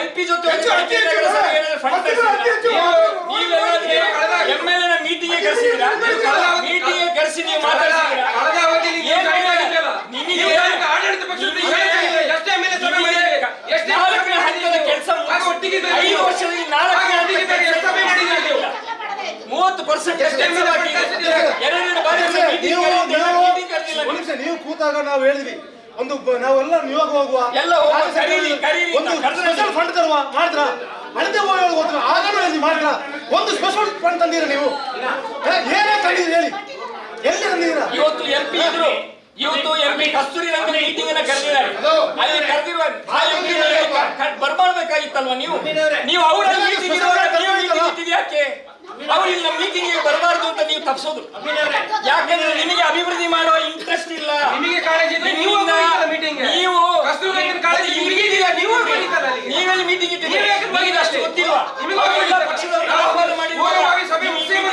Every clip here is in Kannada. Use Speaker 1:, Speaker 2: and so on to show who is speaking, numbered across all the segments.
Speaker 1: MP ಜೊತೆ MLA ಮೀಟಿಂಗ್ ಕರೆಸಿದ್ದೀರಾ? ಮೀಟಿಂಗ್ ಕರೆಸಿ ನೀವು ಮಾತಾಡ್ತಿದ್ದೀರಾ? ಕೆಲಸ 5 ವರ್ಷದಲ್ಲಿ 30%
Speaker 2: ನೀವು ಕೂತಾಗ ನಾವು ಹೇಳಿದ್ವಿ ಒಂದು ನಾವೆಲ್ಲ ನಿಯೋಗ ಹೋಗುವ ಒಂದು ಸ್ಪೆಷಲ್ ಫಂಡ್ ತರುವ ಮಾಡಿದ್ರ ಅಳತೆ ಹೋಗುವ ಆಗಲೂ ಮಾಡಿದ್ರ ಒಂದು ಸ್ಪೆಷಲ್ ಫಂಡ್ ತಂದಿರ ನೀವು ಏನೇ ತಂದಿರಿ ಹೇಳಿ ಎಲ್ಲಿ ತಂದಿದ್ದೀರಾ?
Speaker 1: ಇವತ್ತು MP ಇದ್ರು, ಇವತ್ತು MP ಕಸ್ತೂರಿ ರಂಗನ ಮೀಟಿಂಗ್ ಅನ್ನ ಕರೆದಿದ್ದಾರೆ. ಅಲ್ಲಿ ಕರೆದಿರುವ ಬರ್ಬಾರ್ಬೇಕಾಗಿತ್ತಲ್ವಾ ನೀವು ಅವರಲ್ಲಿ ಮೀಟಿಂಗ್ ಯಾಕೆ ಅವ್ರು ಇಲ್ಲಿ ನಮ್ಮ ಮೀಟಿಂಗ್ ಬರಬಾರ್ದು ಅಂತ ನೀವು ತಪ್ಪಿಸೋದು? ಯಾಕಂದ್ರೆ ನಿಮಗೆ ಅಭಿವೃದ್ಧಿ ಮಾಡುವ ಇಂಟ್ರೆಸ್ಟ್ ಇಲ್ಲ. ನೀವೆಲ್ಲಿ ಮೀಟಿಂಗ್ ಇಟ್ಟಿದ್ದೀರಿ ಅಷ್ಟು ಗೊತ್ತಿಲ್ವಾ? ಆಹ್ವಾನ ಮಾಡಿ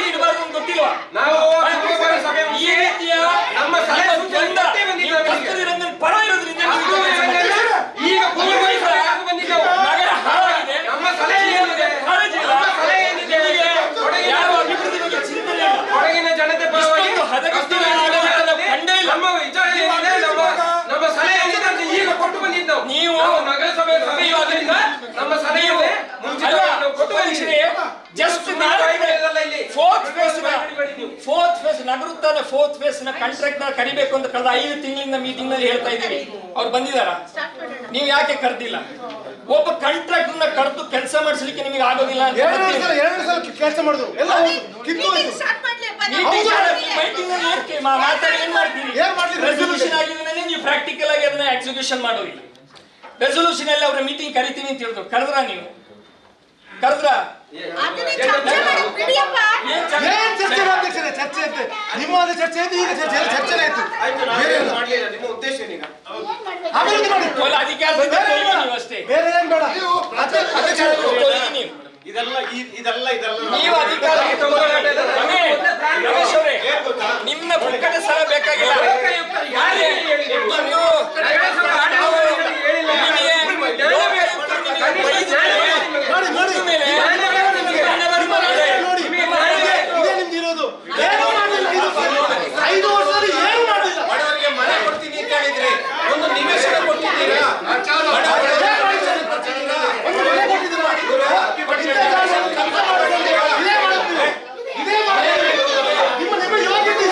Speaker 1: ಇಡಬಾರ್ದು ಅಂತ ಗೊತ್ತಿಲ್ವಾ? ಈ ರೀತಿಯ ಕಸ್ತೂರಿ ರಂಗನ್ ಪರ ಇರೋದ್ರಿಂದ ಈಗ ನಗರ ಹಾಳಾಗಿದೆ, ಯಾವ ಅಭಿವೃದ್ಧಿ ಬಗ್ಗೆ ಚಿಂತನೆ ಇಲ್ಲ.
Speaker 3: ಕೊಡಗಿನ ಜನತೆ ಪರವಾಗಿ
Speaker 1: ಕಂಡೇ ಇಲ್ಲ.
Speaker 3: ನಮ್ಮ ಸಲಹೆ ಈಗ ಕೊಟ್ಟು ಬಂದಿದ್ದವು.
Speaker 1: ನೀವು
Speaker 3: ನಗರಸಭೆ ಸಭೆಯಿಂದ ನಮ್ಮ ಸಲಹೆ
Speaker 1: ಜಸ್ಟ್ ಫೋರ್ತ್ ಫೇಸ್ ನ ಕಾಂಟ್ರಾಕ್ಟ್ ನ ಕರಿಬೇಕು ಅಂತ ಕಳೆದ 5 ತಿಂಗಳಿಂದ ಮೀಟಿಂಗ್ ನಲ್ಲಿ ಹೇಳ್ತಾ ಇದ್ದೀವಿ. ಅವ್ರು ಬಂದಿದಾರ? ನೀವು ಯಾಕೆ ಕರೆದಿಲ್ಲ? ಒಬ್ಬ ಕಾಂಟ್ರಾಕ್ಟ್ ನ ಕರೆದು ಕೆಲಸ ಮಾಡಿಸ್ಲಿಕ್ಕೆ ನಿಮಗೆ ಆಗೋದಿಲ್ಲ ಅಂತ
Speaker 2: ಕೆಲಸ ಮಾಡಿದ್ರು
Speaker 1: ಮಾತಾಡಿ ಏನ್ ಮಾಡ್ತೀರಿ? ರೆಸಲ್ಯೂಷನ್ ಆಗಿದ್ರೆ ನೀವು ಪ್ರಾಕ್ಟಿಕಲ್ ಆಗಿ ಅದನ್ನ ಎಕ್ಸಿಕ್ಯೂಷನ್ ಮಾಡೋದಿಲ್ಲ. ರೆಸಲ್ಯೂಷನ್ ಅಲ್ಲಿ ಅವ್ರ ಮೀಟಿಂಗ್ ಕರಿತೀನಿ ಅಂತ ಹೇಳಿದ್ರು, ಕರೆದ್ರ? ನೀವು ಕರೆದ್ರ?
Speaker 2: ಚರ್ಚೆ ಅಂತೆ ನಿಮ್ಮ ಚರ್ಚೆ ಆಯ್ತು, ಈಗ ಚರ್ಚೆ ಆಯ್ತು.
Speaker 3: ನಿಮ್ಮ ಉದ್ದೇಶ ಏನೀಗ?
Speaker 2: ಅಭಿವೃದ್ಧಿ ಮಾಡಿ
Speaker 1: ಅಧಿಕಾರದಿಂದ ಅಷ್ಟೇ,
Speaker 2: ಬೇರೆ ಏನ್ ಬೇಡ.
Speaker 1: ನೀವು ಅಧಿಕಾರ ನಿಮ್ಮ ಪುಕ್ಕಟ ಸಲ ಬೇಕಾಗಿಲ್ಲ.
Speaker 3: ಬಡವರಿಗೆ ಮನೆ ಕೊಡ್ತೀನಿ ಅಂತ ಹೇಳಿದ್ರೆ ಒಂದು ನಿವೇಶನ ಕೊಟ್ಟಿದ್ದೀರಾ?
Speaker 2: ನಿಮ್ಮ ಯೋಗ್ಯತೆ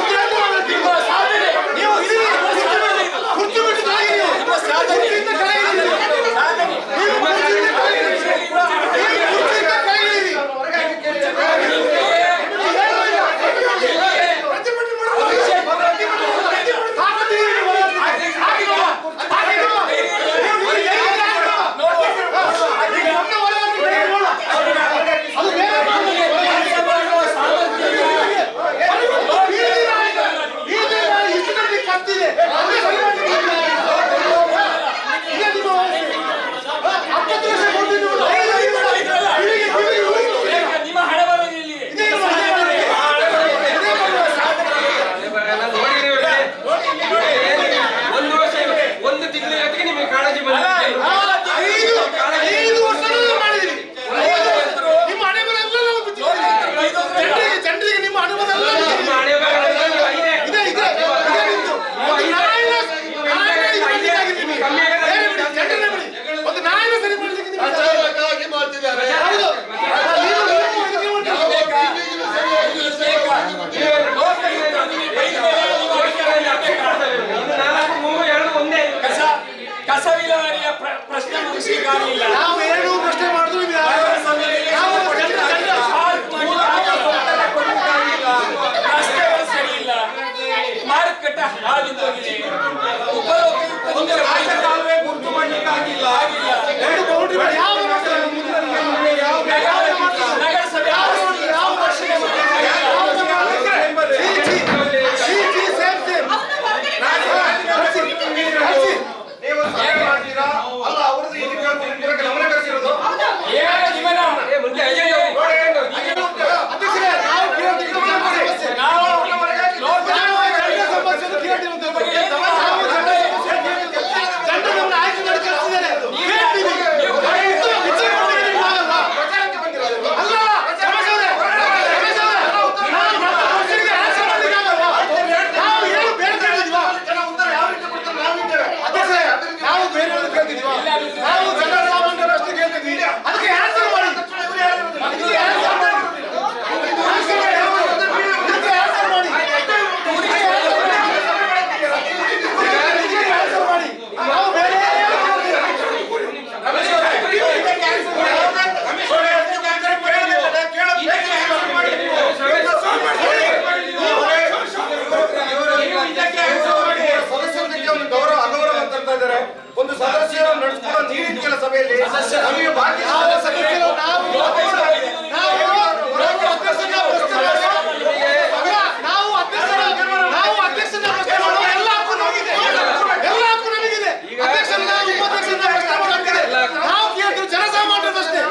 Speaker 3: ಸಭೆಯಲ್ಲಿ ನಮಗೆ ಬಾಕಿ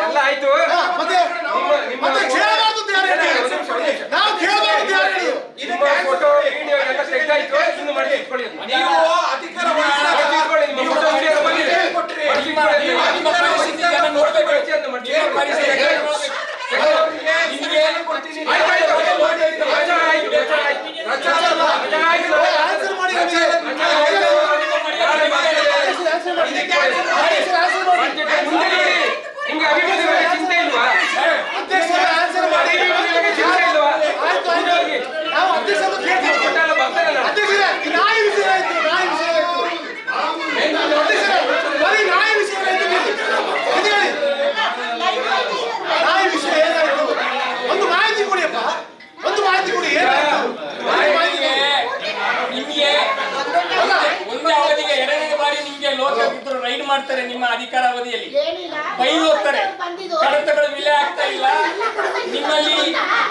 Speaker 3: ಎಲ್ಲ ಆಯ್ತು. ನಿಮ್ಮ ಫೋಟೋ ವಿಡಿಯೋ ಎಲ್ಲ ತೆಗ್ದಾಯ್ತು. ಇನ್ನು ಮಾಡಿ ಇಟ್ಕೊಳ್ಳಿ. ನೀವು ಅಧಿಕಾರ ಇಟ್ಕೊಳ್ಳಿ. ನಿಮ್ಮ ಫೋಟೋ ವಿಡಿಯೋ ಬಂದಿದೆ.
Speaker 1: ನಿಮ್ಮ ಪರಿಸ್ಥಿತಿಯನ್ನು ನೋಡ್ಬೇಕು. ನಿಮ್ಮ ಪರಿಸ್ಥಿತಿ ನಿಮ್ಗೆ ಏನು ಕೊಡ್ತೀನಿ? ನಿಮ್ಗೆ ಅಭಿವೃದ್ಧಿ ಚಿಂತೆ ಇಲ್ವಾ?
Speaker 2: ಒಂದು ಮಾಹಿತಿ ಕೊಡಿಯಪ್ಪ, ಒಂದು ಮಾಹಿತಿ ಕೊಡಿ.
Speaker 1: ನಿಮ್ಗೆ ಒಂದೇ ಅವಧಿಗೆ ಎರಡನೇ ಬಾರಿ ನಿಮ್ಗೆ ಲೋಕಾಯುಕ್ತರು ರೈಡ್ ಮಾಡ್ತಾರೆ. ನಿಮ್ಮ ಅಧಿಕಾರ ಅವಧಿಯಲ್ಲಿ ಬೈದು ಹೋಗ್ತಾರೆ. ಕಡತಗಳು ವಿಲೆ ಆಗ್ತಾ ಇಲ್ಲ, ನಿಮ್ಮಲ್ಲಿ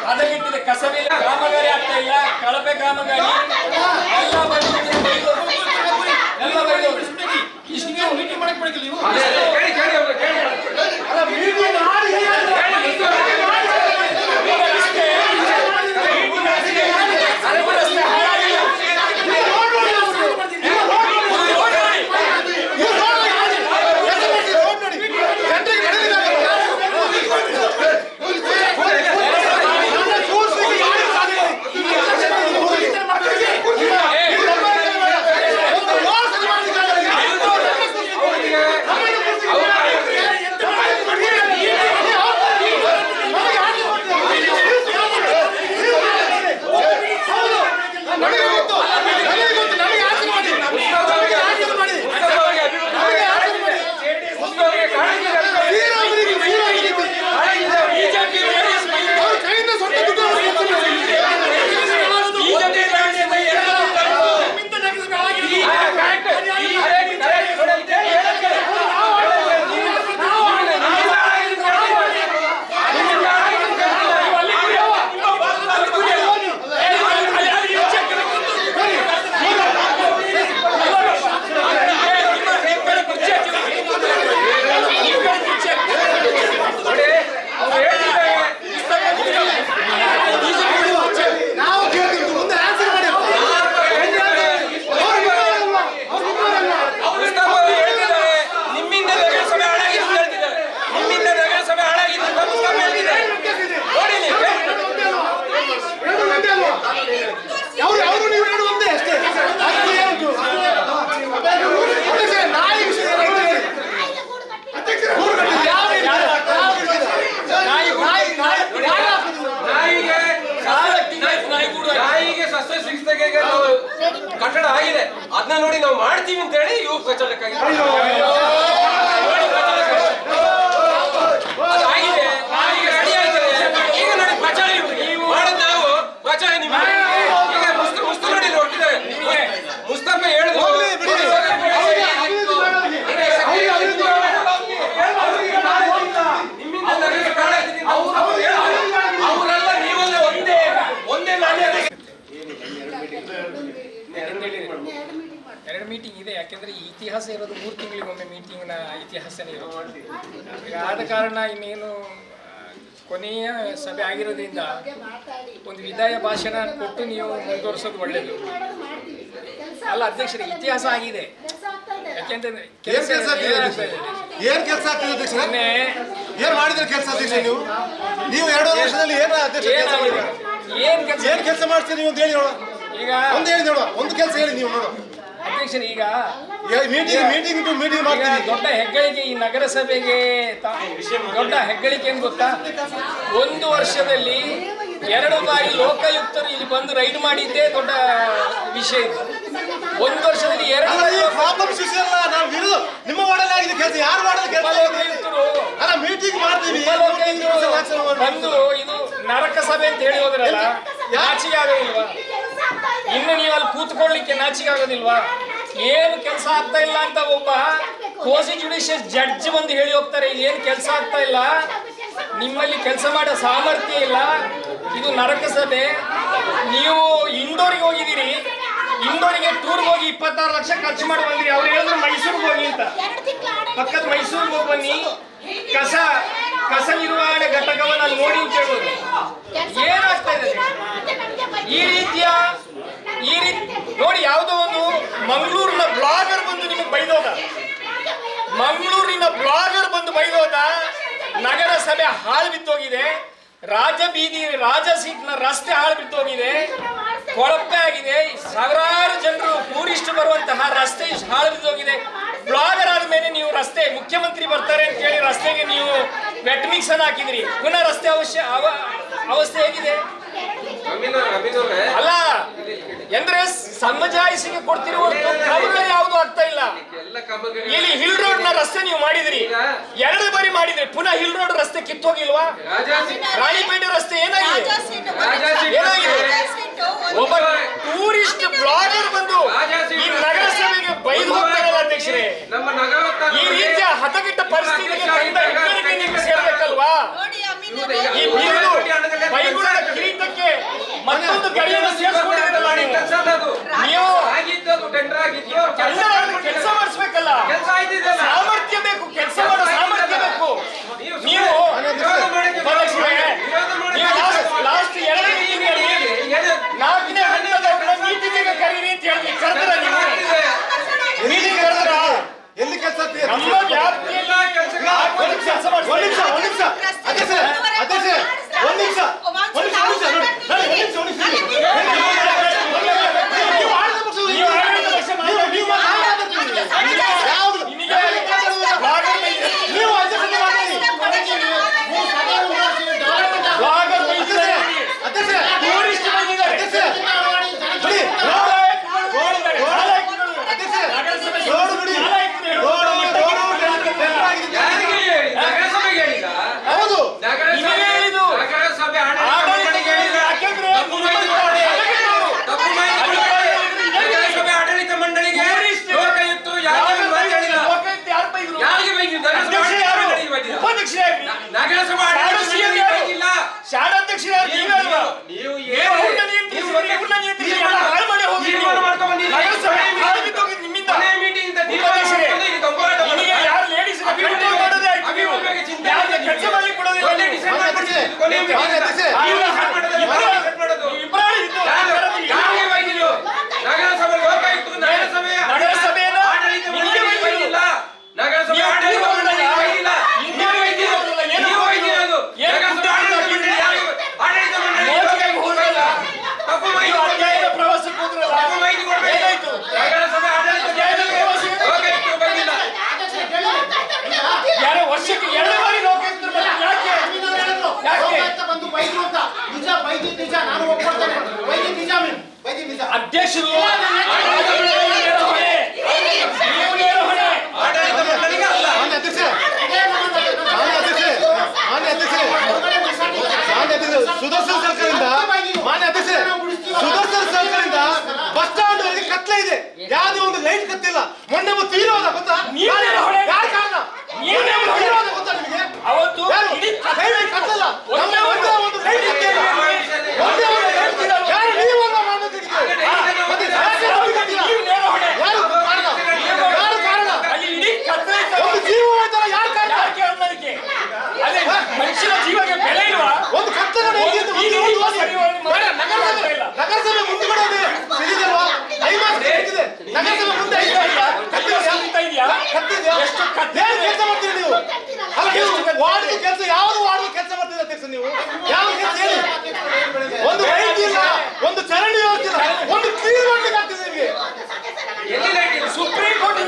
Speaker 1: ಹದಗೆಟ್ಟಿದೆ ಕಸವಿಲ್ಲ, ಕಾಮಗಾರಿ ಆಗ್ತಾ ಇಲ್ಲ, ಕಳಪೆ ಕಾಮಗಾರಿ ಎಲ್ಲ ಬೈದು ಇಷ್ಟು ಮೀಟಿಂಗ್ ಮಾಡಕ್ ಬಿಡಕ್ಕೆ ನೀವು
Speaker 3: ಕಟ್ಟಡ ಆಗಿದೆ, ಅದನ್ನ ನೋಡಿ ನಾವು ಮಾಡ್ತೀವಿ ಅಂತ ಹೇಳಿ ಇವು ಪ್ರಚಾರಕ್ಕಾಗಿ ಆಗಿದೆ. ಈಗ ರೆಡಿ ಆಯ್ತದೆ. ಈಗ ನೋಡಿ ಪ್ರಚಾರ ಮಾಡೋದು ನಾವು ಪ್ರಚಾರ ನಿಮಗೆ ಈಗ ಮುಸ್ತು ನೋಡಿ ಹೊರಟಿದ್ದಾರೆ. ಮುಸ್ತಫ ಹೇಳಿದ್ರು ಅವರೆಲ್ಲ ನೀವೆಲ್ಲ ಒಂದೇ ನಾಣ್ಯ.
Speaker 1: ಎರಡು ಮೀಟಿಂಗ್ ಇದೆ. ಯಾಕೆಂದ್ರೆ ಈ ಇತಿಹಾಸ ಇರೋದು 3 ತಿಂಗಳಿಗೊಮ್ಮೆ ಮೀಟಿಂಗ್ನ ಇತಿಹಾಸನೇ ಇರೋದು. ಆದ ಕಾರಣ ಇನ್ನೇನು ಕೊನೆಯ ಸಭೆ ಆಗಿರೋದ್ರಿಂದ ಒಂದು ವಿದಾಯ ಭಾಷಣ ಕೊಟ್ಟು ನೀವು ಮುಂದುವರಿಸೋದು ಒಳ್ಳೆಯದು. ಅಲ್ಲ ಅಧ್ಯಕ್ಷರೇ, ಇತಿಹಾಸ ಆಗಿದೆ. ಯಾಕೆಂತಂದ್ರೆ
Speaker 2: ಏನ್ ಕೆಲಸ ಆಗ್ತದೆ ಅಧ್ಯಕ್ಷರೇ? ಏನ್ ಮಾಡಿದ್ರೆ ಕೆಲಸ ಅಧ್ಯಕ್ಷ? ನೀವು 2 ವರ್ಷದಲ್ಲಿ ಏನ್ ಅಧ್ಯಕ್ಷ ಏನ್ ಕೆಲಸ ಮಾಡ್ತೀರಿ ನೀವು ಅಂತ ಹೇಳಿ ನೋಡುವ. ಈಗ ಒಂದು ಹೇಳಿ ನೋಡುವ, ಒಂದು ಕೆಲಸ ಹೇಳಿ ನೀವು ನೋಡುವ
Speaker 1: ಅಧ್ಯಕ್ಷರೇ. ಈಗ
Speaker 2: ಮೀಟಿಂಗ್ ಮಾಡ್ತೀವಿ.
Speaker 1: ದೊಡ್ಡ ಹೆಗ್ಗಳಿಕೆ ಈ ನಗರಸಭೆಗೆ ದೊಡ್ಡ ಹೆಗ್ಗಳಿಕೆ ಏನು ಗೊತ್ತಾ? 1 ವರ್ಷದಲ್ಲಿ 2 ಬಾರಿ ಲೋಕಾಯುಕ್ತರು ಇಲ್ಲಿ ಬಂದು ರೈಡ್ ಮಾಡಿದ್ದೇ ದೊಡ್ಡ ವಿಷಯ ಇದು. 1 ವರ್ಷದಲ್ಲಿ 2 ಬಾರಿ
Speaker 2: ನಾವು ವಿರುದ್ಧ ನಿಮ್ಮ ವಾರ್ಡಲ್ಲಿ ಆಗಿದೆ ಕೆಲಸ, ಯಾರು ವಾರ್ಡಲ್ಲಿ ಕೆಲಸ ಅಲ್ಲ ಮೀಟಿಂಗ್ ಮಾಡ್ತೀವಿ
Speaker 1: ಬಂದು ಇದು ನರಕ ಸಭೆ ಅಂತ ಹೇಳಿ ಹೋದ್ರಲ್ಲ, ನಾಚಿಕೆ ಆಗೋದಿಲ್ವಾ? ಇನ್ನು ನೀವು ಅಲ್ಲಿ ಕೂತ್ಕೊಳ್ಳಿಕ್ಕೆ ನಾಚಿಕೆ ಆಗೋದಿಲ್ವಾ? ಏನು ಕೆಲಸ ಆಗ್ತಾ ಇಲ್ಲ ಅಂತ ಒಬ್ಬ ಕೋಸಿ ಜುಡಿಷಿಯಲ್ ಜಡ್ಜ್ ಬಂದು ಹೇಳಿ ಹೋಗ್ತಾರೆ ಏನ್ ಕೆಲಸ ಆಗ್ತಾ ಇಲ್ಲ, ನಿಮ್ಮಲ್ಲಿ ಕೆಲಸ ಮಾಡೋ ಸಾಮರ್ಥ್ಯ ಇಲ್ಲ, ಇದು ನರಕ ಸಭೆ. ನೀವು ಇಂದೋರಿಗೆ ಹೋಗಿದ್ದೀರಿ, ಇಂದೋರಿಗೆ ಟೂರ್ಗೆ ಹೋಗಿ 26 ಲಕ್ಷ ಖರ್ಚು ಮಾಡಿ ಬಂದಿರಿ. ಅವ್ರು ಹೇಳಿದ್ರು ಮೈಸೂರಿಗೆ ಹೋಗಿ ಅಂತ, ಪಕ್ಕದ ಮೈಸೂರಿಗೆ ಹೋಗಿ ಬನ್ನಿ, ಕಸ ನಿರ್ವಹಣೆ ಘಟಕವನ್ನು ಅಲ್ಲಿ ನೋಡಿ ಅಂತ ಹೇಳೋದು. ಏನಾಗ್ತಾ ಇದೆ ಈ ರೀತಿ ನೋಡಿ. ಯಾವುದೋ ಒಂದು ಮಂಗಳೂರಿನ ಬ್ಲಾಗರ್ ಬಂದು ನಿಮಗೆ ಬೈದೋದ, ಮಂಗಳೂರಿನ ಬ್ಲಾಗರ್ ಬಂದು ಬೈದೋದ. ನಗರ ಸಭೆ ಹಾಳು ಬಿದ್ದೋಗಿದೆ, ರಾಜ ಸೀಟ್ನ ರಸ್ತೆ ಹಾಳು ಬಿದ್ದೋಗಿದೆ, ಕೊಳಪೆ ಆಗಿದೆ, ಸಾವಿರಾರು ಜನರು ಟೂರಿಸ್ಟ್ ಬರುವಂತಹ ರಸ್ತೆ ಹಾಳು ಬಿದ್ದೋಗಿದೆ. ಬ್ಲಾಗರ್ ಆದ್ಮೇಲೆ ನೀವು ರಸ್ತೆ ಮುಖ್ಯಮಂತ್ರಿ ಬರ್ತಾರೆ ಅಂತ ಹೇಳಿ ರಸ್ತೆಗೆ ನೀವು ವೆಟ್ ಮಿಕ್ಸ್ ಅನ್ನು ಹಾಕಿದ್ರಿ, ಪುನಃ ರಸ್ತೆ ಅವಸ್ಥೆ ಹೇಗಿದೆ ಅಲ್ಲ ಅಂದ್ರೆ ಸಮಜಾಯಿಸಿಗೆ ಕೊಡ್ತಿರುವ ಕ್ರಮಗಳು ಯಾವುದು ಆಗ್ತಾ ಇಲ್ಲ. ಇಲ್ಲಿ ಹಿಲ್ ರೋಡ್ ನ ರಸ್ತೆ ನೀವು ಮಾಡಿದ್ರಿ, 2 ಬಾರಿ ಮಾಡಿದ್ರಿ, ಪುನಃ ಹಿಲ್ ರೋಡ್ ರಸ್ತೆ ಕಿತ್ತೋಗಿಲ್ವಾ? ರಾಣಿಪೇಟೆ ರಸ್ತೆ ಏನಾಗಿದೆ? ಒಬ್ಬ ಟೂರಿಸ್ಟ್ ಬ್ಲಾಗರ್ ಬಂದು ಈ ನಗರಸಭೆಗೆ ಬೈದು ಹೋಗ್ತಾರಲ್ಲ ಅಧ್ಯಕ್ಷರೇ. ಈ ರೀತಿಯ ಹದಗೆಟ್ಟ ಪರಿಸ್ಥಿತಿಗೆ ನಿಮ್ಗೆ ಸೇರ್ಬೇಕಲ್ವಾ? ಈ ಬೀರು ಬೈಗುಳದ ಕಿರೀಟಕ್ಕೆ ಮತ್ತೊಂದು ಗಡಿಯನ್ನು ಸೇರಿಸ್ಕೊಂಡಿರಲ್ಲ ನೀವು. ಕೆಲಸ ಮಾಡಿಸ್ಬೇಕಲ್ಲ, ಸಾಮರ್ಥ್ಯ ಬೇಕು, ಕೆಲಸ ಮಾಡೋ ಸಾಮರ್ಥ್ಯ ಬೇಕು. ನೀವು ಲಾಸ್ಟ್ 2 ಮೀಟಿಂಗ್ ಅಲ್ಲಿ 4ನೇ ಹಂತದ ಮೀಟಿಂಗಿಗೆ ಕರೀರಿ ಅಂತ ಹೇಳಿ ಕರೆದ್ರ, ನೀವು ಮೀಟಿಂಗ್ ಕರೆದ್ರ
Speaker 2: ಎಲ್ಲಿ ಕೆಲಸ
Speaker 1: ನಮ್ಮ ವ್ಯಾಪ್ತಿಯಲ್ಲಿ ಕೆಲಸ ಮಾಡಿ. ಅಧ್ಯಕ್ಷರು
Speaker 2: ಸುದರ್ಶನ್ ಸರ್ಕಲ್ನಿಂದ ಮಾನ್ಯ ಅಧ್ಯಕ್ಷರೇ, ಸುದರ್ಶನ್ ಸರ್ಕಲ್ನಿಂದ ಬಸ್ ಸ್ಟಾಂಡ್ ವರೆಗೆ ಕತ್ಲೆ ಇದೆ, ಯಾವುದೇ ಒಂದು ಲೈಟ್ ಕತ್ತಿಲ್ಲ. ಮೊನ್ನೆ ತೀರೋದ ಗೊತ್ತಾ? ಯಾರ ಕಾರಣ ತೀರೋದ ಗೊತ್ತಾ ನಿಮಗೆ? ಅವತ್ತು ಕತ್ತಲ್ಲ, ಒಂದೇ ಒಂದು ಲೈಟ್ ಕತ್ತಿಲ್ಲ, ಒಂದೇ ಒಂದು ಲೈಟ್ ಇಲ್ಲ. ಯಾರು ನೀವಲ್ಲ ಮಾನ್ಯ ಯಾರು ಕಾರಣ? ಒಂದು ಜೀವ ಹೋಯ್ತಲ್ಲ, ಯಾರು ಕಾರಣ?
Speaker 1: ಮನುಷ್ಯನ ಜೀವಕ್ಕೆ ಬೆಲೆ ಇಲ್ವಾ?
Speaker 2: ಒಂದು ಕತ್ತಲ ನಗರಸಭೆ ಮುಂದುಗಡೆ ಸಿಗಿದಲ್ವಾ? ನಗರಸಭೆ ಮುಂದೆ ಕೆಲಸ ಮಾಡ್ತೀರಿ ನೀವು? ಅಲ್ಲ, ನೀವು ವಾರ್ಡ್ ಕೆಲಸ, ಯಾವ್ದು ವಾರ್ಡ್ ಕೆಲಸ ಮಾಡ್ತೀರಿ ಅಧ್ಯಕ್ಷ? ನೀವು ಯಾವ ಕೆಲಸ ಹೇಳಿ? ಒಂದು ಲೈಟ್ ಇಲ್ಲ, ಒಂದು ಚರಂಡಿ ವ್ಯವಸ್ಥೆ ಇಲ್ಲ, ಒಂದು ಕ್ಲೀನ್ ಮಾಡ್ಲಿಕ್ಕೆ ಆಗ್ತದೆ ನಿಮಗೆ.
Speaker 1: ಸುಪ್ರೀಂ ಕೋರ್ಟ್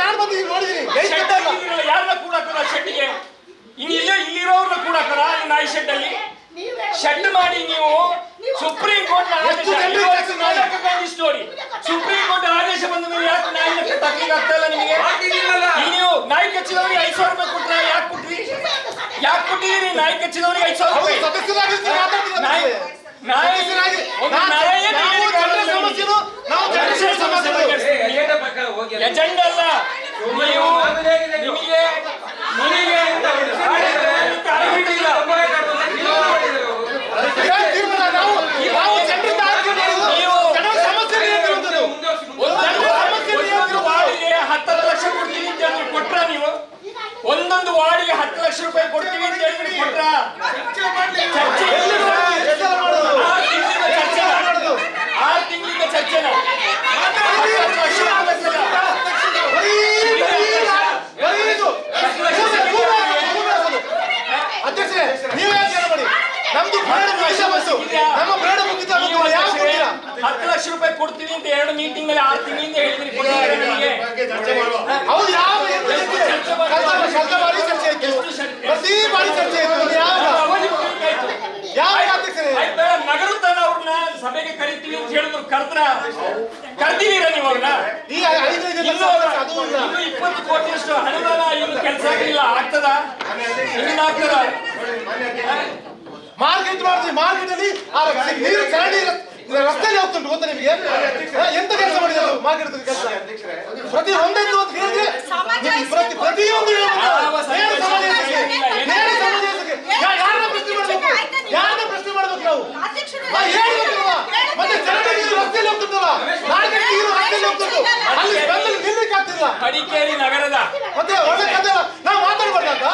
Speaker 2: ನಾನು ಬಂದು ಈಗ ನೋಡಿದೀನಿ,
Speaker 1: ಯಾರನ್ನ ಕೂಡ ಶೆಡ್ಗೆ ಇಲ್ಲಿರೋರ್ನ ಕೂಡ ನಾಯಿ ಶೆಡ್ ಅಲ್ಲಿ ಶೆಡ್ ಮಾಡಿ ನೀವು supreme court story. Supreme court ಆದೇಶ ಬಂದ ಮೇಲೆ ಯಾಕೆ ನಾಯಿನ ಕಟ್ಟಕ್ಕೆ ಆಗ್ತಾ ಇಲ್ಲ ನಿಮಗೆ? ನೀವು ನಾಯಿ ಕಚ್ಚಿದವರಿಗೆ 5,000 ರೂಪಾಯಿ ಕೊಟ್ರೆ ಯಾಕೆ ಕೊಟ್ಟಿದ್ದೀರಿ? ನಾಯಿ ಕಚ್ಚಿದವರಿಗೆ 5,000 ರೂಪಾಯಿ.
Speaker 2: ಸದಸ್ಯರಾಗಿ ನಾವು ಜನರ ಸಮಸ್ಯೆನು ನಾವು ಜನರ ಸಮಸ್ಯೆಗಳು
Speaker 1: ಎಜೆಂಡ ಅಲ್ಲ. ನೀವು ನಿಮಗೆ
Speaker 2: ನಾವು ಜನರಿಂದ ಜನರ ಸಮಸ್ಯೆ
Speaker 1: ವಾರ್ಡಿಗೆ 10 ಲಕ್ಷ ಕೊಡ್ತೀವಿ ಅಂತ ಹೇಳಿ ಕೊಟ್ರ ನೀವು? ಒಂದೊಂದು ವಾರ್ಡಿಗೆ 10 ಲಕ್ಷ ರೂಪಾಯಿ ಕೊಡ್ತೀವಿ ಅಂತ ಹೇಳಿ ಕೊಟ್ರ? ಚರ್ಚೆ 6 ತಿಂಗಳಿಂದ ಚರ್ಚೆನ
Speaker 2: ಅಧ್ಯಕ್ಷರೇ ನೀವು ಯಾಕೆ ಜನ ಮಾಡಿ ನಮ್ದು ನಮ್ಮ ಬೇಡ ಮುಗಿದ
Speaker 1: 10 ಲಕ್ಷ ರೂಪಾಯಿ ಕೊಡ್ತೀವಿ ಅಂತ 2 ಮೀಟಿಂಗ್ ಅಲ್ಲಿ 6 ತಿಂಗಳಿಂದ ಹೇಳಿದ್ರಿ ಕೊಟ್ಟಿದ್ದೀರಾ ನಮಗೆ?
Speaker 2: ಹೌದು ಯಾವ ಬಾರಿ ಚರ್ಚೆ ಆಯ್ತು, ಪ್ರತಿ ಬಾರಿ ಚರ್ಚೆ ಆಯ್ತು. ಯಾವ ಅಧ್ಯಕ್ಷರೇ
Speaker 1: ನಗರತನ ಅವ್ರನ್ನ ಸಭೆಗೆ ಕರಿತೀವಿ ಅಂತ ಹೇಳಿದ್ರು, ಕರ್ದಿದ್ದೀರಾ ನೀವು ಅವ್ರನ್ನ?
Speaker 2: ಈ 5
Speaker 1: ಇನ್ನು 20 ಕೋಟಿಯಷ್ಟು ಅನುದಾನ ಇನ್ನು ಕೆಲಸ ಆಗಿಲ್ಲ, ಆಗ್ತದ? ಆಗ್ತದ?
Speaker 2: ಮಾರ್ಕೆಟ್ ಮಾಡ್ತೀವಿ, ಮಾರ್ಕೆಟ್ ಅಲ್ಲಿ ನೀರು ಚರಂಡಿ ರಸ್ತೆಯಲ್ಲಿ ಹೋಗ್ತುಂಟು ಗೊತ್ತಾ ನಿಮಗೆ? ಎಂತ ಕೆಲಸ ಮಾಡಿದ್ರು ಮಾರ್ಕೆಟ್ ಕೆಲಸ? ಪ್ರತಿ ಒಂದೊಂದು ಅಂತ ಹೇಳಿದ್ರೆ ಪ್ರತಿಯೊಂದು ಯಾರನ್ನ ಪ್ರಶ್ನೆ ಮಾಡ್ಬೇಕು ನಾವು? ಮತ್ತೆ ಚರಂಡಿ ನೀರು ರಸ್ತೆಯಲ್ಲಿ ಹೋಗ್ತುಂಟಲ್ಲ, ಮಾರ್ಕೆಟ್ ನೀರು ರಸ್ತೆಯಲ್ಲಿ ಹೋಗ್ತುಂಟು, ಅಲ್ಲಿ ಬಂದಲ್ಲಿ ನಿಲ್ಲಿಕ್ಕೆ ಆಗ್ತಿಲ್ಲ.
Speaker 1: ಮಡಿಕೇರಿ ನಗರದ
Speaker 2: ಮತ್ತೆ ಒಳ್ಳೆ ಕಥೆ ನಾವು ಮಾತಾಡ್ಬಾರ್ದ ಅಂತ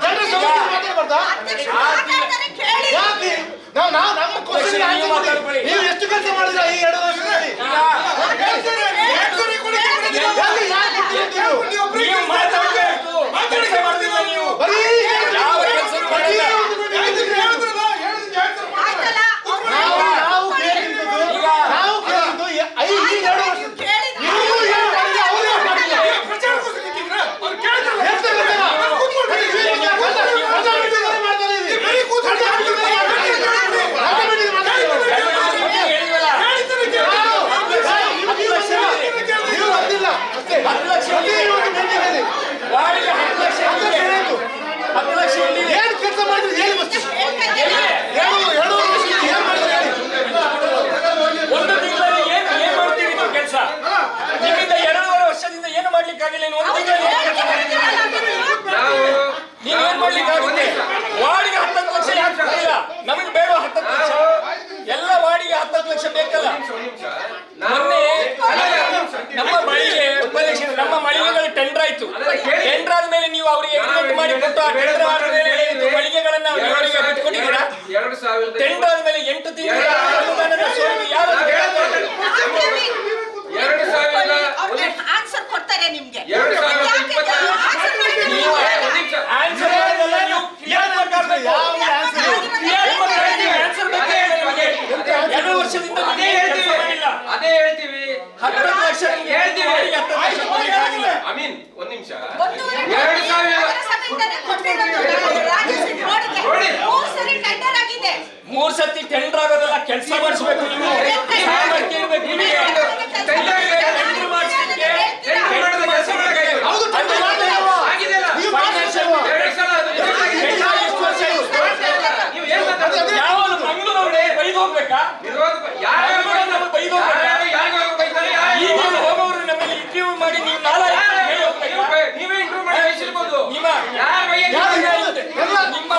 Speaker 2: ಜನರ ಸಮಸ್ಯೆ ಮಾತಾಡ್ಬಾರ್ದ? ಯಾಕೆ ನಾವು ನಮ್ಮ ಕ್ವಶನ್ ನೀವು ಎಷ್ಟು ಕೆಲಸ ಮಾಡಿದ್ರ ಈ 2 ವರ್ಷದಲ್ಲಿ? ವಾರ್ಡಿಗೆ 10 ಲಕ್ಷ ಯಾಕೆ ಕೊಟ್ಟಿಲ್ಲ? ನಮಗೆ ಬೇಡ 10 ಲಕ್ಷ, ಎಲ್ಲ ವಾರ್ಡಿಗೆ 10 ಲಕ್ಷ ಬೇಕಲ್ಲ. ಮೊನ್ನೆ ನಮ್ಮ ಮಳಿಗೆ ಉಪಲಕ್ಷಣ ನಮ್ಮ ಮಳಿಗೆಗಳು ಟೆಂಡರ್ ಆಯ್ತು. ಟೆಂಡರ್ ಆದ್ಮೇಲೆ ನೀವು ಅವರಿಗೆ ಎಗ್ರಿಮೆಂಟ್ ಮಾಡಿ ಕೊಟ್ಟು ಆ ಟೆಂಡರ್ ಆದ್ಮೇಲೆ ಮಳಿಗೆಗಳನ್ನ ಅವರಿಗೆ ಬಿಟ್ಕೊಟ್ಟಿದ್ದೀರಾ? ಟೆಂಡರ್ ಆದ್ಮೇಲೆ 8 ತಿಂಗಳ ಅನುದಾನದ ಸೋರಿಕೆ ಯಾರು
Speaker 4: ಆನ್ಸರ್ ಕೊಡ್ತಾರೆ ನಿಮ್ಗೆ?
Speaker 3: ಅದೇ ಹೇಳ್ತೀವಿ.
Speaker 1: 10 ಲಕ್ಷ ಹೇಳ್ತೀವಿ.
Speaker 3: ಅಮೀನ್ ಒಂದ್ ನಿಮಿಷ.
Speaker 1: 3 ಸತಿ ಟೆಂಡರ್ ಆಗೋದಲ್ಲ, ಕೆಲಸ ಮಾಡಿಸ್ಬೇಕು. ನೀವು ಸಾಮರ್ಥ್ಯ ಇರ್ಬೇಕು ನಿಮಗೆ. ಯಾವಾಗ ಮಂಗಳೂರು ಬೈದು ಹೋಗ್ಬೇಕಾ? ಹೋಗೋರು ನಮ್ಮಲ್ಲಿ ಇಂಟರ್ವ್ಯೂ ಮಾಡಿ ನೀವು
Speaker 3: ನೀವೇ ಇಂಟರ್ವ್ಯೂ ಮಾಡಿ
Speaker 1: ನಿಮ್ಮ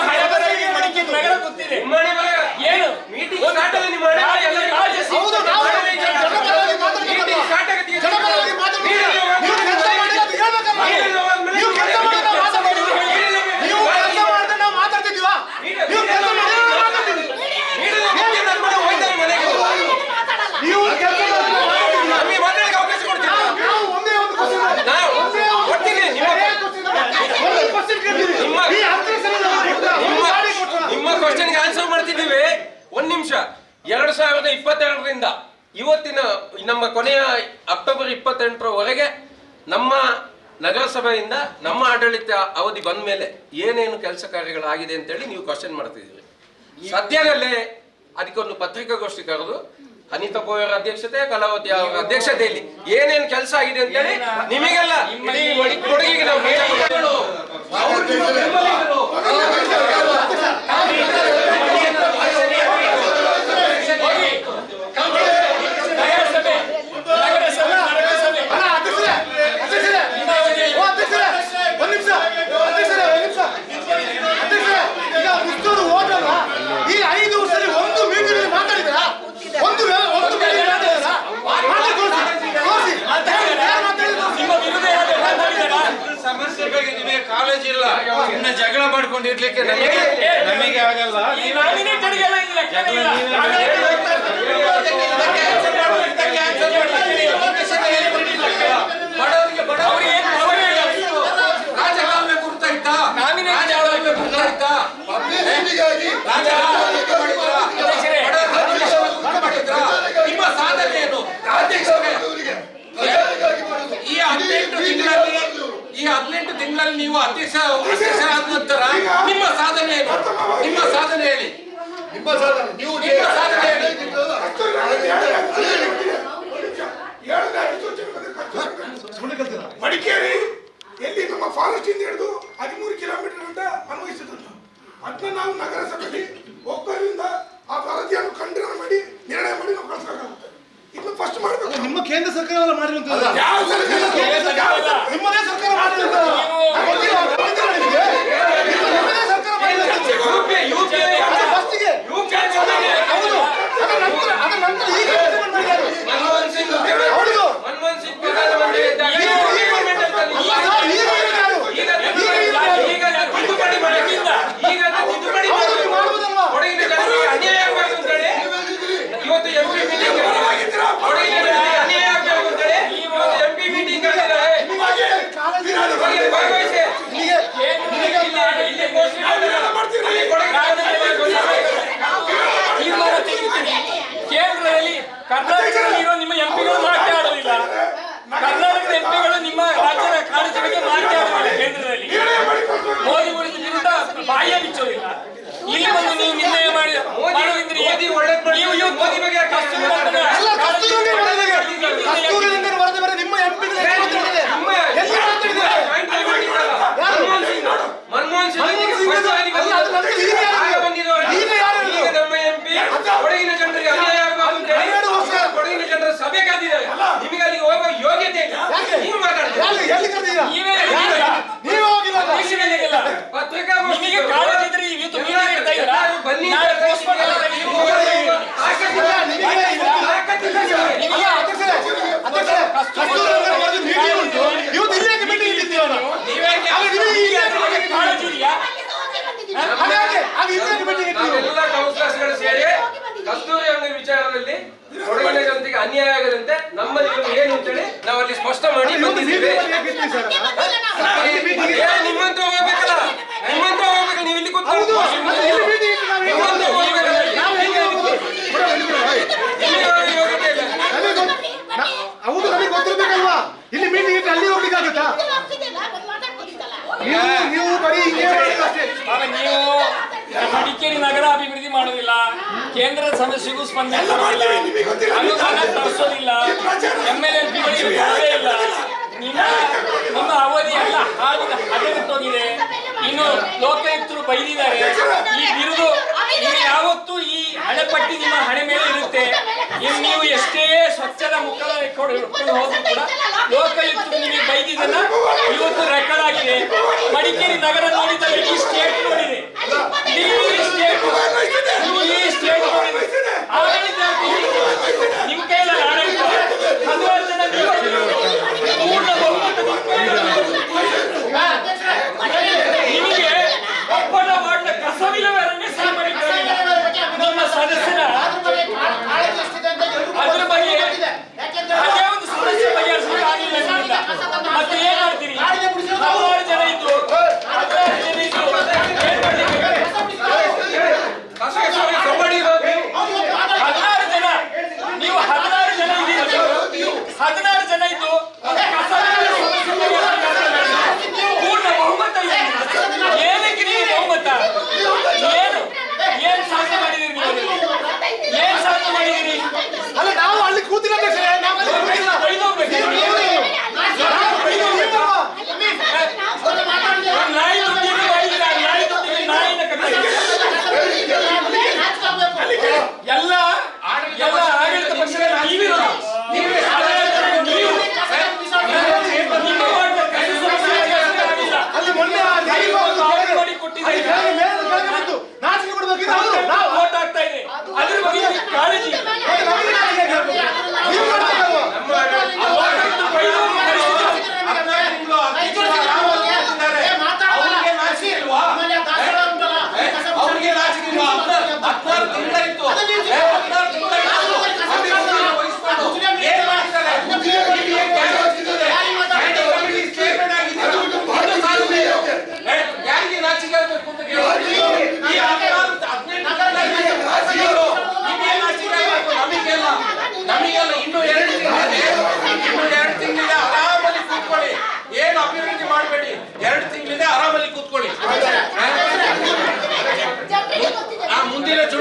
Speaker 1: ಹಳೆ ಬರಲಿಗೆ ಮಡಿಕೇರಿ ನಗರ ಗೊತ್ತಿದೆ. ಏನು
Speaker 3: ಮೀಟಿಂಗ್ ಸ್ಟಾರ್ಟ್ ಆಗಿ ನಿಮ್ಮ ಕ್ವಶನ್ಗೆ ಆನ್ಸರ್ ಮಾಡ್ತಿದ್ದೀವಿ. 1 ನಿಮಿಷ. 2022ರಿಂದ ಇವತ್ತಿನ ನಮ್ಮ ಕೊನೆಯ ಅಕ್ಟೋಬರ್ 28ರವರೆಗೆ ನಮ್ಮ ನಗರಸಭೆಯಿಂದ ನಮ್ಮ ಆಡಳಿತ ಅವಧಿ ಬಂದ ಮೇಲೆ ಏನೇನು ಕೆಲಸ ಕಾರ್ಯಗಳಾಗಿದೆ ಅಂತೇಳಿ ನೀವು ಕ್ವಶನ್ ಮಾಡ್ತಿದ್ದೀರಿ. ಸದ್ಯದಲ್ಲೇ ಅದಕ್ಕೊಂದು ಪತ್ರಿಕಾಗೋಷ್ಠಿ ಕರೆದು ಅನಿತಾ ಬೋಯರ್ ಅಧ್ಯಕ್ಷತೆ, ಕಲಾವತಿ ಅವರ ಅಧ್ಯಕ್ಷತೆಯಲ್ಲಿ ಏನೇನು ಕೆಲಸ ಆಗಿದೆ ಅಂತೇಳಿ ನಿಮಗೆಲ್ಲ ಕೊಡಗಿಗೆ ನಾವು ಅದಕ್ಕೆ ನಮಗೆ ಆಗಲ್ಲ.
Speaker 1: ಈ ನಾಮಿನೇಟೆಡ್ಗೆಲ್ಲ ಇಲ್ಲಿ ಲೆಕ್ಕನೇ ಇಲ್ಲ.
Speaker 3: ರಾಜಕಾಲುವೆ ಗುರುತಾಯ್ತಾ? ನಿಮ್ಮ ಸಾಧನೆ ಏನು? ಈ 18 ತಿಂಗಳಲ್ಲಿ ನೀವು ಅಧ್ಯಕ್ಷರಾದ ನಂತರ ನಿಮ್ಮ ಸಾಧನೆ ಏನು? ನಿಮ್ಮ ಸಾಧನೆ ಹೇಳಿ. ನಿಮ್ಮ ಸಾಧನೆ ಹೇಳಿ.
Speaker 4: ಮಡಿಕೇರಿ ಎಲ್ಲಿ ನಮ್ಮ ಫಾರೆಸ್ಟ್ ಇಂದ ಹಿಡಿದು 13 ಕಿಲೋಮೀಟರ್ ಅಂತ ಅನ್ವಯಿಸಿದ್ರು. ಅದನ್ನ ನಾವು ನಗರಸಭೆಯಲ್ಲಿ ಒಬ್ಬರಿಂದ ಆ ವರದಿಯನ್ನು ಖಂಡನ ಮಾಡಿ ನಿರ್ಣಯ ಮಾಡಿ ನಾವು ಕಳಿಸಬೇಕಾಗುತ್ತೆ. ಇನ್ನು ಫಸ್ಟ್ ಮಾಡಬೇಕು.
Speaker 2: ನಿಮ್ಮ ಕೇಂದ್ರ ಸರ್ಕಾರ ಮಾಡಿರುವಂತದ್ದು
Speaker 4: ಯಾವ ಸರ್ಕಾರ?
Speaker 2: ನಿಮ್ಮದೇ ಸರ್ಕಾರ ಮಾಡಿರುವಂತದ್ದು
Speaker 3: ಮನಮೋಹನ್ ಸಿಂಗ್ ಪ್ರಧಾನಮಂತ್ರಿ ಇದ್ದಾಗ ತಿದ್ದುಪಡಿ ಮಾಡಿ ಕೊಡಗಿನ ಜನರಿಗೆ ಅನ್ಯಾಯ ಆಗಬಾರ್ದು ಅಂತೇಳಿ ಇವತ್ತು MP ಮೀಟಿಂಗ್ ಅನ್ಯಾಯ ಆಗಬೇಕು ಅಂತೇಳಿ ಇವತ್ತು MP ಮೀಟಿಂಗ್ ಆಗಿದ್ದಾರೆ. ಭಾಗವಹಿಸಿ ಇಲ್ಲಿ
Speaker 1: ತೀರ್ಮಾನ ತೆಗೆದುಕೊಳ್ಳಿ. ಕೇಂದ್ರದಲ್ಲಿ ಕರ್ನಾಟಕದಲ್ಲಿ ಇರೋ ನಿಮ್ಮ ಎಂಪಿಗಳು ಮಾತನಾಡುವುದಿಲ್ಲ. ಕರ್ನಾಟಕದ ಎಂಪಿಗಳು ನಿಮ್ಮ ರಾಜ್ಯದ ಕಾರ್ಯಸಭೆಗೆ ಮಾತನಾಡುವುದಿಲ್ಲ. ಕೇಂದ್ರದಲ್ಲಿ ಮೋದಿ ವಿರುದ್ಧ ಬಾಯಿಯ ಬಿಚ್ಚೋದಿಲ್ಲ. ಇಲ್ಲಿ ಬಂದು ನೀವು ನಿರ್ಣಯ ಮಾಡುವುದರಿಂದ
Speaker 3: ಮೋದಿ ಒಳ್ಳೆ ಮೋದಿ ಬಗ್ಗೆ ಮನಮೋಹನ್ ಸಿಂಗ್ ನಮ್ಮ MP ಕೊಡಗಿನ ಜನರಿಗೆ ಅನ್ಯಾಯ ಆಗಬಾರ್ದು ಅಂತೇಳಿ ಕೊಡಗಿನ ಜನರ ಸಭೆ ಕಾದಿದ್ದಾರೆ. ನಿಮಗೆ ಅಲ್ಲಿಗೆ ಹೋಗುವ ಯೋಗ್ಯತೆ ಇಲ್ಲ. ನೀವು ಮಾತಾಡ್ತೀರಿ. ಪತ್ರಿಕಾ ಬನ್ನಿ ನಾವೆಲ್ಲ ಕೌನ್ಸಿಲರ್ಸ್ಗಳು ಸೇರಿ ಕಸ್ತೂರಿ ಅಂಗಡಿ ವಿಚಾರದಲ್ಲಿ ಕೊಡಗಿನ ಜನತೆಗೆ ಅನ್ಯಾಯ ಆಗದಂತೆ ನಮ್ಮ ಏನು ಅಂತೇಳಿ ನಾವು ಅಲ್ಲಿ ಸ್ಪಷ್ಟ ಮಾಡಿ ಬಂದಿದ್ದೀವಿ. ನಿಮ್ಮಂತ ಹೋಗ್ಬೇಕಲ್ಲ, ನಿಮ್ಮಂತ ಹೋಗ್ಬೇಕಲ್ಲ, ನೀವು ಇಲ್ಲಿ ಕೂತ್ಕೊಂಡು
Speaker 2: ಹೌದು, ನಮಗೆ ಗೊತ್ತಿರ್ಬೇಕಲ್ವಾ? ಇಲ್ಲಿ ಮೀಟಿಂಗ್ ಇಟ್ಟು ಅಲ್ಲಿ ಹೋಗ್ಲಿಕ್ಕಾಗುತ್ತಾ? ನೀವು ಬರೀ ಹಿಂಗೆ
Speaker 1: ನೀವು ಮಡಿಕೇರಿ ನಗರ ಅಭಿವೃದ್ಧಿ ಮಾಡುವುದಿಲ್ಲ, ಕೇಂದ್ರದ ಸಮಸ್ಯೆಗೂ ಸ್ಪಂದನೆ ಮಾಡುವುದಿಲ್ಲ, ಅನುದಾನ ತರಿಸೋದಿಲ್ಲ, MLMPಗಳಿಗೆ ಬರೋದೇ ಇಲ್ಲ. ನಿಮ್ಮ ಅವಧಿ ಎಲ್ಲ ಹದಗೆಟ್ಟೋಗಿದೆ. ಇನ್ನು ಲೋಕಾಯುಕ್ತರು ಬೈದಿದ್ದಾರೆ. ಈ ಬಿರುದು ನೀವು ಯಾವತ್ತೂ ಈ ಹಣೆಪಟ್ಟಿ ನಿಮ್ಮ ಹಣೆ ಮೇಲೆ ಇರುತ್ತೆ. ಇನ್ನು ನೀವು ಎಷ್ಟೇ ಸ್ವಚ್ಛದ ಮುಖ ಹಿಡ್ಕೊಂಡು ಹೋದ್ರು ಕೂಡ ಲೋಕಾಯುಕ್ತರು ನಿಮಗೆ ಬೈದಿದ್ದನ್ನ ಇವತ್ತು ರೆಕಾರ್ಡ್ ಆಗಿದೆ. ಮಡಿಕೇರಿ ನಗರ ನೋಡಿದರೆ ಈ ಸ್ಟೇಟ್ ನೋಡಿದೆ, ಈ ಸ್ಟೇಟ್ ನೋಡಿದೆ. ಆಡಳಿತ ನಿಮ್ಮ ಕೈಯಲ್ಲಿ ಆಡಳಿತ 16 ಜನ ಪೂರ್ಣ ಬಹುಮತ ನಿಮಗೆ ಒಪ್ಪಂದ ಮಾಡಿದ ಕಸವಿಲ್ಲವರನ್ನೇ ಸಹ ಮಾಡಿದ್ದಾರೆ. ನಿಮ್ಮ ಸದಸ್ಯರ ಅದ್ರ ಬಗ್ಗೆ ಅದೇ ಒಂದು ಸಮಸ್ಯೆ ಬಗೆಹರಿಸಲಿಕ್ಕೆ ಆಗಲಿಲ್ಲ ನಿಮ್ಮಿಂದ. ಮತ್ತೆ ಏನ್ ಮಾಡ್ತೀರಿ? 16 ಜನ ಇದ್ದು ಏನ್ ಮಾಡ್ಲಿಕ್ಕೆ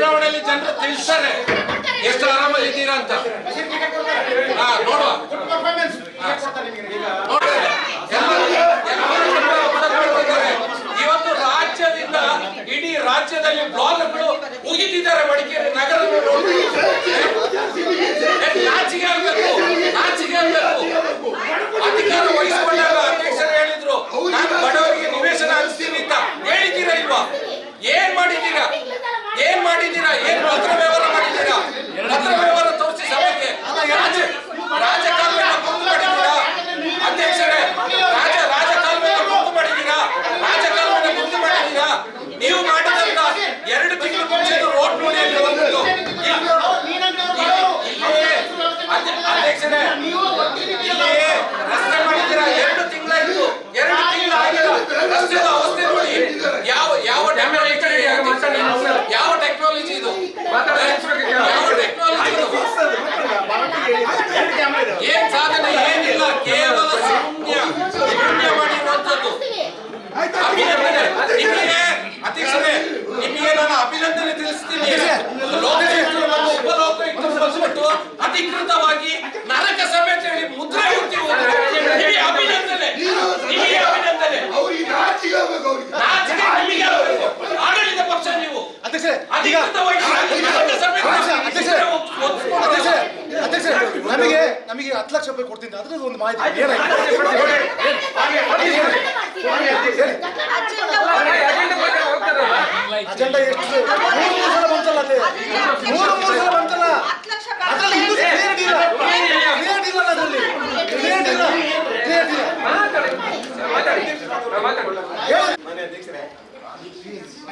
Speaker 3: ಚುನಾವಣೆಯಲ್ಲಿ ಜನರು ತಿಳಿಸ್ತಾರೆ ಎಷ್ಟು ಆರಾಮಾಗಿದ್ದೀರಾ ಅಂತ. ನೋಡುವ ಇವತ್ತು ರಾಜ್ಯದಿಂದ ಇಡೀ ರಾಜ್ಯದಲ್ಲಿ ಬ್ಲಾಗ್ಗಳು ಮುಗಿದಿದ್ದಾರೆ. ಮಡಿಕೇರಿ ನಗರ ನಾಚಿಕೆ ಆಗ್ಬೇಕು, ನಾಚಿಕೆ ಆಗ್ಬೇಕು. ಅಧಿಕಾರ ವಹಿಸಿಕೊಂಡಾಗ ಅಧ್ಯಕ್ಷರು ಹೇಳಿದ್ರು ನಾನು ಬಡವರಿಗೆ ನಿವೇಶನ ಹಂಚ್ತೀನಿ ಅಂತ. ಹೇಳಿದ್ದೀರಾ ಇಲ್ವಾ? ಏನ್ ಮಾಡಿದ್ದೀರಾ? ಏನ್ ಮಾಡಿದ್ದೀರಾ? ಏನ್ ಪತ್ರ ವ್ಯವಹಾರ ಮಾಡಿದ್ದೀರಾ? ಪತ್ರ ವ್ಯವಹಾರ ತೋರಿಸಿ ಸಭೆಗೆ. ರಾಜಕಾಲುವೆಯನ್ನು ಗುರುತು ಮಾಡಿದ್ದೀರಾ ಅಧ್ಯಕ್ಷರೇ? ರಾಜಕಾಲುವೆಯನ್ನು ಗುರುತು ಮಾಡಿದ್ದೀರಾ? ರಾಜಕಾಲುವೆಯನ್ನು ಗುರುತು ಮಾಡಿದ್ದೀರಾ? ನೀವು ಮಾಡಿದಂತ 2 ತಿಂಗಳು ಮುಂಚೆ ರೋಡ್ ನೋಡಿ ಅಲ್ಲಿ ಬಂದಿದ್ದು ಅಧ್ಯಕ್ಷರೇ, ಇಲ್ಲಿ ರಸ್ತೆ ಮಾಡಿದ್ದೀರಾ? 2 ತಿಂಗಳಾಯ್ತು. 2 ತಿಂಗಳಾಗಿಲ್ಲ. ರಸ್ತೆದ ಅವಸ್ಥೆ ನೋಡಿ. ಯಾವ ಟೆಕ್ನಾಲಜಿ ಇದು? ಯಾವ ಟೆಕ್ನಾಲಜಿ ಇದು? ಏನ್ ಸಾಧನೆ ಏನಿಲ್ಲ, ಕೇವಲ ಶೂನ್ಯ ಮಾಡಿರುವಂತದ್ದು. ಅಭಿನಂದನೆ ನಿಮಗೆ ಅಧ್ಯಕ್ಷರೇ, ನಿಮಗೆ ನಾನು ಅಭಿನಂದನೆ ತಿಳಿಸ್ತೀನಿ. ಲೋಕಾಯುಕ್ತರನ್ನು ಉಪಲೋಕಾಯುಕ್ತರು ಬಂದ್ಬಿಟ್ಟು ಅಧಿಕೃತವಾಗಿ ನರಕ ಸಭೆ ಅಂತ ಹೇಳಿ ಮುದ್ರೆ ಹೊಡ್ತೀವಿ. ನಿಮಗೆ ಅಭಿನಂದನೆ, ನಿಮಗೆ ಅಭಿನಂದನೆ. ನಾಚಿಕೆ ನಿಮಗೆ ಆಗಬೇಕು. ಆಡಳಿತ ಪಕ್ಷ ನೀವು ಅಧಿಕೃತವಾಗಿ ನರಕ ಸಭೆ
Speaker 2: ನಮಗೆ 10 ಲಕ್ಷ ರೂಪಾಯಿ ಕೊಡ್ತೀನಿ. ಅದ್ರದ್ದು ಒಂದು ಮಾಹಿತಿ ಅಜೆಂಡಾ ಎಷ್ಟು 3 ಸಲ ಬಂತಲ್ಲ, ಅದೇ 3 ಸಲ ಬಂತಲ್ಲ. ಅದ್ರಲ್ಲಿ ಇನ್ನೂ ಕ್ಲಿಯರ್ ಇಲ್ಲ, ಕ್ಲಿಯರ್ ಇಲ್ಲ, ಅದ್ರಲ್ಲಿ ಕ್ಲಿಯರ್ ಇಲ್ಲ, ಕ್ಲಿಯರ್ ಇಲ್ಲ. ಮಾನ್ಯ ಅಧ್ಯಕ್ಷರೇ,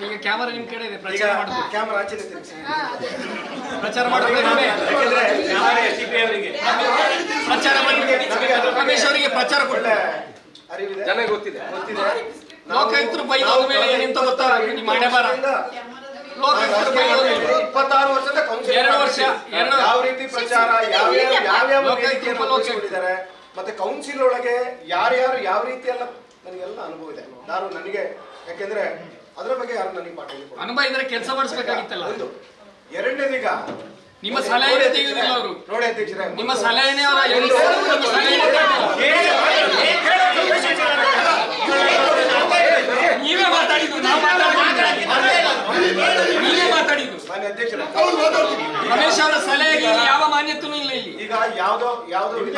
Speaker 1: ಈಗ ಕ್ಯಾಮರಾ ನಿಮ್ ಕಡೆ ಇದೆ, ಪ್ರಚಾರ ಮಾಡೋದು.
Speaker 2: ಕ್ಯಾಮರಾ ಆಚೆ ತಿರುಗಿಸಿ
Speaker 1: ಪ್ರಚಾರ ಮಾಡೋದು ಪ್ರಚಾರ ಮಾಡಿ ರಮೇಶ್ ಅವರಿಗೆ ಪ್ರಚಾರ ಕೊಟ್ಟೆ
Speaker 2: ಅರಿವಿದೆ,
Speaker 3: ಜನಕ್ಕೆ ಗೊತ್ತಿದೆ.
Speaker 1: ಲೋಕಾಯುಕ್ತರು ಬೈದೋದ ಮೇಲೆ ಏನಂತ ಗೊತ್ತಾ ನಿಮ್ಮ ಮನೆ ಬಾರ. ಲೋಕಾಯುಕ್ತರು ಬೈದೋದ ಮೇಲೆ
Speaker 2: 26 ವರ್ಷದ ಕೌನ್ಸಿಲ್
Speaker 1: 2 ವರ್ಷ
Speaker 2: ಯಾವ ರೀತಿ ಪ್ರಚಾರ ಯಾವ ವೇದಿಕೆಯನ್ನು ರೂಪಿಸಿಕೊಂಡಿದ್ದಾರೆ, ಮತ್ತೆ ಕೌನ್ಸಿಲ್ ಒಳಗೆ ಯಾರ್ಯಾರು ಯಾವ ರೀತಿ ಎಲ್ಲ ನನಗೆಲ್ಲ ಅನುಭವ ಇದೆ. ನನಗೆ ಯಾಕೆಂದ್ರೆ ಅದರ ಬಗ್ಗೆ ಯಾರು ನನಗೆ ಪಾಠ ಹೇಳಿಕೊಡ್ತಾರೆ.
Speaker 1: ಅನುಭವ ಇದ್ರೆ ಕೆಲಸ ಮಾಡಿಸ್ಬೇಕಾಗಿತ್ತಲ್ಲ.
Speaker 2: ಒಂದು ಎರಡನೇದೀಗ
Speaker 1: ನಿಮ್ಮ ಸಲಹೆ ತೆಗೆದಿಲ್ಲ ಅವರು.
Speaker 2: ನೋಡಿ ಅಧ್ಯಕ್ಷರೇ,
Speaker 1: ನಿಮ್ಮ ಸಲಹೆನೇ ಅವರ ನೀವೇ ಮಾತಾಡಿದ್ದು, ನೀವೇ ಮಾತಾಡಿದ್ದು.
Speaker 2: ಮಾನ್ಯ ಅಧ್ಯಕ್ಷರೇ,
Speaker 1: ರಮೇಶ್ ಅವರ ಸಲಹೆಗೆ ಯಾವ ಮಾನ್ಯತೆನೂ ಇಲ್ಲ ಇಲ್ಲಿ.
Speaker 2: ಈಗ ಯಾವ್ದೋ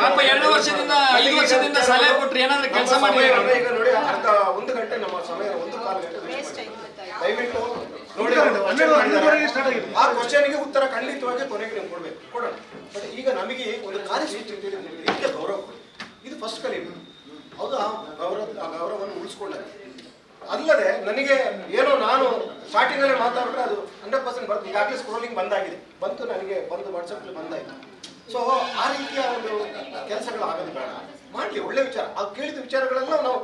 Speaker 1: ಪಾಪ 2 ವರ್ಷದಿಂದ 5 ವರ್ಷದಿಂದ ಸಲಹೆ ಕೊಟ್ರೆ ಏನಾದ್ರೂ ಕೆಲಸ ಮಾಡಿ.
Speaker 2: ಈಗ ನೋಡಿ, ಅರ್ಧ 1 ಗಂಟೆ ನಮ್ಮ ಸಮಯ 1.25 ಗಂಟೆ ದಯವಿಟ್ಟು ನೋಡಿ. ಆ ಕ್ವಶನ್ಗೆ ಉತ್ತರ ಖಂಡಿತವಾಗಿ ಕೊನೆಗೆ ನೀವು ಕೊಡೋಣ. ಬಟ್ ಈಗ ನಮಗೆ ಒಂದು ಕಾರ್ಯಸೂಚಿ ಇದಕ್ಕೆ ಗೌರವ ಕೊಡಿ. ಇದು ಫಸ್ಟ್ ಕಲಿಬೇಕು. ಹೌದು, ಆ ಗೌರವವನ್ನು ಉಳಿಸ್ಕೊಂಡಾರೆ. ಅಲ್ಲದೆ ನನಗೆ ಏನೋ ನಾನು ಸ್ಟಾರ್ಟಿಂಗ್ ಅಲ್ಲೇ ಮಾತಾಡಿದ್ರೆ ಅದು 100% ಬರ್ತದೆ. ಈಗಾಗಲೇ ಸ್ಕ್ರೋಲಿಂಗ್ ಬಂತು, ನನಗೆ ವಾಟ್ಸಪ್ ಬಂದಾಯ್ತು. ಸೊ ಆ ರೀತಿಯ ಒಂದು ಕೆಲಸಗಳು ಆಗೋದು ಬೇಡ. ಮಾಡಲಿ, ಒಳ್ಳೆ ವಿಚಾರ. ಅದು ಕೇಳಿದ ವಿಚಾರಗಳೆಲ್ಲ ನಾವು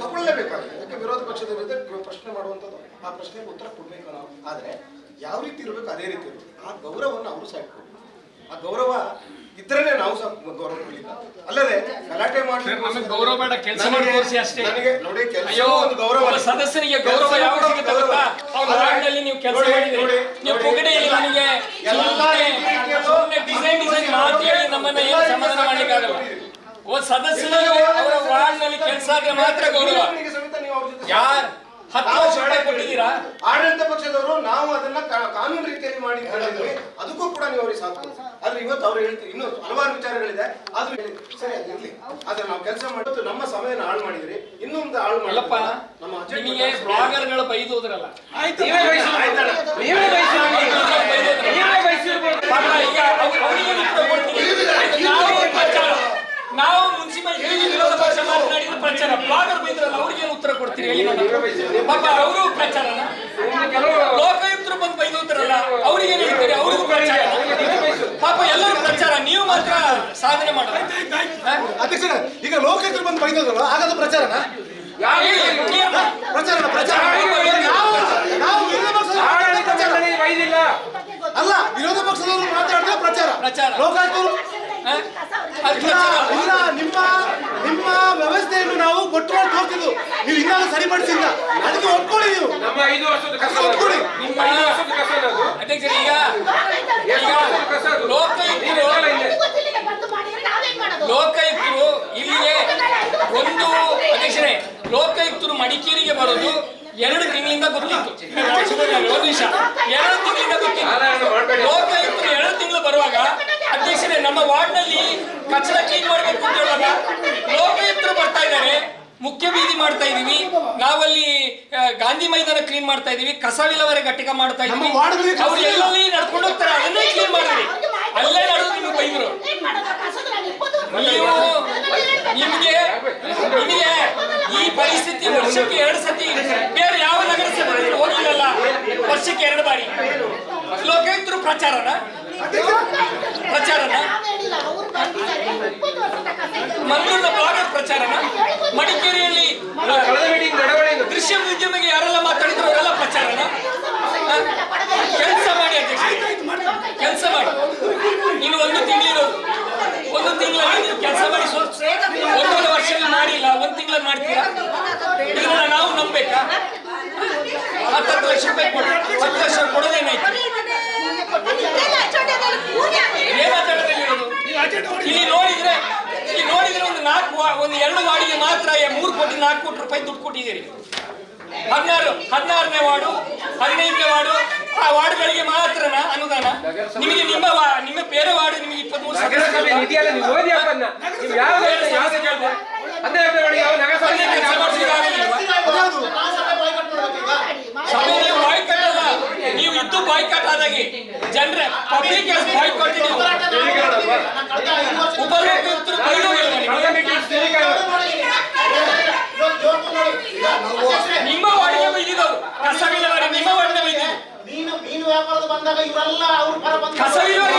Speaker 2: ತಗೊಳ್ಳೇಬೇಕಾಗುತ್ತೆ. ಯಾಕೆ ವಿರೋಧ ಪಕ್ಷದ ವಿರುದ್ಧ ಪ್ರಶ್ನೆ ಮಾಡುವಂಥದ್ದು, ಆ ಪ್ರಶ್ನೆಗೆ ಉತ್ತರ ಕೊಡ್ಬೇಕು ನಾವು. ಆದರೆ ಯಾವ ರೀತಿ ಇರಬೇಕು ಅದೇ ರೀತಿ ಇರಬೇಕು. ಆ ಗೌರವವನ್ನು ಅವರು ಸಹ ಇಟ್ಕೊಬೇಕು. ಆ ಗೌರವ ಇದ್ರೇ ನಾವು ಸಹ ಗೌರವ ಕೊಡಲಿಲ್ಲ. ಅಲ್ಲದೆ ಗಲಾಟೆ ಮಾಡಿ
Speaker 1: ಗೌರವ ಬೇಡ, ಕೆಲಸ ಮಾಡಿ ತೋರಿಸಿ ಅಷ್ಟೇ.
Speaker 2: ನನಗೆ ನೋಡಿ, ಕೆಲಸ ಒಂದು ಗೌರವ.
Speaker 1: ಸದಸ್ಯರಿಗೆ ಗೌರವ ಯಾವ ಸಿಗುತ್ತೆ ಗೊತ್ತಾ? ಅವ್ರ ವಾರ್ಡ್ನಲ್ಲಿ ನೀವು ಕೆಲಸ ಮಾಡಿದ್ರೆ ನೀವು ಪುಗಡೆಯಲ್ಲಿ ನನಗೆ ಡಿಸೈನ್ ಮಾತು ಹೇಳಿ ನಮ್ಮನ್ನ ಏನು ಸಮಾಧಾನ ಮಾಡ್ಲಿಕ್ಕಾಗಲ್ಲ. ಸದಸ್ಯರಿಗೆ ಅವರ ವಾರ್ಡ್ನಲ್ಲಿ ಕೆಲಸ ಆದ್ರೆ ಮಾತ್ರ ಗೌರವ. ಯಾರು 10 ಲಕ್ಷ ರೂಪಾಯಿ ಕೊಟ್ಟಿದ್ದೀರಾ?
Speaker 2: ಆಡಳಿತ ಪಕ್ಷದವರು ನಾವು ಅದನ್ನ ಕಾನೂನು ರೀತಿಯಲ್ಲಿ ಮಾಡಿ ಅದಕ್ಕೂ ಕೂಡ ನೀವು ಅವ್ರಿಗೆ ಸಾಥ್ ಕೊಡಿ. ಆದ್ರೆ ಇವತ್ತು ಅವ್ರು ಹೇಳ್ತೀವಿ, ಇನ್ನೂ ಹಲವಾರು ವಿಚಾರಗಳಿದೆ. ಆದ್ರೂ ಸರಿ ಅದಿರ್ಲಿ. ಆದ್ರೆ ನಾವು ಕೆಲಸ ಮಾಡೋದು ನಮ್ಮ ಸಮಯನ ಹಾಳು ಮಾಡಿದ್ರಿ, ಇನ್ನೊಂದು ಹಾಳು ಮಾಡಲ್ಲಪ್ಪ. ನಮ್ಮ
Speaker 1: ನಿಮಗೆ ಬ್ಲಾಗರ್ಗಳು ಬೈದೋದ್ರಲ್ಲ, ನಾವು ಮುನ್ಸಿಪಾಲಿಟಿ ವಿರೋಧ ಪಕ್ಷ ಮಾತನಾಡಿದ ಪ್ರಚಾರ, ಬ್ಲಾಗರ್ ಬೈದ್ರಲ್ಲ, ಅವ್ರಿಗೆ ಉತ್ತರ ಕೊಡ್ತೀರಿ ಹೇಳಿ? ಪಾಪ ಅವರು ಪ್ರಚಾರನ, ಲೋಕಾಯುಕ್ತರು ಬಂದು ಬೈದೋದ್ರಲ್ಲ, ಅವ್ರಿಗೆ ಹೇಳ್ತೀರಿ, ಅವ್ರಿಗೂ ಪ್ರಚಾರ. ಪಾಪ ಎಲ್ಲರೂ ಪ್ರಚಾರ, ನೀವು ಮಾತ್ರ ಸಾಧನೆ ಮಾಡೋದು.
Speaker 2: ಅಧ್ಯಕ್ಷರೇ, ಈಗ ಲೋಕಾಯುಕ್ತರು ಬಂದು ಬೈದೋದ್ರಲ್ಲ, ಹಾಗಾದ್ರೆ ಪ್ರಚಾರನ ಅಲ್ಲ, ವಿರೋಧ ಪಕ್ಷದವರು ಮಾತಾಡಿದ್ರೆ ಪ್ರಚಾರ. ಲೋಕಾಯುಕ್ತರು ಇಲ್ಲ, ನಿಮ್ಮ ವ್ಯವಸ್ಥೆಯನ್ನು ನಾವು ಬೊಟ್ಟುವಾಗಿ ತೋರ್ತಿದ್ದು ನೀವು ಇನ್ನೂ ಸರಿಪಡಿಸಿಲ್ಲ. ಅದಕ್ಕೆ ಒಪ್ಕೊಳ್ಳಿ. ನೀವು
Speaker 3: ನಮ್ಮ 5 ವರ್ಷದ ಕಸ
Speaker 2: ಒಪ್ಕೊಳ್ಳಿ.
Speaker 1: ಅಧ್ಯಕ್ಷರೇ, ಬರೋದು 2 ತಿಂಗಳಿಂದ ಗೊತ್ತಿತ್ತು. ಒಂದು ನಿಮಿಷ, 2 ತಿಂಗಳಿಂದ ಗೊತ್ತಿತ್ತು. ಲೋಕಾಯುಕ್ತರು 2 ತಿಂಗಳು ಬರುವಾಗ ಅಧ್ಯಕ್ಷರೇ ನಮ್ಮ ವಾರ್ಡ್ನಲ್ಲಿ ಕಚರ ಕ್ಲೀನ್ ಮಾಡಬೇಕು ಅಂತ ಹೇಳುವಾಗ ಲೋಕಾಯುಕ್ತರು ಬರ್ತಾ ಇದ್ದಾರೆ. ಮುಖ್ಯ ಬೀದಿ ಮಾಡ್ತಾ ಇದೀವಿ, ನಾವಲ್ಲಿ ಗಾಂಧಿ ಮೈದಾನ ಕ್ಲೀನ್ ಮಾಡ್ತಾ ಇದೀವಿ, ಕಸ ವಿಲೇವಾರಿ ಘಟಕ ಮಾಡ್ತಾ ಇದೀವಿ. ಅವ್ರು ಎಲ್ಲೆಲ್ಲಿ ನಡ್ಕೊಂಡು ಹೋಗ್ತಾರೆ ಅದನ್ನೇ ಕ್ಲೀನ್ ಮಾಡಿದ್ರಿ, ಅಲ್ಲೇ ನಡೆದು ನಿಮ್ಗೆ ಬೈದ್ರು. ನೀವು ನಿಮಗೆ ಈ ಪರಿಸ್ಥಿತಿ ವರ್ಷಕ್ಕೆ 2 ಸತಿ, ಬೇರೆ ಯಾವ ನಗರಸಭೆ ಹೋಗಿಲ್ಲಲ್ಲ, ವರ್ಷಕ್ಕೆ 2 ಬಾರಿ ಲೋಕಾಯುಕ್ತರು ಪ್ರಚಾರನ ಮಂಗಳೂರಿನ ಬ್ಲಾಗರ್ ಪ್ರಚಾರನ, ಮಡಿಕೇರಿಯಲ್ಲಿ ದೃಶ್ಯ ಉದ್ಯಮಿಗೆ ಯಾರೆಲ್ಲ ಮಾತಾಡಿದ್ರು ಅವರೆಲ್ಲ ಪ್ರಚಾರನ. ಕೆಲಸ ಮಾಡಿ ಅಧ್ಯಕ್ಷ, ಕೆಲಸ ಮಾಡಿ. ಇನ್ನು 1 ತಿಂಗಳಿರೋದು, 1 ತಿಂಗಳಲ್ಲಿ ನೀವು ಕೆಲಸ ಮಾಡಿ. 1 ವರ್ಷದಲ್ಲಿ ಮಾಡಿಲ್ಲ, 1 ತಿಂಗಳಲ್ಲಿ ಮಾಡ್ತೀರಾ? ಇದನ್ನ ನಾವು ನಂಬೇಕಾ? 10 ಲಕ್ಷ ರೂಪಾಯಿ ಕೊಡಿ, 10 ಲಕ್ಷ ಕೊಡೋದೇನಾಯ್ತು? ಇಲ್ಲಿ ನೋಡಿದ್ರೆ ಒಂದು 2 ವಾರ್ಡಿಗೆ ಮಾತ್ರ 3 ಕೋಟಿ 4 ಕೋಟಿ ರೂಪಾಯಿ ದುಡ್ಡು ಕೊಟ್ಟಿದ್ದೀರಿ. 16ನೇ ವಾರ್ಡು 15ನೇ ವಾರ್ಡು ಆ ವಾರ್ಡ್ಗಳಿಗೆ ಮಾತ್ರ ಅನುದಾನ. ನಿಮಗೆ ನಿಮ್ಮ ಬೇರೆ ವಾರ್ಡ್ ನಿಮಗೆ 23 ಬಾಯ್ಕಾಟ್ ಅಲ್ಲ, ನೀವು ಇದ್ದು ಬಾಯ್ಕಾಟ್ ಆದಾಗೆ ಜನರ ಪಬ್ಲಿಕ್ ಬಾಯ್ಕಾಟ್. ಉಪಲೋಕಾಯುಕ್ತರು ನಿಮ್ಮ ವಾರ್ಡಿಗೆ ಬೈದಿದ್ದವರು, ಕಸ ವಿಲೇವಾರಿ ನಿಮ್ಮ ವಾರ್ಡಿಗೆ ಬೈದಿದ್ದು. ಕಸ ವಿಲೇವಾರಿ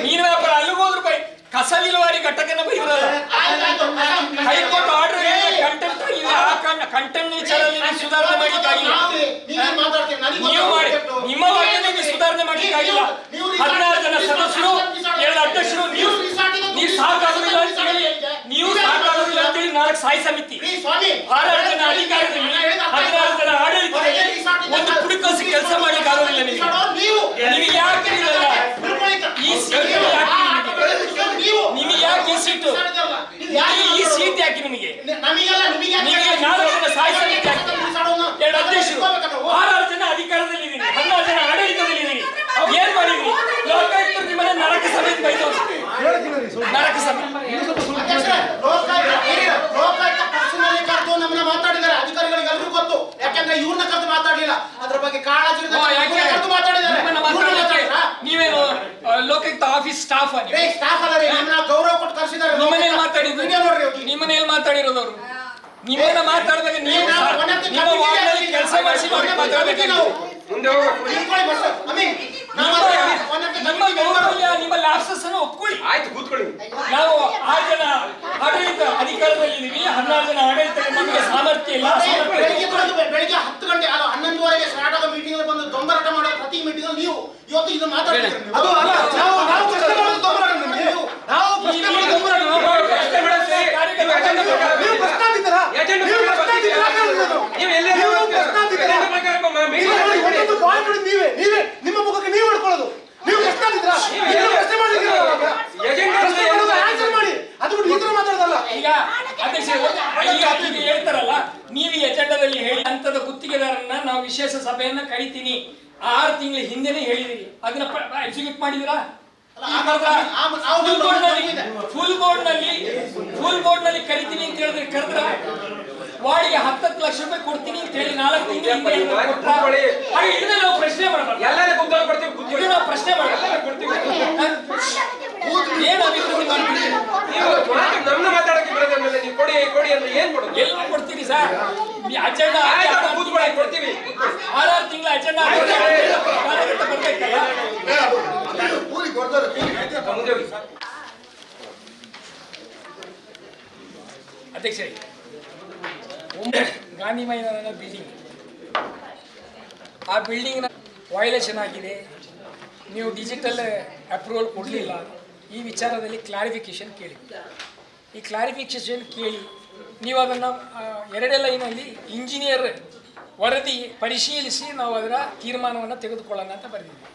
Speaker 1: ಮೀನು ವ್ಯಾಪಾರ ಅಲ್ಲಿಗೆ ಹೋದ್ರು ಬೈ, ಕಸ ವಿಲೇವಾರಿ ಘಟಕನ ಬೈದಿರಲ್ಲ. ಹೈಕೋರ್ಟ್ ಆರ್ಡರ್ ಕಂಟೆಂಟ್ ಕಂಟೆಂಟ್ ವಿಚಾರದಲ್ಲಿ ಸುಧಾರಣೆ ಮಾಡಲಿಕ್ಕಾಗಿಲ್ಲ. ನೀವು ಮಾಡಿ, ನಿಮ್ಮ ವಾರ್ಡಿನಲ್ಲಿ ಸುಧಾರಣೆ ಮಾಡಲಿಕ್ಕಾಗಿಲ್ಲ. 16 ಜನ ಸದಸ್ಯರು, 2 ಅಧ್ಯಕ್ಷರು, ನೀವು ಸಾಕಾಗುದಿಲ್ಲ ಅಂತೇಳಿ 4 ಸ್ಥಾಯಿ ಸಮಿತಿ, 16 ಜನ ಅಧಿಕಾರದಲ್ಲಿ, 16 ಜನ ಆಡಳಿತದಲ್ಲಿ ಒಂದು ಪುಡುಕೋಸಿ ಕೆಲಸ ಮಾಡ್ಲಿಕ್ಕೆ ಆಗೋದಿಲ್ಲ. ನಿಮಗೆ ಯಾಕೆ ಇರಲ್ಲ ಈ ಸೀಟ್? ನಿಮಗೆ ಯಾಕೆ ಸೀಟು? ಈ ಸೀಟ್ ಯಾಕೆ ನಿಮಗೆ? ನಿಮಗೆ 4 ಜನ ಸ್ಥಾಯಿ ಸಮಿತಿ ಆಗ್ತದೆ, 2 ಅಧ್ಯಕ್ಷರು, 16 ಜನ ಅಧಿಕಾರದಲ್ಲಿ ಇದ್ದೀರಿ, 16 ಜನ ಆಡಳಿತದಲ್ಲಿ ಇದ್ದೀರಿ. ಏನ್ ಮಾಡಿದ್ರಿ? ಲೋಕಾಯುಕ್ತರು ನಿಮ್ಮನ್ನ ನರಕ ಸಭೆಗೆ ಬೈದವರು, ನರಕ ಸಭೆ.
Speaker 2: ನಮ್ಮನ್ನ ಮಾತಾಡಿದ್ದಾರೆ, ಅಧಿಕಾರಿಗಳಿಗೆ ಎಲ್ಲರೂ ಗೊತ್ತು. ಯಾಕಂದ್ರೆ ಇವ್ರನ್ನ ಕರೆದು ಮಾತಾಡಲಿಲ್ಲ, ಅದ್ರ ಬಗ್ಗೆ ಕಾಳಜಿ
Speaker 1: ನೀವೇನು ಲೋಕಾಯುಕ್ತ ಆಫೀಸ್ ಸ್ಟಾಫ್
Speaker 2: ಸ್ಟಾಫ್ ಅಲ್ಲ ರೀ, ನಮ್ಮನ್ನ ಗೌರವ ಕೊಟ್ಟು ಕರ್ಸಿದ್ದಾರೆ.
Speaker 1: ನಿಮ್ಮನೇಲಿ ಮಾತಾಡಿದ್ರು, ನಿಮ್ಮನೇಲಿ ಮಾತಾಡಿರೋದವ್ರು. ನಿಮ್ಮನ್ನ ಮಾತಾಡಿದಾಗ ನೀವು ನಿಮ್ಮ ವಾರ್ಡ್ನಲ್ಲಿ ಕೆಲಸ ಮಾಡಿಸಿ ಮಾತಾಡಬೇಕು. ನಮ್ಮ ಗೌರವ, ನಿಮ್ಮ ಲ್ಯಾಪ್ಸಸ್ ಅನ್ನು ಒಪ್ಕೊಳ್ಳಿ.
Speaker 3: ಆಯ್ತು, ಕೂತ್ಕೊಳ್ಳಿ.
Speaker 1: ನಾವು 6 ಜನ ಆಡಳಿತ ಅಧಿಕಾರದಲ್ಲಿ ಇದೀವಿ, 16 ಜನ ಆಡಳಿತ. ನಮಗೆ ಸಾಮರ್ಥ್ಯ ಇಲ್ಲ.
Speaker 2: ಬೆಳಿಗ್ಗೆ 10 ಗಂಟೆ 11:30ಗೆ ಸ್ಟಾರ್ಟ್ ಆಗೋ ಮೀಟಿಂಗ್ ಅಲ್ಲಿ ಬಂದು ದೊಂಬರಾಟ ಮಾಡೋ ಪ್ರತಿ ಮೀಟಿಂಗ್ ಅಲ್ಲಿ ನೀವು ಇವತ್ತು ಇದು ಮಾತಾಡ್ತೀರಿ.
Speaker 1: ಅದು ಅಲ್ಲ, ನಾವು ಪ್ರಶ್ನೆ ಮಾಡೋದು ದೊಂಬರಾಟ. ನಿಮಗೆ ನಾವು ಪ್ರಶ್ನೆ ಮಾಡೋದು ದೊಂಬರಾಟ. ನೀವು ಪ್ರಶ್ನಾತೀತರಾ? ಒಂದೊಂದು ಪಾಯಿಂಟ್ ನೀವೇ ನಿಮ್ಮ ಮುಖಕ್ಕೆ ನೀವು ಹಿಡ್ಕೊಳ್ಳೋದು. ನೀವು ಪ್ರಶ್ನಾತೀತರಾ? ಪ್ರಶ್ನೆ ಆನ್ಸರ್ ಮಾಡಿ, ಅದು ಬಿಟ್ಟು ಈ ತರ ಮಾತಾಡೋದಲ್ಲ. ಈಗ ಅಧ್ಯಕ್ಷ ಹೇಳ್ತಾರಲ್ಲ, ನೀವು ಈ ಎಜೆಂಡಾದಲ್ಲಿ ಹೇಳಿ ಹಂತದ ಗುತ್ತಿಗೆದಾರನ್ನ ನಾವು ವಿಶೇಷ ಸಭೆಯನ್ನ ಕರಿತೀನಿ 6 ತಿಂಗಳ ಹಿಂದೆನೆ ಹೇಳಿದಿರಿ. ಅದನ್ನ ಎಕ್ಸಿಕ್ಯೂಟ್ ಮಾಡಿದಿರಾ? ಫುಲ್ ಬೋರ್ಡ್ ನಲ್ಲಿ ಕರಿತೀನಿ ಅಂತ ಹೇಳಿದ್ರೆ ಕರೆದ್ರ ವಾರ್ಡಿಗೆ 10 ಲಕ್ಷ ರೂಪಾಯಿ ಕೊಡ್ತೀನಿ ಅಂತ ಹೇಳಿ 4 ತಿಂಗಳ ಹಿಂದೆ ನಾವು ಪ್ರಶ್ನೆ ಮಾಡಬಾರ್ದು. ನಾವು ಪ್ರಶ್ನೆ ಮಾಡಬಾರ್ದು. ಏನು ಅಭಿವೃದ್ಧಿ ಮಾಡ್ತೀವಿ?
Speaker 3: ನಮ್ಮ ಮಾತಾಡಕ್ಕೆ ಬರೋದ್ಮೇಲೆ ನೀವು ಕೊಡಿ ಅಂದ್ರೆ ಏನ್ ಕೊಡೋದು?
Speaker 1: ಎಲ್ಲ ಕೊಡ್ತೀರಿ ಸರ್. ಅಜೆಂಡಾ
Speaker 3: ಕೊಡ್ತೀವಿ.
Speaker 1: 6 ತಿಂಗಳ ಅಜೆಂಡಾ ಬರ್ಬೇಕಲ್ಲ. ಅಧ್ಯಕ್ಷರೇ, ಗಾಂಧಿ ಮೈದಾನದ ಬಿಲ್ಡಿಂಗ್, ಆ ಬಿಲ್ಡಿಂಗ್ನ ವೈಲೇಷನ್ ಆಗಿದೆ, ನೀವು ಡಿಜಿಟಲ್ ಅಪ್ರೂವಲ್ ಕೊಡಲಿಲ್ಲ. ಈ ವಿಚಾರದಲ್ಲಿ ಕ್ಲಾರಿಫಿಕೇಶನ್ ಕೇಳಿ. ಈ ಕ್ಲಾರಿಫಿಕೇಶನ್ ಕೇಳಿ ನೀವು ಅದನ್ನು 2 ಲೈನಲ್ಲಿ ಇಂಜಿನಿಯರ್ ವರದಿ ಪರಿಶೀಲಿಸಿ ನಾವು ಅದರ ತೀರ್ಮಾನವನ್ನು ತೆಗೆದುಕೊಳ್ಳೋಣ ಅಂತ ಬರೆದಿದ್ದೀವಿ.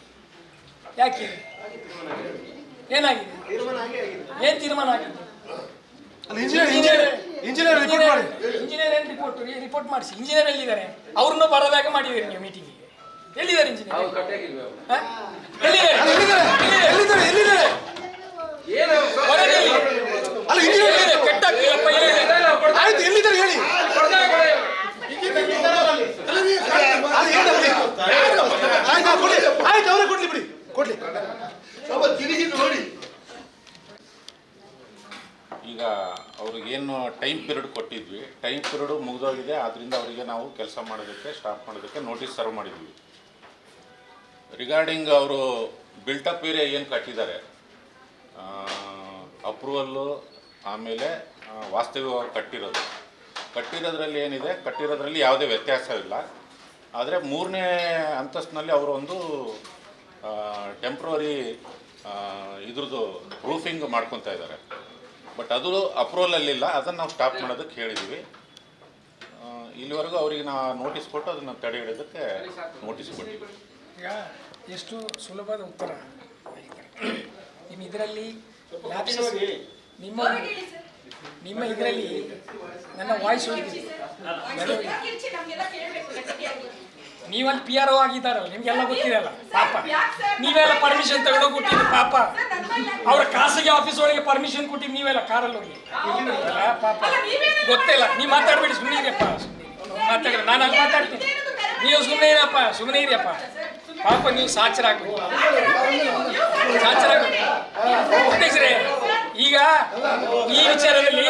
Speaker 1: ಯಾಕೆ? ಏನಾಗಿದೆ? ಏನು ತೀರ್ಮಾನ ಆಗಿದೆ? ಇಂಜಿನಿಯರ್
Speaker 2: ಇಂಜಿನಿಯರ್ ರಿಪೋರ್ಟ್ ಮಾಡಿ.
Speaker 1: ಇಂಜಿನಿಯರ್ ಏನು ರಿಪೋರ್ಟ್ ಮಾಡಿಸಿ. ಇಂಜಿನಿಯರ್ ಎಲ್ಲಿದ್ದಾರೆ? ಅವ್ರನ್ನೂ ಬರೋದಾಗ ಮಾಡಿದ್ದೀರಿ ನೀವು ಮೀಟಿಂಗಿಗೆ. ಎಲ್ಲಿದ್ದಾರೆ ಇಂಜಿನಿಯರ್?
Speaker 2: ಎಲ್ಲಿದ್ದಾರೆ? ಅಲ್ಲ ಇಂಜಿನಿಯರ್
Speaker 1: ಕೆಟ್ಟ
Speaker 2: ಆಯ್ತು, ಎಲ್ಲಿದ್ದಾರೆ ಹೇಳಿ. ಆಯ್ತು, ಅವರೇ ಕೊಡ್ಲಿ ಬಿಡಿ, ಕೊಡ್ಲಿ. ನೋಡಿ,
Speaker 5: ಈಗ ಅವ್ರಿಗೇನು ಟೈಮ್ ಪೀರಿಯಡ್ ಕೊಟ್ಟಿದ್ವಿ, ಟೈಮ್ ಪೀರಿಯಡು ಮುಗಿದೋಗಿದೆ. ಆದ್ದರಿಂದ ಅವರಿಗೆ ನಾವು ಕೆಲಸ ಮಾಡೋದಕ್ಕೆ ಸ್ಟಾಪ್ ಮಾಡೋದಕ್ಕೆ ನೋಟಿಸ್ ಸರ್ವ್ ಮಾಡಿದ್ವಿ. ರಿಗಾರ್ಡಿಂಗ್ ಅವರು ಬಿಲ್ಟಪ್ ಏರಿಯಾ ಏನು ಕಟ್ಟಿದ್ದಾರೆ, ಅಪ್ರೂವಲ್ಲು, ಆಮೇಲೆ ವಾಸ್ತವಿಕವಾಗಿ ಕಟ್ಟಿರೋದ್ರಲ್ಲಿ ಏನಿದೆ, ಕಟ್ಟಿರೋದ್ರಲ್ಲಿ ಯಾವುದೇ ವ್ಯತ್ಯಾಸವಿಲ್ಲ. ಆದರೆ 3ನೇ ಅಂತಸ್ತಿನಲ್ಲಿ ಅವರು ಒಂದು ಟೆಂಪ್ರವರಿ ಇದ್ರದ್ದು ಪ್ರೂಫಿಂಗ್ ಮಾಡ್ಕೊತಾ ಇದ್ದಾರೆ. ಬಟ್ ಅದು ಅಪ್ರೂವಲಲ್ಲಿಲ್ಲ. ಅದನ್ನು ನಾವು ಸ್ಟಾಪ್ ಮಾಡೋದಕ್ಕೆ ಹೇಳಿದ್ದೀವಿ. ಇಲ್ಲಿವರೆಗೂ ಅವ್ರಿಗೆ ನಾವು ನೋಟಿಸ್ ಕೊಟ್ಟು ಅದನ್ನು ತಡೆ ಹಿಡಿಯೋದಕ್ಕೆ ನೋಟಿಸ್ ಕೊಟ್ಟಿದ್ದೀವಿ.
Speaker 1: ಈಗ ಎಷ್ಟು ಸುಲಭದ ಉತ್ತರ. ನಿಮ್ಮ ಇದರಲ್ಲಿ ನಿಮ್ಮ ಇದರಲ್ಲಿ ನನ್ನ ವಾಯ್ಸ್ ಹೋಗಿದೆ. ನೀವಲ್ಲಿ ಪಿ ಆರ್ ಒ ಆಗಿದ್ದಾರಲ್ಲ, ನಿಮ್ಗೆಲ್ಲ ಗೊತ್ತಿರಲ್ಲ ಪಾಪ. ನೀವೆಲ್ಲ ಪರ್ಮಿಷನ್ ತಗೊಂಡೋಗಿ ಕೊಟ್ಟಿದ್ದು ಪಾಪ. ಅವರ ಖಾಸಗಿ ಆಫೀಸ್ ಒಳಗೆ ಪರ್ಮಿಷನ್ ಕೊಟ್ಟಿದ್ದು ನೀವೆಲ್ಲ ಕಾರಲ್ಲಿ ಹೋಗಿ ಪಾಪ. ಗೊತ್ತಿಲ್ಲ. ನೀವು ಮಾತಾಡ್ಬೇಡಿ, ಸುಮ್ಮನೆ ಇರಪ್ಪ. ಮಾತಾಡ್ರಿ, ನಾನು ಅಲ್ಲಿ ಮಾತಾಡ್ತೀನಿ. ನೀವು ಸುಮ್ಮನೆ ಇರಪ್ಪ, ಸುಮ್ಮನೆ ಇರಿಯಪ್ಪ. ಪಾಪ ನೀವು ಸಾಚರಾಗ್ಬೇಕು. ಅಧ್ಯಕ್ಷರೇ, ಈಗ ಈ ವಿಚಾರದಲ್ಲಿ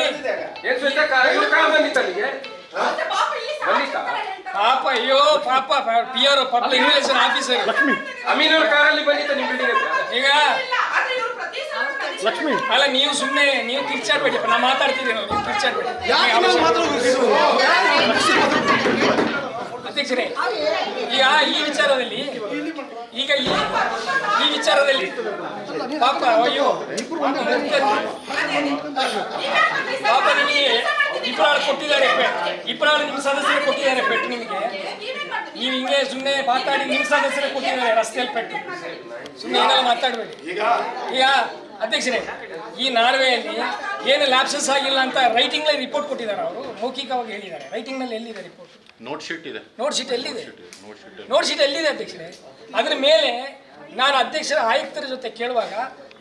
Speaker 1: ಪಾಪ, ಅಯ್ಯೋ ಪಾಪ, P R public relation officer ಈಗ
Speaker 2: ಲಕ್ಷ್ಮಿ
Speaker 1: ಅಲ್ಲ, ನೀವು ಸುಮ್ಮನೆ ನೀವು ಕಿರ್ಚಾಡ್ಬೇಡಿ. ನಾ ಮಾತಾಡ್ತಿದ್ದೀನಿ, ನೀವು ಕಿರ್ಚಾಡ್ಬೇಡಿ. ಅಧ್ಯಕ್ಷರೇ, ಈಗ ಈ ವಿಚಾರದಲ್ಲಿ ಪಾಪ, ಅಯ್ಯೋ ಪಾಪ, ನಿಮಗೆ ಇಬ್ಬರಾಳು ಕೊಟ್ಟಿದ್ದಾರೆ, ಇಬ್ಬರಾಳು ನಿಮ್ಮ ಸದಸ್ಯರು ಕೊಟ್ಟಿದ್ದಾರೆ ಪೆಟ್ಟು ನಿಮಗೆ. ನೀವು ಹಿಂಗೆ ಸುಮ್ಮನೆ ಮಾತಾಡಿ ನಿಮ್ಮ ಸದಸ್ಯರು ಕೊಟ್ಟಿದ್ದಾರೆ ರಸ್ತೆಯಲ್ಲಿ ಪೆಟ್ಟು. ಸುಮ್ಮನೆ ಏನೆಲ್ಲ ಮಾತಾಡಬೇಡಿ. ಈಗ ಅಧ್ಯಕ್ಷರೇ, ಈ ನಾರ್ವೆಯಲ್ಲಿ ಏನು ಲ್ಯಾಪ್ಸಸ್ ಆಗಿಲ್ಲ ಅಂತ ರೈಟಿಂಗ್ನಲ್ಲಿ ರಿಪೋರ್ಟ್ ಕೊಟ್ಟಿದ್ದಾರೆ. ಅವರು ಮೌಖಿಕವಾಗಿ ಹೇಳಿದ್ದಾರೆ. ರೈಟಿಂಗ್ನಲ್ಲಿ ಎಲ್ಲಿದೆ ರಿಪೋರ್ಟ್?
Speaker 5: ನೋಟ್ ಶೀಟ್ ಇದೆ.
Speaker 1: ನೋಟ್ ಶೀಟ್ ಎಲ್ಲಿದೆ? ನೋಟ್ ಶೀಟ್ ಎಲ್ಲಿದೆ ಅಧ್ಯಕ್ಷರೇ? ಅದರ ಮೇಲೆ ನಾನು ಅಧ್ಯಕ್ಷರ ಆಯುಕ್ತರ ಜೊತೆ ಕೇಳುವಾಗ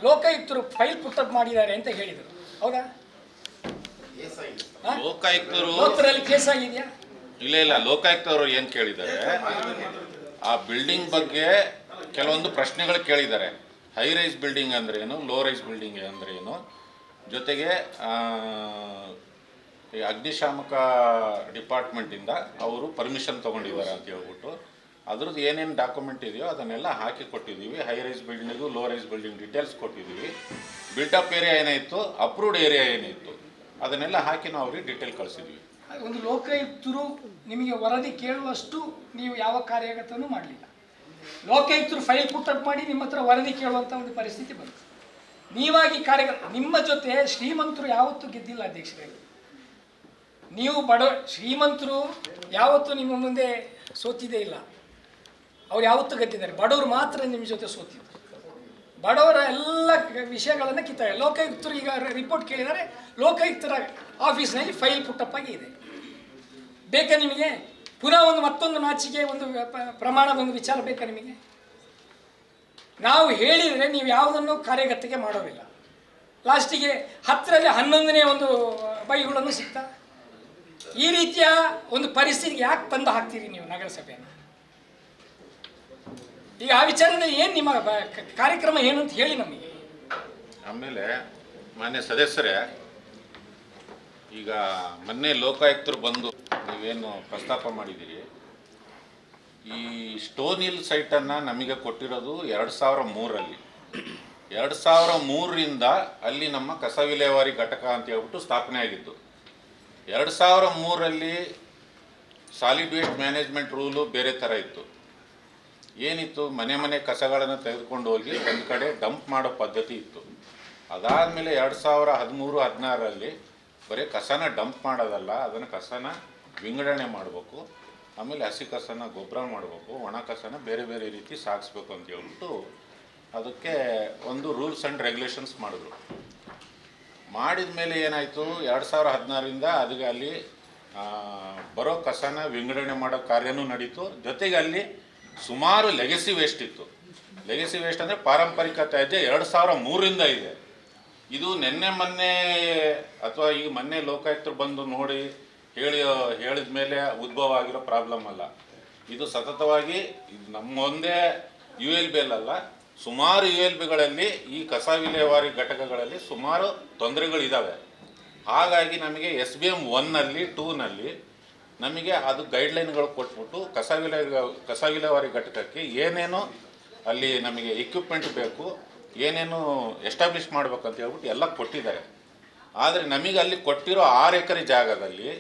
Speaker 1: ಲೋಕಾಯುಕ್ತರು ಫೈಲ್ ಪುಟ್ಟಪ್ ಮಾಡಿದ್ದಾರೆ ಅಂತ ಹೇಳಿದರು. ಹೌದಾ?
Speaker 5: ಲೋಕಾಯುಕ್ತರು
Speaker 1: ಕೇಸ್ ಆಗಿದೆಯಾ?
Speaker 5: ಇಲ್ಲ, ಲೋಕಾಯುಕ್ತವರು ಏನು ಕೇಳಿದ್ದಾರೆ, ಆ ಬಿಲ್ಡಿಂಗ್ ಬಗ್ಗೆ ಕೆಲವೊಂದು ಪ್ರಶ್ನೆಗಳು ಕೇಳಿದ್ದಾರೆ. ಹೈ ರೈಸ್ ಬಿಲ್ಡಿಂಗ್ ಅಂದ್ರೆ ಏನು, ಲೋ ರೈಸ್ ಬಿಲ್ಡಿಂಗ್ ಅಂದ್ರೆ ಏನು, ಜೊತೆಗೆ ಅಗ್ನಿಶಾಮಕ ಡಿಪಾರ್ಟ್ಮೆಂಟಿಂದ ಅವರು ಪರ್ಮಿಷನ್ ತೊಗೊಂಡಿದ್ದಾರೆ ಅಂತ ಹೇಳ್ಬಿಟ್ಟು ಅದ್ರದ್ದು ಏನೇನು ಡಾಕ್ಯುಮೆಂಟ್ ಇದೆಯೋ ಅದನ್ನೆಲ್ಲ ಹಾಕಿ ಕೊಟ್ಟಿದ್ದೀವಿ. High rise building, low rise building details ಕೊಟ್ಟಿದ್ದೀವಿ. ಬಿಲ್ಟಪ್ ಏರಿಯಾ ಏನಾಯಿತು, ಅಪ್ರೂವ್ಡ್ ಏರಿಯಾ ಏನಿತ್ತು, ಅದನ್ನೆಲ್ಲ ಹಾಕಿ ನಾವು ಅವ್ರಿಗೆ ಡೀಟೇಲ್ ಕಳಿಸಿದ್ವಿ.
Speaker 1: ಒಂದು ಲೋಕಾಯುಕ್ತರು ನಿಮಗೆ ವರದಿ ಕೇಳುವಷ್ಟು ನೀವು ಯಾವ ಕಾರ್ಯಗತನೂ ಮಾಡಲಿಲ್ಲ. ಲೋಕಾಯುಕ್ತರು ಫೈಲ್ ಪುಟ್ಟಪ್ ಮಾಡಿ ನಿಮ್ಮ ಹತ್ರ ವರದಿ ಕೇಳುವಂಥ ಒಂದು ಪರಿಸ್ಥಿತಿ ಬಂತು. ನೀವಾಗಿ ನಿಮ್ಮ ಜೊತೆ ಶ್ರೀಮಂತರು ಯಾವತ್ತೂ ಗೆದ್ದಿಲ್ಲ ಅಧ್ಯಕ್ಷರೇ. ನೀವು ಶ್ರೀಮಂತರು ಯಾವತ್ತೂ ನಿಮ್ಮ ಮುಂದೆ ಸೋತಿದ್ದೇ ಇಲ್ಲ. ಅವ್ರು ಯಾವತ್ತೂ ಗೆದ್ದಿದ್ದಾರೆ. ಬಡವರು ಮಾತ್ರ ನಿಮ್ಮ ಜೊತೆ ಸೋತಿದ್ರು. ಬಡವರ ಎಲ್ಲ ವಿಷಯಗಳನ್ನು ಕಿತ್ತಾರೆ. ಲೋಕಾಯುಕ್ತರು ಈಗ ರಿಪೋರ್ಟ್ ಕೇಳಿದರೆ ಲೋಕಾಯುಕ್ತರ ಆಫೀಸ್ನಲ್ಲಿ ಫೈಲ್ ಪುಟ್ಟಪ್ ಆಗಿ ಇದೆ. ಬೇಕಾ ನಿಮಗೆ ಪುನಃ ಮತ್ತೊಂದು ನಾಚಿಕೆ, ಒಂದು ಪ್ರಮಾಣದ ಒಂದು ವಿಚಾರ ಬೇಕಾ ನಿಮಗೆ? ನಾವು ಹೇಳಿದರೆ ನೀವು ಯಾವುದನ್ನು ಕಾರ್ಯಗತಕ್ಕೆ ಮಾಡೋದಿಲ್ಲ. ಲಾಸ್ಟಿಗೆ 10ರಲ್ಲಿ 11ನೇ ಒಂದು ಬೈಗಳನ್ನು ಸಿಗ್ತಾ. ಈ ರೀತಿಯ ಒಂದು ಪರಿಸ್ಥಿತಿಗೆ ಯಾಕೆ ತಂದು ಹಾಕ್ತೀರಿ ನೀವು ನಗರಸಭೆಯನ್ನು? ಈಗ ಆ ವಿಚಾರದಲ್ಲಿ ಏನು ನಿಮ್ಮ ಕಾರ್ಯಕ್ರಮ ಏನು ಅಂತ ಹೇಳಿ ನಮಗೆ.
Speaker 5: ಆಮೇಲೆ ಮಾನ್ಯ ಸದಸ್ಯರೇ, ಈಗ ಮೊನ್ನೆ ಲೋಕಾಯುಕ್ತರು ಬಂದು ನೀವೇನು ಪ್ರಸ್ತಾಪ ಮಾಡಿದ್ದೀರಿ, ಈ ಸ್ಟೋನ್ ಹಿಲ್ ಸೈಟನ್ನು ನಮಗೆ ಕೊಟ್ಟಿರೋದು 2003ರಲ್ಲಿ. 2003ರಿಂದ ಅಲ್ಲಿ ನಮ್ಮ ಕಸ ವಿಲೇವಾರಿ ಘಟಕ ಅಂತ ಹೇಳ್ಬಿಟ್ಟು ಸ್ಥಾಪನೆ ಆಗಿದ್ದು. 2003ರಲ್ಲಿ ಸಾಲಿಡ್ ವೇಸ್ಟ್ ಮ್ಯಾನೇಜ್ಮೆಂಟ್ ರೂಲು ಬೇರೆ ಥರ ಇತ್ತು. ಏನಿತ್ತು, ಮನೆ ಕಸಗಳನ್ನು ತೆಗೆದುಕೊಂಡು ಹೋಗಿ ಒಂದು ಕಡೆ ಡಂಪ್ ಮಾಡೋ ಪದ್ಧತಿ ಇತ್ತು. ಅದಾದಮೇಲೆ 2013-14ರಲ್ಲಿ ಬರೀ ಕಸನ ಡಂಪ್ ಮಾಡೋದಲ್ಲ, ಅದನ್ನು ಕಸನ ವಿಂಗಡಣೆ ಮಾಡಬೇಕು, ಆಮೇಲೆ ಹಸಿ ಕಸನ ಗೊಬ್ಬರ ಮಾಡಬೇಕು, ಒಣ ಕಸನ ಬೇರೆ ಬೇರೆ ರೀತಿ ಸಾಗಿಸ್ಬೇಕು ಅಂತ ಹೇಳ್ಬಿಟ್ಟು ಅದಕ್ಕೆ ಒಂದು ರೂಲ್ಸ್ ಆ್ಯಂಡ್ ರೆಗ್ಯುಲೇಷನ್ಸ್ ಮಾಡಿದ್ರು. ಮಾಡಿದ ಮೇಲೆ ಏನಾಯಿತು, 2016ರಿಂದ ಅದಕ್ಕೆ ಅಲ್ಲಿ ಬರೋ ಕಸನ ವಿಂಗಡಣೆ ಮಾಡೋ ಕಾರ್ಯನೂ ನಡೀತು. ಜೊತೆಗೆ ಅಲ್ಲಿ ಸುಮಾರು ಲೆಗಸಿ ವೇಸ್ಟ್ ಇತ್ತು. ಲೆಗಸಿ ವೇಸ್ಟ್ ಅಂದರೆ ಪಾರಂಪರಿಕ ತ್ಯಾಜ್ಯ 2003ರಿಂದ ಇದೆ. ಇದು ನಿನ್ನೆ ಮೊನ್ನೆ ಅಥವಾ ಈಗ ಮೊನ್ನೆ ಲೋಕಾಯುಕ್ತರು ಬಂದು ನೋಡಿ ಹೇಳಿದ ಮೇಲೆ ಉದ್ಭವ ಆಗಿರೋ ಪ್ರಾಬ್ಲಮ್ ಅಲ್ಲ. ಇದು ಸತತವಾಗಿ ಇದು ನಮ್ಮ ಒಂದೇ ULB ಅಲ್ಲ, ಸುಮಾರು ULBಗಳಲ್ಲಿ ಈ ಕಸ ವಿಲೇವಾರಿ ಘಟಕಗಳಲ್ಲಿ ಸುಮಾರು ತೊಂದರೆಗಳಿದ್ದಾವೆ. ಹಾಗಾಗಿ ನಮಗೆ SBM 1ನಲ್ಲಿ 2ನಲ್ಲಿ ನಮಗೆ ಅದು ಗೈಡ್ಲೈನ್ಗಳು ಕೊಟ್ಬಿಟ್ಟು ಕಸ ವಿಲೇವಾರಿ ಘಟಕಕ್ಕೆ ಏನೇನು ಅಲ್ಲಿ ನಮಗೆ ಎಕ್ವಿಪ್ಮೆಂಟ್ ಬೇಕು, ಏನೇನು ಎಸ್ಟಾಬ್ಲಿಷ್ ಮಾಡ್ಬೇಕಂತ ಹೇಳ್ಬಿಟ್ಟು ಎಲ್ಲ ಕೊಟ್ಟಿದ್ದಾರೆ. ಆದರೆ ನಮಗೆ ಅಲ್ಲಿ ಕೊಟ್ಟಿರೋ 6 ಎಕರೆ ಜಾಗದಲ್ಲಿ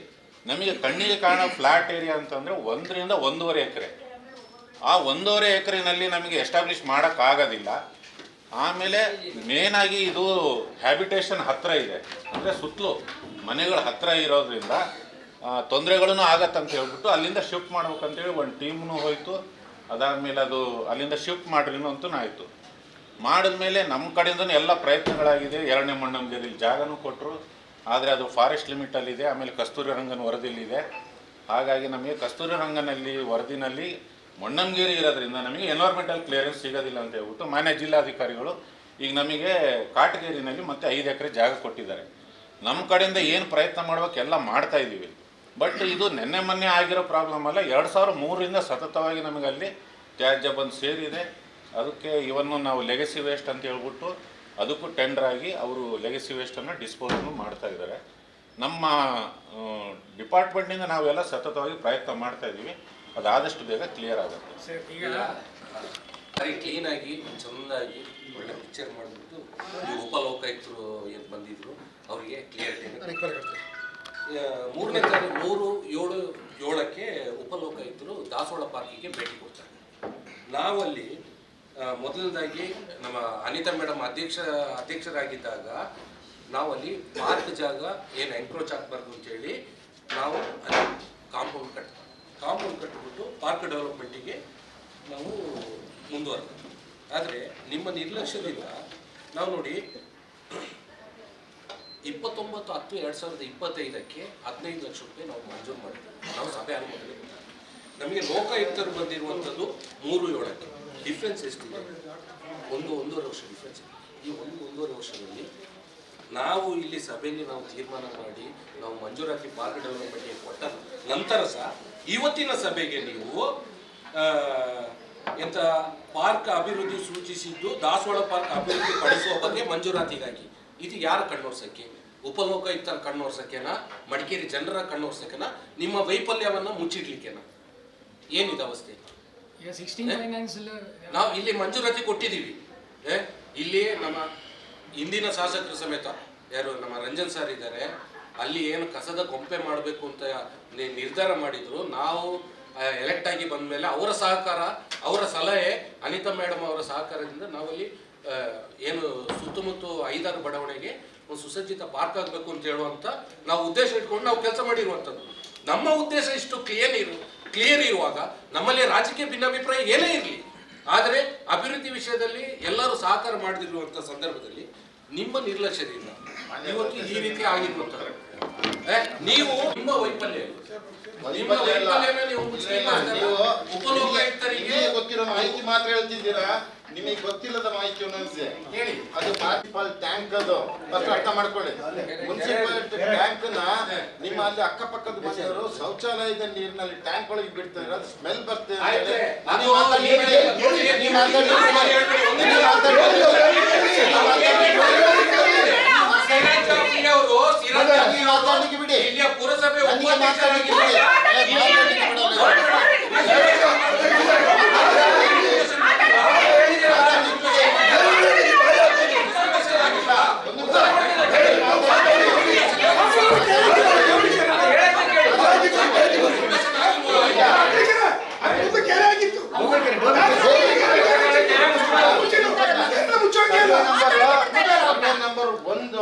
Speaker 5: ನಮಗೆ ಕಣ್ಣಿಗೆ ಕಾಣೋ ಫ್ಲ್ಯಾಟ್ ಏರಿಯಾ ಅಂತಂದರೆ 1ರಿಂದ 1.5 ಎಕರೆ. ಆ 1.5 ಎಕರೆನಲ್ಲಿ ನಮಗೆ ಎಸ್ಟಾಬ್ಲಿಷ್ ಮಾಡೋಕ್ಕಾಗೋದಿಲ್ಲ. ಆಮೇಲೆ ಮೇನಾಗಿ ಇದು ಹ್ಯಾಬಿಟೇಷನ್ ಹತ್ತಿರ ಇದೆ, ಅಂದರೆ ಸುತ್ತಲೂ ಮನೆಗಳ ಹತ್ತಿರ ಇರೋದ್ರಿಂದ ತೊಂದರೆಗಳೂ ಆಗತ್ತಂತ ಹೇಳ್ಬಿಟ್ಟು ಅಲ್ಲಿಂದ ಶಿಫ್ಟ್ ಮಾಡ್ಬೇಕಂತೇಳಿ ಒಂದು ಟೀಮ್ನೂ ಹೋಯಿತು. ಅದಾದಮೇಲೆ ಅದು ಅಲ್ಲಿಂದ ಶಿಫ್ಟ್ ಮಾಡ್ರಿನೂ ಅಂತೂ ಆಯಿತು. ಮಾಡಿದ್ಮೇಲೆ ನಮ್ಮ ಕಡೆಯಿಂದನೂ ಎಲ್ಲ ಪ್ರಯತ್ನಗಳಾಗಿದೆ. 2ನೇ ಮಣ್ಣಂಗೇರಿಲಿ ಜಾಗನೂ ಕೊಟ್ಟರು, ಆದರೆ ಅದು ಫಾರೆಸ್ಟ್ ಲಿಮಿಟಲ್ಲಿದೆ. ಆಮೇಲೆ ಕಸ್ತೂರಿ ರಂಗನ ವರದಿಯಲ್ಲಿದೆ. ಹಾಗಾಗಿ ನಮಗೆ ಕಸ್ತೂರಿ ರಂಗನಲ್ಲಿ ವರದಿನಲ್ಲಿ ಮೊಣ್ಣಂಗೇರಿ ಇರೋದ್ರಿಂದ ನಮಗೆ ಎನ್ವೈರ್ಮೆಂಟಲ್ ಕ್ಲಿಯರೆನ್ಸ್ ಸಿಗೋದಿಲ್ಲ ಅಂತ ಹೇಳ್ಬಿಟ್ಟು ಮಾನ್ಯ ಜಿಲ್ಲಾಧಿಕಾರಿಗಳು ಈಗ ನಮಗೆ ಕಾಟಗೇರಿನಲ್ಲಿ ಮತ್ತೆ 5 ಎಕರೆ ಜಾಗ ಕೊಟ್ಟಿದ್ದಾರೆ. ನಮ್ಮ ಕಡೆಯಿಂದ ಏನು ಪ್ರಯತ್ನ ಮಾಡ್ಬೇಕು ಎಲ್ಲ ಮಾಡ್ತಾ ಇದ್ದೀವಿ. ಬಟ್ ಇದು ನೆನ್ನೆ ಮೊನ್ನೆ ಆಗಿರೋ ಪ್ರಾಬ್ಲಮ್ ಅಲ್ಲ, 2003ರಿಂದ ಸತತವಾಗಿ ನಮಗೆ ಅಲ್ಲಿ ತ್ಯಾಜ್ಯ ಬಂದು ಸೇರಿದೆ. ಅದಕ್ಕೆ ಇವನ್ನು ನಾವು ಲೆಗಸಿ ವೇಸ್ಟ್ ಅಂತ ಹೇಳ್ಬಿಟ್ಟು ಅದಕ್ಕೂ ಟೆಂಡರ್ ಆಗಿ ಅವರು ಲೆಗಸಿ ವೇಸ್ಟನ್ನು ಡಿಸ್ಪೋಸನ್ನು ಮಾಡ್ತಾ ಇದ್ದಾರೆ. ನಮ್ಮ ಡಿಪಾರ್ಟ್ಮೆಂಟಿಂದ ನಾವೆಲ್ಲ ಸತತವಾಗಿ ಪ್ರಯತ್ನ ಮಾಡ್ತಾ ಇದ್ದೀವಿ. ಅದಾದಷ್ಟು ಬೇಗ ಕ್ಲಿಯರ್ ಆಗುತ್ತೆ.
Speaker 1: ಸರ್ ಈಗ
Speaker 3: ಸರಿ ಕ್ಲೀನಾಗಿ ಚೆಂದಾಗಿ ಒಳ್ಳೆ ಪಿಕ್ಚರ್ ಮಾಡಿಬಿಟ್ಟು ಈ ಉಪಲೋಕಾಯುಕ್ತರು ಏನು ಬಂದಿದ್ರು ಅವರಿಗೆ ಕ್ಲಿಯರಿಟಿ. 3ನೇ ತಾರೀಕು 3/7/7ಕ್ಕೆ ಉಪಲೋಕಾಯುಕ್ತರು ದಾಸವಾಳ ಪಾರ್ಕಿಗೆ ಭೇಟಿ ಕೊಡ್ತಾರೆ. ನಾವಲ್ಲಿ ಮೊದಲನೇದಾಗಿ ನಮ್ಮ ಅನಿತಾ ಮೇಡಮ್ ಅಧ್ಯಕ್ಷರಾಗಿದ್ದಾಗ ನಾವಲ್ಲಿ ಪಾರ್ಕ್ ಜಾಗ ಏನು ಎಂಕ್ರೋಚ್ ಆಗಬಾರ್ದು ಅಂತೇಳಿ ನಾವು ಅಲ್ಲಿ ಕಾಂಪೌಂಡ್ ಕಟ್ಟಿಬಿಟ್ಟು ಪಾರ್ಕ್ ಡೆವಲಪ್ಮೆಂಟಿಗೆ ನಾವು ಮುಂದುವರೆದ. ಆದರೆ ನಿಮ್ಮ ನಿರ್ಲಕ್ಷ್ಯದಿಂದ ನಾವು ನೋಡಿ 29/10/2025ಕ್ಕೆ 15 ಲಕ್ಷ ರೂಪಾಯಿ ನಾವು ಮಂಜೂರು ಮಾಡಿದ್ವಿ. ನಾವು ಸಭೆ ಅನುಮತಿ ನಮಗೆ ಲೋಕಾಯುಕ್ತರು ಬಂದಿರುವಂಥದ್ದು 3/7ಕ್ಕೆ. ಡಿಫ್ರೆನ್ಸ್ ಎಷ್ಟಿದೆ? 1.5 ವರ್ಷ ಡಿಫ್ರೆನ್ಸ್. ಈ 1.5 ವರ್ಷದಲ್ಲಿ ನಾವು ಇಲ್ಲಿ ಸಭೆಯಲ್ಲಿ ನಾವು ತೀರ್ಮಾನ ಮಾಡಿ ನಾವು ಮಂಜೂರಾತಿ ಪಾರ್ಕ್ ಡೆವಲಪ್ಮೆಂಟ್ಗೆ ಕೊಟ್ಟ ನಂತರ ಸಹ ಇವತ್ತಿನ ಸಭೆಗೆ ನೀವು ಎಂಥ ಪಾರ್ಕ್ ಅಭಿವೃದ್ಧಿ ಸೂಚಿಸಿದ್ದು ದಾಸವಾಳ ಪಾರ್ಕ್ ಅಭಿವೃದ್ಧಿ ಪಡಿಸುವ ಬಗ್ಗೆ ಮಂಜೂರಾತಿಗಾಗಿ ಇದು ಯಾರ ಕಣ್ಣೋರ್ಸಕ್ಕೆ? ಉಪಲೋಕಾಯುಕ್ತರ ಕಣ್ಣೋರ್ಸಕ್ಕೆನಾ? ಮಡಿಕೇರಿ ಜನರ ಕಣ್ಣೋರ್ಸಕ್ಕೆನಾ? ನಿಮ್ಮ ವೈಫಲ್ಯವನ್ನು ಮುಚ್ಚಿಡ್ಲಿಕ್ಕೆನಾ? ಏನಿದೆ ಅವಸ್ಥೆ? ನಾವು ಇಲ್ಲಿ ಮಂಜೂರಾತಿ ಕೊಟ್ಟಿದ್ದೀವಿ. ಇಲ್ಲಿ ನಮ್ಮ ಇಂದಿನ ಶಾಸಕರು ಸಮೇತ ಯಾರು ನಮ್ಮ ರಂಜನ್ ಸರ್ ಇದ್ದಾರೆ, ಅಲ್ಲಿ ಏನು ಕಸದ ಕೊಂಪೆ ಮಾಡಬೇಕು ಅಂತ ನಿರ್ಧಾರ ಮಾಡಿದ್ರು. ನಾವು ಎಲೆಕ್ಟ್ ಆಗಿ ಬಂದ ಮೇಲೆ ಅವರ ಸಹಕಾರ, ಅವರ ಸಲಹೆ, ಅನಿತಾ ಮೇಡಮ್ ಅವರ ಸಹಕಾರದಿಂದ ನಾವಲ್ಲಿ ಏನು ಸುತ್ತಮುತ್ತ 5-6 ಬಡಾವಣೆಗೆ ಒಂದು ಸುಸಜ್ಜಿತ ಪಾರ್ಕ್ ಆಗಬೇಕು ಅಂತ ಹೇಳುವಂಥ ನಾವು ಉದ್ದೇಶ ಇಟ್ಕೊಂಡು ನಾವು ಕೆಲಸ ಮಾಡಿರುವಂಥದ್ದು. ನಮ್ಮ ಉದ್ದೇಶ ಇಷ್ಟು ಕ್ಲಿಯರ್ ಇರುವಾಗ ನಮ್ಮಲ್ಲಿ ರಾಜಕೀಯ ಭಿನ್ನಾಭಿಪ್ರಾಯ ಏನೇ ಇರಲಿ, ಆದರೆ ಅಭಿವೃದ್ಧಿ ವಿಷಯದಲ್ಲಿ ಎಲ್ಲರೂ ಸಹಕಾರ ಮಾಡದಿರುವಂಥ ಸಂದರ್ಭದಲ್ಲಿ ನಿಮ್ಮ ನಿರ್ಲಕ್ಷ್ಯದಿಂದ ಇವತ್ತು ಈ ರೀತಿ ಆಗಿರುವಂಥದ್ದು. ನೀವು ನಿಮ್ಮ ವೈಫಲ್ಯ
Speaker 6: ಉಪಲೋಕಾಯುಕ್ತರಿಗೆ ಗೊತ್ತಿರೋ ಮಾಹಿತಿ ಮಾತ್ರ ಹೇಳ್ತಿದ್ದೀರಾ, ನಿಮಗೆ ಗೊತ್ತಿಲ್ಲದ ಮಾಹಿತಿ ಒಂದೊಂದಿದೆ ಹೇಳಿ. ಅದು ಮುನ್ಸಿಪಲ್ ಟ್ಯಾಂಕ್, ಅದು ಫಸ್ಟ್ ಅರ್ಥ ಮಾಡ್ಕೊಳ್ಳಿ. ಮುನ್ಸಿಪಲ್ ಟ್ಯಾಂಕ್ ನ ನಿಮ್ಮ ಅಲ್ಲಿ ಅಕ್ಕಪಕ್ಕದ ಮನೆಯವರು ಶೌಚಾಲಯದ ನೀರಿನಲ್ಲಿ ಟ್ಯಾಂಕ್ ಒಳಗೆ ಬಿಡ್ತಾರೆ, ಅದು ಸ್ಮೆಲ್ ಬರ್ತದೆ ಅಂತ ಬಿಡಿ.
Speaker 3: ಪುರಸಭೆ
Speaker 6: ನಂಬರ್ 1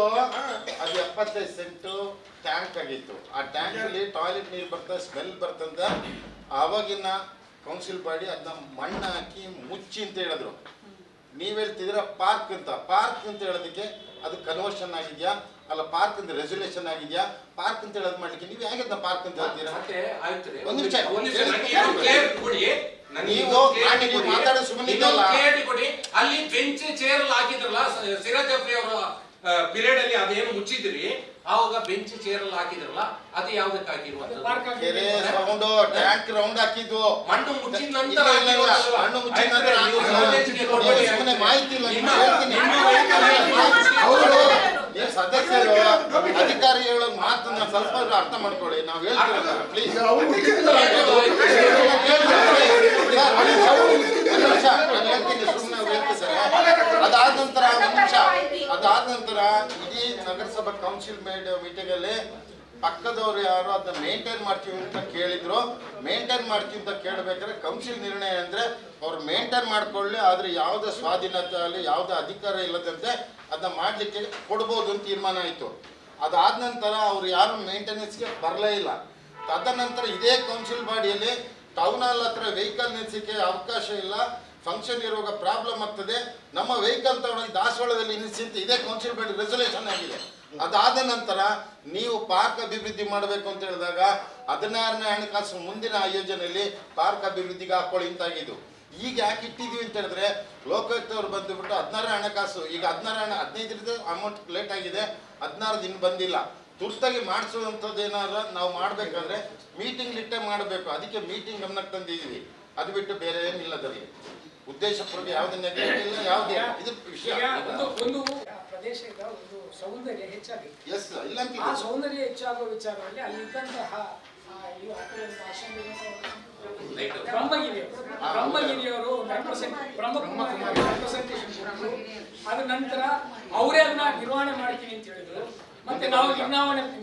Speaker 6: ಅದು 75 ಸೆಂಟ್ ಟ್ಯಾಂಕ್ ಆಗಿತ್ತು. ಆ ಟ್ಯಾಂಕ್ ಅಲ್ಲಿ ಟಾಯ್ಲೆಟ್ ನೀರು ಬರ್ತದೆ, ಸ್ಮೆಲ್ ಬರ್ತಂದ. ಆವಾಗಿನ ಕೌನ್ಸಿಲ್ ಬಾಡಿ ಅದನ್ನ ಮಣ್ಣು ಹಾಕಿ ಮುಚ್ಚಿ ಅಂತ ಹೇಳಿದ್ರು. ನೀವ್ ಹೇಳ್ತಿದ್ರ ಪಾರ್ಕ್ ಅಂತ ಹೇಳೋದಕ್ಕೆ ಅದು ಕನ್ವರ್ಷನ್ ಆಗಿದ್ಯಾ? ಅಲ್ಲ ಪಾರ್ಕ್ ಅಂತ ರೆಸಲ್ಯೂಷನ್ ಆಗಿದ್ಯಾ ಪಾರ್ಕ್ ಅಂತ ಹೇಳೋದು ಮಾಡ್ಲಿಕ್ಕೆ ನೀವು ಹೇಗೆ ಪಾರ್ಕ್ ಅಂತ ಹೇಳ್ತೀರಾ? ಒಂದ್ ನಿಮಿಷ ನೀವು ಮಾತಾಡೋ ಸುಮ್ಮನೆ
Speaker 3: ಕೊಡಿ. ಅಲ್ಲಿ ಬೆಂಚ್ ಚೇರ್ ಹಾಕಿದ್ರಲ್ಲ ಸಿರಾಜ್ ಜಫ್ರಿ ಅವರ ಪೀರಿಯಡ್ ಅಲ್ಲಿ ಅದೇನು ಮುಚ್ಚಿದ್ರಿ, ಆವಾಗ ಬೆಂಚ್ ಚೇರ್ ಅಲ್ಲಿ ಹಾಕಿದ್ರಲ್ಲ ಅದು ಯಾವ್ದಕ್ಕೆ ಹಾಕಿರುವಂತದ್ದು?
Speaker 6: ಕೆರೆ ರೌಂಡ್ ಟ್ಯಾಂಕ್ ರೌಂಡ್ ಹಾಕಿದ್ದು
Speaker 3: ಮಣ್ಣು ಮುಚ್ಚಿದ ನಂತರ
Speaker 6: ಮಣ್ಣು ಮುಚ್ಚಿದ ನಂತರ ಸುಮ್ಮನೆ ಮಾಹಿತಿ ಇಲ್ಲ ನಿಮ್ಗೆ ಹೇಳ್ತೀನಿ. ನೀವು ಸದಸ್ಯರು ಅಧಿಕಾರಿ ಹೇಳೋ ಮಾತನ್ನ ಸ್ವಲ್ಪ ಅರ್ಥ ಮಾಡ್ಕೊಳ್ಳಿ. ನಾವು ಹೇಳ್ತೀವಲ್ಲ ಪ್ಲೀಸ್. ಹೇಳ್ತೀನಿ ಸುಮ್ಮನೆ ಹೇಳ್ತಿದ್ದಾರೆ. ಅದಾದ ನಂತರ ಇಡೀ ನಗರಸಭಾ ಕೌನ್ಸಿಲ್ ಮೀಟಿಂಗ್ ಅಲ್ಲಿ ಪಕ್ಕದವ್ರು ಯಾರು ಅದನ್ನ ಮೇಂಟೈನ್ ಮಾಡ್ತೀವಿ ಅಂತ ಕೇಳಿದ್ರು. ಮೇಂಟೈನ್ ಮಾಡ್ತೀವಿ ಅಂತ ಕೇಳಬೇಕಾದ್ರೆ ಕೌನ್ಸಿಲ್ ನಿರ್ಣಯ ಅಂದ್ರೆ ಅವ್ರು ಮೇಂಟೈನ್ ಮಾಡ್ಕೊಳ್ಳಿ, ಆದ್ರೆ ಯಾವುದೇ ಸ್ವಾಧೀನತೆ ಅಲ್ಲಿ ಯಾವುದೇ ಅಧಿಕಾರ ಇಲ್ಲದಂತೆ ಅದನ್ನ ಮಾಡ್ಲಿಕ್ಕೆ ಕೊಡ್ಬೋದು ಅಂತ ತೀರ್ಮಾನ ಆಯ್ತು. ಅದಾದ ನಂತರ ಅವ್ರು ಯಾರು ಮೇಂಟೆನೆನ್ಸ್ಗೆ ಬರಲೇ ಇಲ್ಲ. ತದನಂತರ ಇದೇ ಕೌನ್ಸಿಲ್ ಬಾಡಿಯಲ್ಲಿ ಟೌನ್ ಹಾಲ್ ಹತ್ರ ವೆಹಿಕಲ್ ನಿಲ್ಲಿಸಲಿಕ್ಕೆ ಅವಕಾಶ ಇಲ್ಲ, ಫಂಕ್ಷನ್ ಇರುವಾಗ ಪ್ರಾಬ್ಲಮ್ ಆಗ್ತದೆ, ನಮ್ಮ ವೆಹಿಕಲ್ ತಗೊಂಡು ದಾಸವಾಳದಲ್ಲಿ ನಿಲ್ಲಿಸಿ ಅಂತ ಇದೇ ಕೌನ್ಸಿಲ್ ಬಾಡಿ ರೆಸಲ್ಯೂಷನ್ ಆಗಿದೆ. ಅದಾದ ನಂತರ ನೀವು ಪಾರ್ಕ್ ಅಭಿವೃದ್ಧಿ ಮಾಡಬೇಕು ಅಂತ ಹೇಳಿದಾಗ 16ನೇ ಹಣಕಾಸು ಮುಂದಿನ ಯೋಜನೆಯಲ್ಲಿ ಪಾರ್ಕ್ ಅಭಿವೃದ್ಧಿಗೆ ಹಾಕೊಳ್ಳಿ ಅಂತಾಗಿದ್ದು. ಈಗ ಯಾಕೆ ಇಟ್ಟಿದ್ದೀವಿ ಅಂತ ಹೇಳಿದ್ರೆ ಲೋಕಾಯುಕ್ತವ್ರು ಬಂದುಬಿಟ್ಟು 16 ಹಣಕಾಸು ಈಗ 15 ಅಮೌಂಟ್ ಲೇಟ್ ಆಗಿದೆ, 16 ದಿನ ಬಂದಿಲ್ಲ. ತುರ್ತಾಗಿ ಮಾಡಿಸುವಂಥದ್ದು ಏನಾದ್ರು ನಾವು ಮಾಡಬೇಕಾದ್ರೆ ಮೀಟಿಂಗ್ ಇಟ್ಟೆ ಮಾಡಬೇಕು. ಅದಕ್ಕೆ ಮೀಟಿಂಗ್ ಗಮನಕ್ಕೆ ತಂದಿದ್ದೀವಿ. ಅದು ಬಿಟ್ಟು ಬೇರೆ ಏನಿಲ್ಲ. ಅದರಲ್ಲಿ ಉದ್ದೇಶಪೂರ್ವಕ ಯಾವುದೇ ನೆಗೆಟಿವ್ ಇಲ್ಲ, ಯಾವುದೇ ಇದು ವಿಷಯ
Speaker 1: ಒಂದು ಪ್ರದೇಶದ ಒಂದು ಸೌಂದರ್ಯ ಹೆಚ್ಚಾಗಿದೆ.
Speaker 6: ಎಸ್ ಇಲ್ಲ ಅಂತ
Speaker 1: ಆ ಸೌಂದರ್ಯ ಹೆಚ್ಚಾಗುವ ವಿಚಾರದಲ್ಲಿ ಅಲ್ಲಿ ಇದ್ದಂತಹ ಬ್ರಹ್ಮಗಿರಿಯವರು ರೆಪ್ರೆಸೆಂಟೇಷನ್ ಅದ ನಂತರ ಅವರೇ ಅದನ್ನ ನಿರ್ವಹಣೆ ಮಾಡ್ತೀನಿ ಅಂತ ಹೇಳಿದ್ರು. ಮತ್ತೆ ನಾವು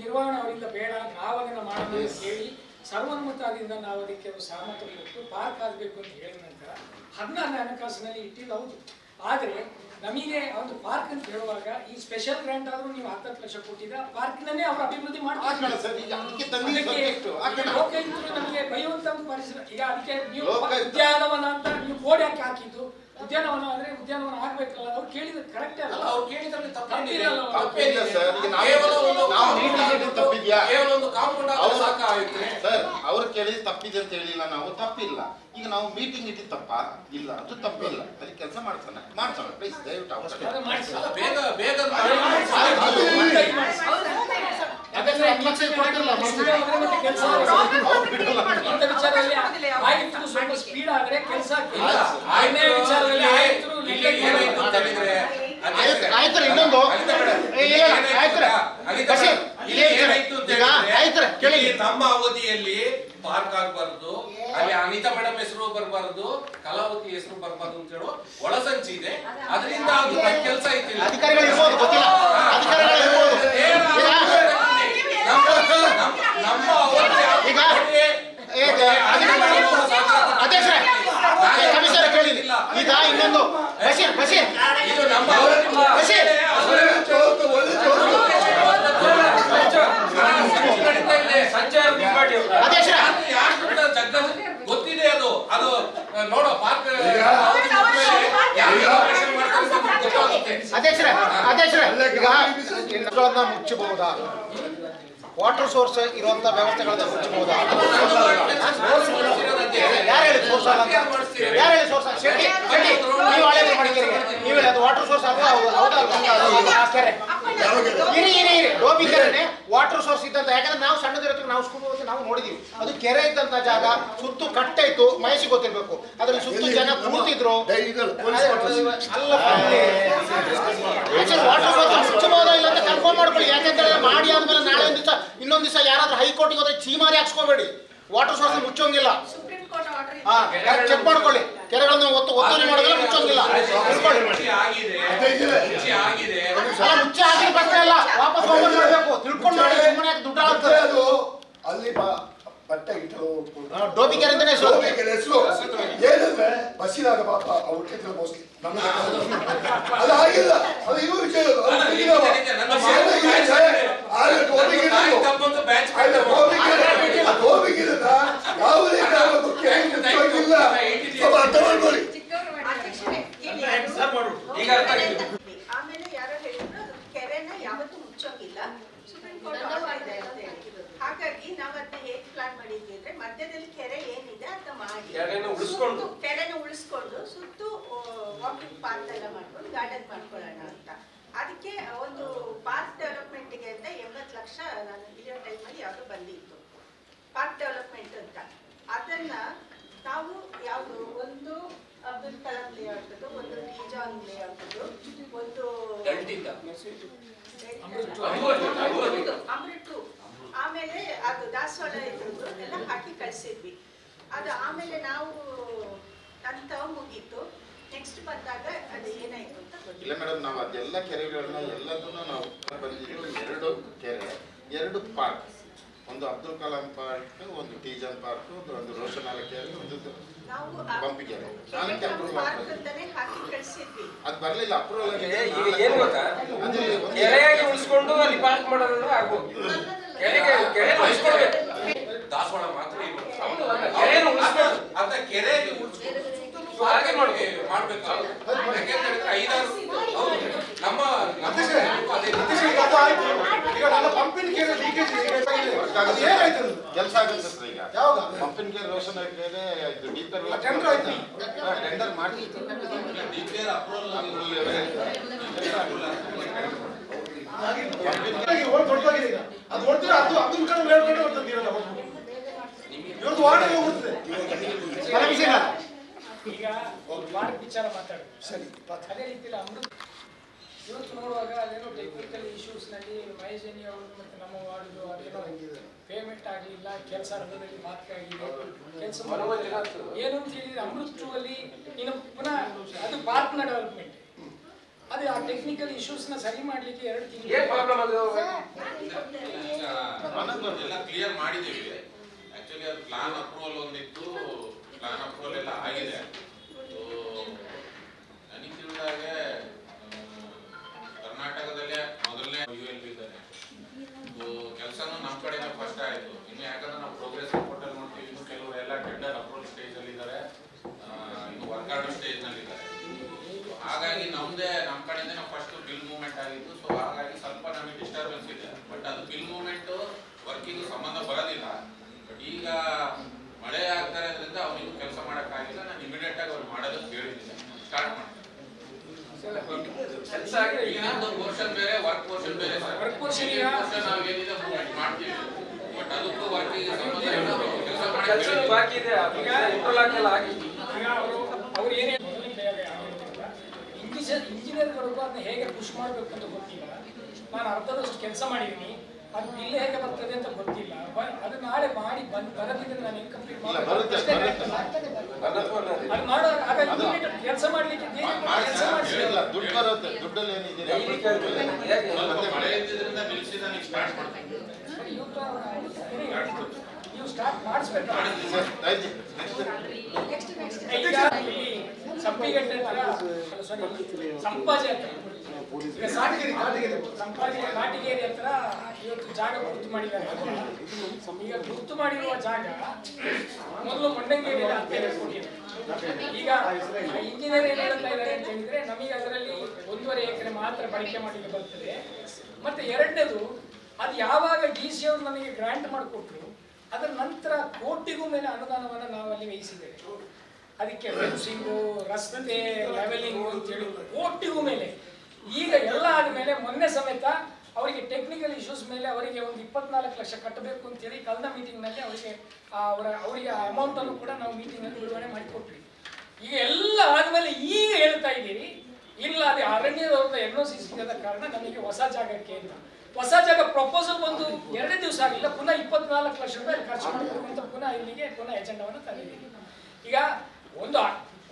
Speaker 1: ನಿರ್ವಹಣೆ ಅವರಿಂದ ಬೇಡ, ನಾವು ಅದನ್ನ ಮಾಡೋಣ ಅಂತ ಹೇಳಿ ಸರ್ವನ್ಮತದಿಂದ ನಾವು ಅದಕ್ಕೆ ಸಹಮತ ಕೊಟ್ಟು ಪಾರ್ಕ್ ಆಗಬೇಕು ಅಂತ ಹೇಳಿದ ನಂತರ 16ನೇ ಹಣಕಾಸಿನಲ್ಲಿ ಇಟ್ಟಿದ್ದು ಹೌದು. ಆದರೆ ನಮಗೆ ಒಂದು ಪಾರ್ಕ್ ಅಂತ ಹೇಳುವಾಗ ಈ ಸ್ಪೆಷಲ್ ಗ್ರಾಂಟ್ ಆದ್ರೂ ನೀವು 10 ಲಕ್ಷ ಕೊಟ್ಟಿದ್ದ ಪಾರ್ಕ್ನನ್ನೇ ಅವರು ಅಭಿವೃದ್ಧಿ ಮಾಡ್ತಾರೆ. ಲೋಕಾಯುಕ್ತರು ನಮಗೆ ಬೈಯುವಂತ ಒಂದು ಪರಿಸರ. ಈಗ ಅದಕ್ಕೆ ನೀವು ಉದ್ಯಾನವನ ಅಂತ ನೀವು ಬೋರ್ಡ್ ಯಾಕೆ ಹಾಕಿದ್ದು? ಉದ್ಯಾನವನ ಅಂದ್ರೆ ಉದ್ಯಾನವನ ಆಗ್ಬೇಕಲ್ಲ. ಅವ್ರು ಕೇಳಿದ್ರೆ ಕರೆಕ್ಟ್ ಅಲ್ಲ, ಅವ್ರು ಕೇಳಿದ್ರೆ
Speaker 6: ತಪ್ಪಿಲ್ಲ ಸರ್. ಕೇವಲ ಒಂದು ಕಾಂಪೌಂಡ್ ಸಾಕಾಗುತ್ತೆ ಸರ್. ಅವ್ರು ಕೇಳಿದ್ರೆ ತಪ್ಪಿದೆ ಅಂತ ಹೇಳಿಲ್ಲ, ನಾವು ತಪ್ಪಿಲ್ಲ. ಈಗ ನಾವು ಮೀಟಿಂಗ್ ಇಟ್ಟು ತಪ್ಪ ಇಲ್ಲ, ಅದು ತಪ್ಪಿಲ್ಲ. ಅದಕ್ಕೆ ಕೆಲಸ ಮಾಡ್ತಾನೆ ಪ್ಲೀಸ್ ದಯವಿಟ್ಟು ಅವಕಾಶ
Speaker 3: ಬೇಗ
Speaker 1: ಸ್ಪೀಡ್ ಆದ್ರೆ ಕೆಲಸ
Speaker 3: ನಮ್ಮ ಅವಧಿಯಲ್ಲಿ ಪಾರ್ಕ್ ಆಗಬಾರ್ದು, ಅಲ್ಲಿ ಅನಿತಾ ಮೇಡಮ್ ಹೆಸರು ಬರಬಾರ್ದು, ಕಲಾವತಿ ಹೆಸರು ಬರಬಾರ್ದು ಅಂತ ಹೇಳೋ ಒಳಸಂಚಿ ಇದೆ. ಅದರಿಂದ ಅದು ಕೆಲಸ ಐತಿಲ್ಲ. ನಮ್ಮ
Speaker 2: ಈಗ ಇನ್ನೊಂದು
Speaker 3: ಇದು ನಮ್ಮ ಗೊತ್ತಿದೆ ಅದು ಅದು ನೋಡೋ ಪಾರ್ಕ್
Speaker 2: ಮುಚ್ಚಬಹುದಾ? ವಾಟರ್ ಸೋರ್ಸ್ ಇರುವಂತ ವ್ಯವಸ್ಥೆಗಳನ್ನ ಮುಚ್ಚಬಹುದಾ? ಯಾರು ಹೇಳಿ ಸೋರ್ಸ್ ಅಲ್ಲ ಅಂತ? ಯಾರು ಹೇಳಿ ಸೋರ್ಸ್? ನೀವು ಹಳೆ ಮಾಡಿದ್ದೀರಿ, ನೀವು ಹೇಳಿ ಅದು ವಾಟರ್ ಸೋರ್ಸ್ ಅಲ್ವಾ? ಕೆರೆ ಇರಿ ಡೋಬಿ ಕೆರೆನೆ ವಾಟರ್ ಸೋರ್ಸ್ ಇದ್ದಂತ. ಯಾಕಂದ್ರೆ ನಾವು ಸಣ್ಣದಿರತ್ತೆ, ನಾವು ಸ್ಕೂಲ್ ಹೋಗಿ ನಾವು ನೋಡಿದೀವಿ. ಅದು ಕೆರೆ ಇದ್ದಂತ ಜಾಗ ಸುತ್ತು ಕಟ್ಟೆ ಇತ್ತು, ಮಹೇಶ್ ಗೊತ್ತಿರ್ಬೇಕು. ಅದ್ರಲ್ಲಿ ಸುತ್ತು ಜನ ಕೂರ್ತಿದ್ರು. ವಾಟರ್ ಸೋರ್ಸ್ ಮುಚ್ಚಬಹುದಾ ಇಲ್ಲ ಅಂತ ಕನ್ಫರ್ಮ್ ಮಾಡ್ಕೊಳ್ಳಿ. ಯಾಕಂದ್ರೆ ಮಾಡಿ ಆದ್ಮೇಲೆ ನಾಳೆ ಒಂದು ದಿವಸ ಇನ್ನೊಂದು ದಿವಸ ಯಾರಾದ್ರೂ ಹೈಕೋರ್ಟ್ಗೆ ಹೋದ್ರೆ ಚೀಮಾರಿ ಹಾಕ್ಸ್ಕೋಬೇಡಿ. ವಾಟರ್ ಸೋರ್ಸ್ ಮುಚ್ಚೋಂಗಿಲ್ಲ. ಚೆಕ್ ಮಾಡ್ಕೊಳ್ಳಿ. ಕೆರೆಗಳನ್ನ ಒತ್ತುವರಿ ಮಾಡೋದ್ರೆ ಮುಚ್ಚೋಂಗಿಲ್ಲ. ಮುಚ್ಚಿ ಆಗಿದ ಪ್ರಶ್ನೆ ಅಲ್ಲ, ವಾಪಸ್ ಓಪನ್ ಮಾಡಬೇಕು. ತಿಳ್ಕೊಂಡು ಮಾಡಿ, ಸುಮ್ಮನೆ ಯಾಕೆ ದುಡ್ಡು ಆಗ್ತದೆ ಅದು.
Speaker 4: ಅಲ್ಲಿ ಬಟ್ಟೆ ಇಟ್ಟು
Speaker 2: ಡೋಬಿ ಕೆರೆ ಅಂತಾನೆ ಹೆಸರು.
Speaker 4: ಏನಂದ್ರೆ ಬಸ್ಸಿನಾಗ ಪಾಪ ಅವ್ರ ಕೇಳಿದ್ರೆ ಮೋಸ್ಟ್ಲಿ ಅದು ಆಗಿಲ್ಲ. ಅದು ಇವರು ಕೇಳೋದು ಅರ್ಥ ಮಾಡ್ಕೊಳ್ಳಿ.
Speaker 7: ಆಮೇಲೆ ಯಾರೋ ಹೇಳಿದ್ರು ಕೆರೆನ ಯಾವತ್ತೂ ಮುಚ್ಚೋಂಗಿಲ್ಲ, ಕೆರೆನ ಉಳಿಸ್ಕೊಂಡು ಸುತ್ತು ವಾಕಿಂಗ್ ಪಾರ್ಕ್ ಎಲ್ಲ ಮಾಡ್ಕೊಂಡು ಗಾರ್ಡನ್ ಮಾಡ್ಕೊಳ್ಳೋಣ ಅಂತ. ಅದಕ್ಕೆ ಒಂದು ಪಾರ್ಕ್ ಡೆವಲಪ್ಮೆಂಟ್ಗೆ ಅಂತ 80 ಲಕ್ಷ ನಾನು ಇರೋ ಟೈಮಲ್ಲಿ ಯಾವುದೋ ಬಂದಿತ್ತು ಪಾರ್ಕ್ ಡೆವಲಪ್ಮೆಂಟ್ ಅಂತ. ಅದನ್ನ ನಾವು ಯಾವುದು ಒಂದು ಅಬ್ದುಲ್ ಕಲಾಂ ಲೇಔಟದು, ಒಂದು ಟೀಜಾನ್ ಲೇಔಟದು, ಒಂದು ಅಮೃತು, ಆಮೇಲೆ ಅದು ದಾಸವಾಳ ಇದ್ರದ್ದು ಎಲ್ಲ ಹಾಕಿ ಕಳಿಸಿದ್ವಿ. ಅದು ಆಮೇಲೆ ನಾವು ಅಂತ ಮುಗೀತು. ನೆಕ್ಸ್ಟ್ ಬಂದಾಗ ಅದು ಏನಾಯ್ತು ಅಂತ ಗೊತ್ತಿಲ್ಲ.
Speaker 6: ಇಲ್ಲ ಮೇಡಮ್, ನಾವು ಅದೆಲ್ಲ ಕೆರೆಗಳನ್ನ ಎಲ್ಲದನ್ನು ನಾವು ಬಂದಿದ್ದು 2 ಕೆರೆ, 2 ಪಾರ್ಕ್, ಒಂದು ಅಬ್ದುಲ್ ಕಲಾಂ ಪಾರ್ಕ್, ಒಂದು ಟೀಜನ್ ಪಾರ್ಕ್, ಒಂದು ರೋಷನಾಲ ಕೆರೆ, ಒಂದು
Speaker 7: ನಾವು
Speaker 6: ಪಂಪಿ ಕೆರೆ. 4 ಅಪ್ರೂವಲ್
Speaker 7: ಪಾರ್ಕ್ ಅಂತಾನೆ ಹಾಕಿ ಕಳಿಸಿದ್ವಿ.
Speaker 6: ಅದು ಬರಲಿಲ್ಲ ಅಪ್ರೂವಲ್.
Speaker 3: ಈಗ ಏನ್ ಗೊತ್ತಾ, ಕೆರೆಯಾಗಿ ಉಳಿಸ್ಕೊಂಡು ಅಲ್ಲಿ ಪಾರ್ಕ್ ಮಾಡೋದಂದ್ರೆ ಆಗ್ಬೋದು. ಕೆರೆ ಉಳಿಸ್ಕೊಳ್ಬೇಕು, ದಾಸವಾಳ ಮಾತ್ರ ಕೆರೆಯನ್ನು ಉಳಿಸ್ಬೇಕು, ಅದ ಕೆರೆ ಹಾಗೆ ಮಾಡ್ಬೇಕು. ಯಾಕೆಂತ ಹೇಳಿದ್ರೆ 5-6 ನಮ್ಮ
Speaker 2: ಪಂಪಿನ ಕೆರೆ ಲೀಕೇಜ್
Speaker 6: ಕೆಲಸ ಆಗುತ್ತೆ ಸರ್. ಈಗ ಪಂಪಿನ ಕೆರೆ ರೋಷನ್ ಕೆರೆ ಇದು ಡೀಪರ್ ಟೆಂಡರ್ ಮಾಡಿ
Speaker 2: ದೊಡ್ಡದಾಗಿದೆ. ಈಗ ಅದು ಹೊಡ್ತೀರ, ಅದು ಅಬ್ದುಲ್ ಕಲಾಂ ಹೇಳ್ಕೊಂಡು ಹೊಡ್ತಿದ್ದೀರಲ್ಲ, ಇವ್ರದ್ದು ವಾರ್ಡ್ ಹೋಗ್ತದೆ.
Speaker 1: ಈಗ ಪಾರ್ಕ್ ವಿಚಾರ ಮಾತಾಡೋದು ಸರಿ. ಅದೇ ರೀತಿಯಲ್ಲಿ ಅಮೃತ್ ಇವತ್ತು ನೋಡುವಾಗ ಅದೇನೋ ಟೆಕ್ನಿಕಲ್ ಇಶ್ಯೂಸ್ನಲ್ಲಿ ಮಹೇಶನಿ ಅವರು ಮತ್ತು ನಮ್ಮ ವಾರ್ಡ್ದು ಅದೇನೋ ಪೇಮೆಂಟ್ ಆಗಲಿಲ್ಲ, ಕೆಲಸ ರಂಗದಲ್ಲಿ ಮಾತ್ರ ಆಗಿದೆ, ಕೆಲಸ ಏನು ಅಂತ ಹೇಳಿದ್ರೆ ಅಮೃತಲ್ಲಿ ಇನ್ನು ಪುನಃ ಅದು ಪಾರ್ಕ್ನ ಡೆವಲಪ್ಮೆಂಟ್, ಅದು ಆ ಟೆಕ್ನಿಕಲ್ ಇಶ್ಯೂಸ್ನ ಸರಿ ಮಾಡಲಿಕ್ಕೆ 2 ತಿಂಗಳು
Speaker 5: ಎಲ್ಲ ಕ್ಲಿಯರ್ ಮಾಡಿದ್ದೀವಿ. ಆಕ್ಚುಲಿ ಅದು ಪ್ಲಾನ್ ಅಪ್ರೂವಲ್ ಒಂದಿತ್ತು, ಪ್ಲಾನ್ ಅಪ್ರೂವಲ್ ಎಲ್ಲ ಆಗಿದೆ. ನನಗೆ ತಿಳಿದಾಗೆ ಕರ್ನಾಟಕದಲ್ಲೇ ಮೊದಲನೇ ULB ಇದ್ದಾರೆ. ಕೆಲಸನೂ ನಮ್ಮ ಕಡೆನೇ ಫಸ್ಟ್ ಆಯಿತು. ಇನ್ನು ಯಾಕಂದ್ರೆ ನಾವು ಪ್ರೋಗ್ರೆಸ್ ರಿಪೋರ್ಟ್ ಅಲ್ಲಿ ನೋಡ್ತೀವಿ, ಇನ್ನು ಕೆಲವರು ಎಲ್ಲ ಟೆಂಡರ್ ಅಪ್ರೂವಲ್ ಸ್ಟೇಜ್ ಅಲ್ಲಿ ಇದ್ದಾರೆ, ಇನ್ನು ವರ್ಕ್ ಆರ್ಡರ್ ಸ್ಟೇಜ್ ನಲ್ಲಿ ಇದ್ದಾರೆ. ಹಾಗಾಗಿ ನಮ್ಮ ಕಡೆಯಿಂದ ನಾವು ಫಸ್ಟ್ ಬಿಲ್ ಮೂವ್ಮೆಂಟ್ ಆಗಿತ್ತು. ಸೊ ಹಾಗಾಗಿ ಸ್ವಲ್ಪ ನಮಗೆ ಡಿಸ್ಟರ್ಬೆನ್ಸ್ ಇದೆ. ಬಟ್ ಅದು ಬಿಲ್ ಮೂವ್ಮೆಂಟ್ ವರ್ಕಿಂಗ್ ಸಂಬಂಧ ಬರೋದಿಲ್ಲ. ಬಟ್ ಈಗ ಮಳೆ ಆಗ್ತಾ ಇರೋದ್ರಿಂದ ಅವನಿಗೂ ಕೆಲಸ ಮಾಡೋಕ್ಕಾಗಿಲ್ಲ. ನಾನು ಇಮಿಡಿಯೇಟ್ ಆಗಿ ಅವ್ರು ಮಾಡೋದಕ್ಕೆ ಹೇಳಿದ್ದೀನಿ, ಸ್ಟಾರ್ಟ್ ಮಾಡ್ತೀನಿ.
Speaker 3: ಕೆಲಸ ಆಗಿ
Speaker 5: ಇನ್ನೊಂದು ಪೋರ್ಷನ್ ಬೇರೆ, ವರ್ಕ್ ಪೋರ್ಷನ್ ಬೇರೆ ಸರ್.
Speaker 1: ವರ್ಕ್ ಪೋರ್ಷನ್
Speaker 5: ನಾವು ಏನಿದೆ ಮೂವ್ಮೆಂಟ್ ಮಾಡ್ತೀವಿ, ಬಟ್ ಅದಕ್ಕೂ ವರ್ಕಿಗೆ ಸಂಬಂಧ ಇಲ್ಲ.
Speaker 3: ಕೆಲಸ ಬಾಕಿ ಇದೆ, ಈಗ ಇಂಟರ್ಲಾಕ್ ಎಲ್ಲ ಆಗಿ.
Speaker 1: ಈಗ ಅವ್ರು ಏನೇ ಇಂಜಿನಿಯರ್ಗಳಿಗೂ ಅದನ್ನ ಹೇಗೆ ಪುಷ್ ಮಾಡಬೇಕು ಅಂತ ಗೊತ್ತಿಲ್ಲ. ನಾನು ಅರ್ಧದಷ್ಟು ಕೆಲಸ ಮಾಡಿದ್ದೀನಿ, ಅದು ಬಿಲ್ ಹೇಗೆ ಬರ್ತದೆ ಅಂತ ಗೊತ್ತಿಲ್ಲ. ಅದು ನಾಳೆ ಮಾಡಿ ಬರದಿದ್ರೆ ನಾನು ಹೆಂಗೆ ಕಂಪ್ಲೀಟ್ ಮಾಡಬೇಕು, ಅದು ಮಾಡೋ ಕೆಲಸ ಮಾಡಲಿಕ್ಕೆ ಕೆಲಸ
Speaker 6: ಇಲ್ಲ, ದುಡ್ಡು ಬರುತ್ತೆ. ದುಡ್ಡಲ್ಲಿ ಏನಿದೆ
Speaker 5: ಮಳೆ ಇದ್ದಿದ್ರಿಂದ ನಿಲ್ಲಿಸಿದ ನೀವು ಸ್ಟಾರ್ಟ್ ಮಾಡ್ತೀನಿ.
Speaker 1: ನೀವು ಸ್ಟಾರ್ಟ್ ಮಾಡಿಸ್ಬೇಕು. ಈಗ ಇಲ್ಲಿ ಸಂಪಿಗೆಟ್ಟೆ ಸಂಪಾಜೆ ಹತ್ರ, ಕಾಟಿಗೇರಿ ಹತ್ರ ಇವತ್ತು ಜಾಗ ಗುರುತು ಮಾಡಿದ್ದಾರೆ. ಈಗ ಗುರುತು ಮಾಡಿರುವ ಜಾಗ ಮೊದಲು ಮಂಡಂಗೇರಿಯಲ್ಲಿ 15 ಕೋಟಿ. ಈಗ ಇಂಜಿನಿಯರ್ ಏನ್ ಹೇಳ್ತಾ ಇದ್ದಾರೆ ಅಂತ ಹೇಳಿದ್ರೆ, ನಮಗೆ ಅದರಲ್ಲಿ 1.5 ಎಕರೆ ಮಾತ್ರ ಬಳಕೆ ಮಾಡಲಿಕ್ಕೆ ಬರ್ತದೆ. ಮತ್ತೆ ಎರಡನೇದು, ಅದು ಯಾವಾಗ DC ಅವರು ನಮಗೆ ಗ್ರಾಂಟ್ ಮಾಡಿಕೊಟ್ರು, ಅದರ ನಂತರ ಕೋಟಿಗೂ ಮೇಲೆ ಅನುದಾನವನ್ನು ನಾವು ಅಲ್ಲಿ ವಹಿಸಿದ್ದೇವೆ. ಅದಕ್ಕೆ ಫೆನ್ಸಿಂಗು, ರಸ್ತೆ, ಲೆವೆಲಿಂಗು ಅಂತೇಳಿ ಕೋಟಿಗೂ ಮೇಲೆ. ಈಗ ಎಲ್ಲ ಆದಮೇಲೆ ಮೊನ್ನೆ ಸಮೇತ ಅವರಿಗೆ ಟೆಕ್ನಿಕಲ್ ಇಶ್ಯೂಸ್ ಮೇಲೆ ಅವರಿಗೆ ಒಂದು 24 ಲಕ್ಷ ಕಟ್ಟಬೇಕು ಅಂತೇಳಿ ಕಳೆದ ಮೀಟಿಂಗ್ನಲ್ಲಿ ಅವರಿಗೆ ಅಮೌಂಟನ್ನು ಕೂಡ ನಾವು ಮೀಟಿಂಗ್ನಲ್ಲಿ ಬಿಡುಗಡೆ ಮಾಡಿಕೊಟ್ವಿ. ಈಗ ಎಲ್ಲ ಆದಮೇಲೆ ಈಗ ಹೇಳ್ತಾ ಇದ್ದೀರಿ, ಇಲ್ಲ ಅದೇ ಅರಣ್ಯದವ್ರದ್ದು NOC ಸಿಗದ ಕಾರಣ ನಮಗೆ ಹೊಸ ಜಾಗಕ್ಕೆ ಅಂತ. ಹೊಸ ಜಾಗ ಪ್ರಪೋಸಲ್ ಬಂದು 2 ದಿವಸ ಆಗಿಲ್ಲ, ಪುನಃ 24 ಲಕ್ಷ ರೂಪಾಯಿ ಖರ್ಚು ಮಾಡಬೇಕು ಅಂತ ಪುನಃ ಇಲ್ಲಿಗೆ ಎಜೆಂಡಾವನ್ನು ತಂದಿದ್ದೀವಿ. ಈಗ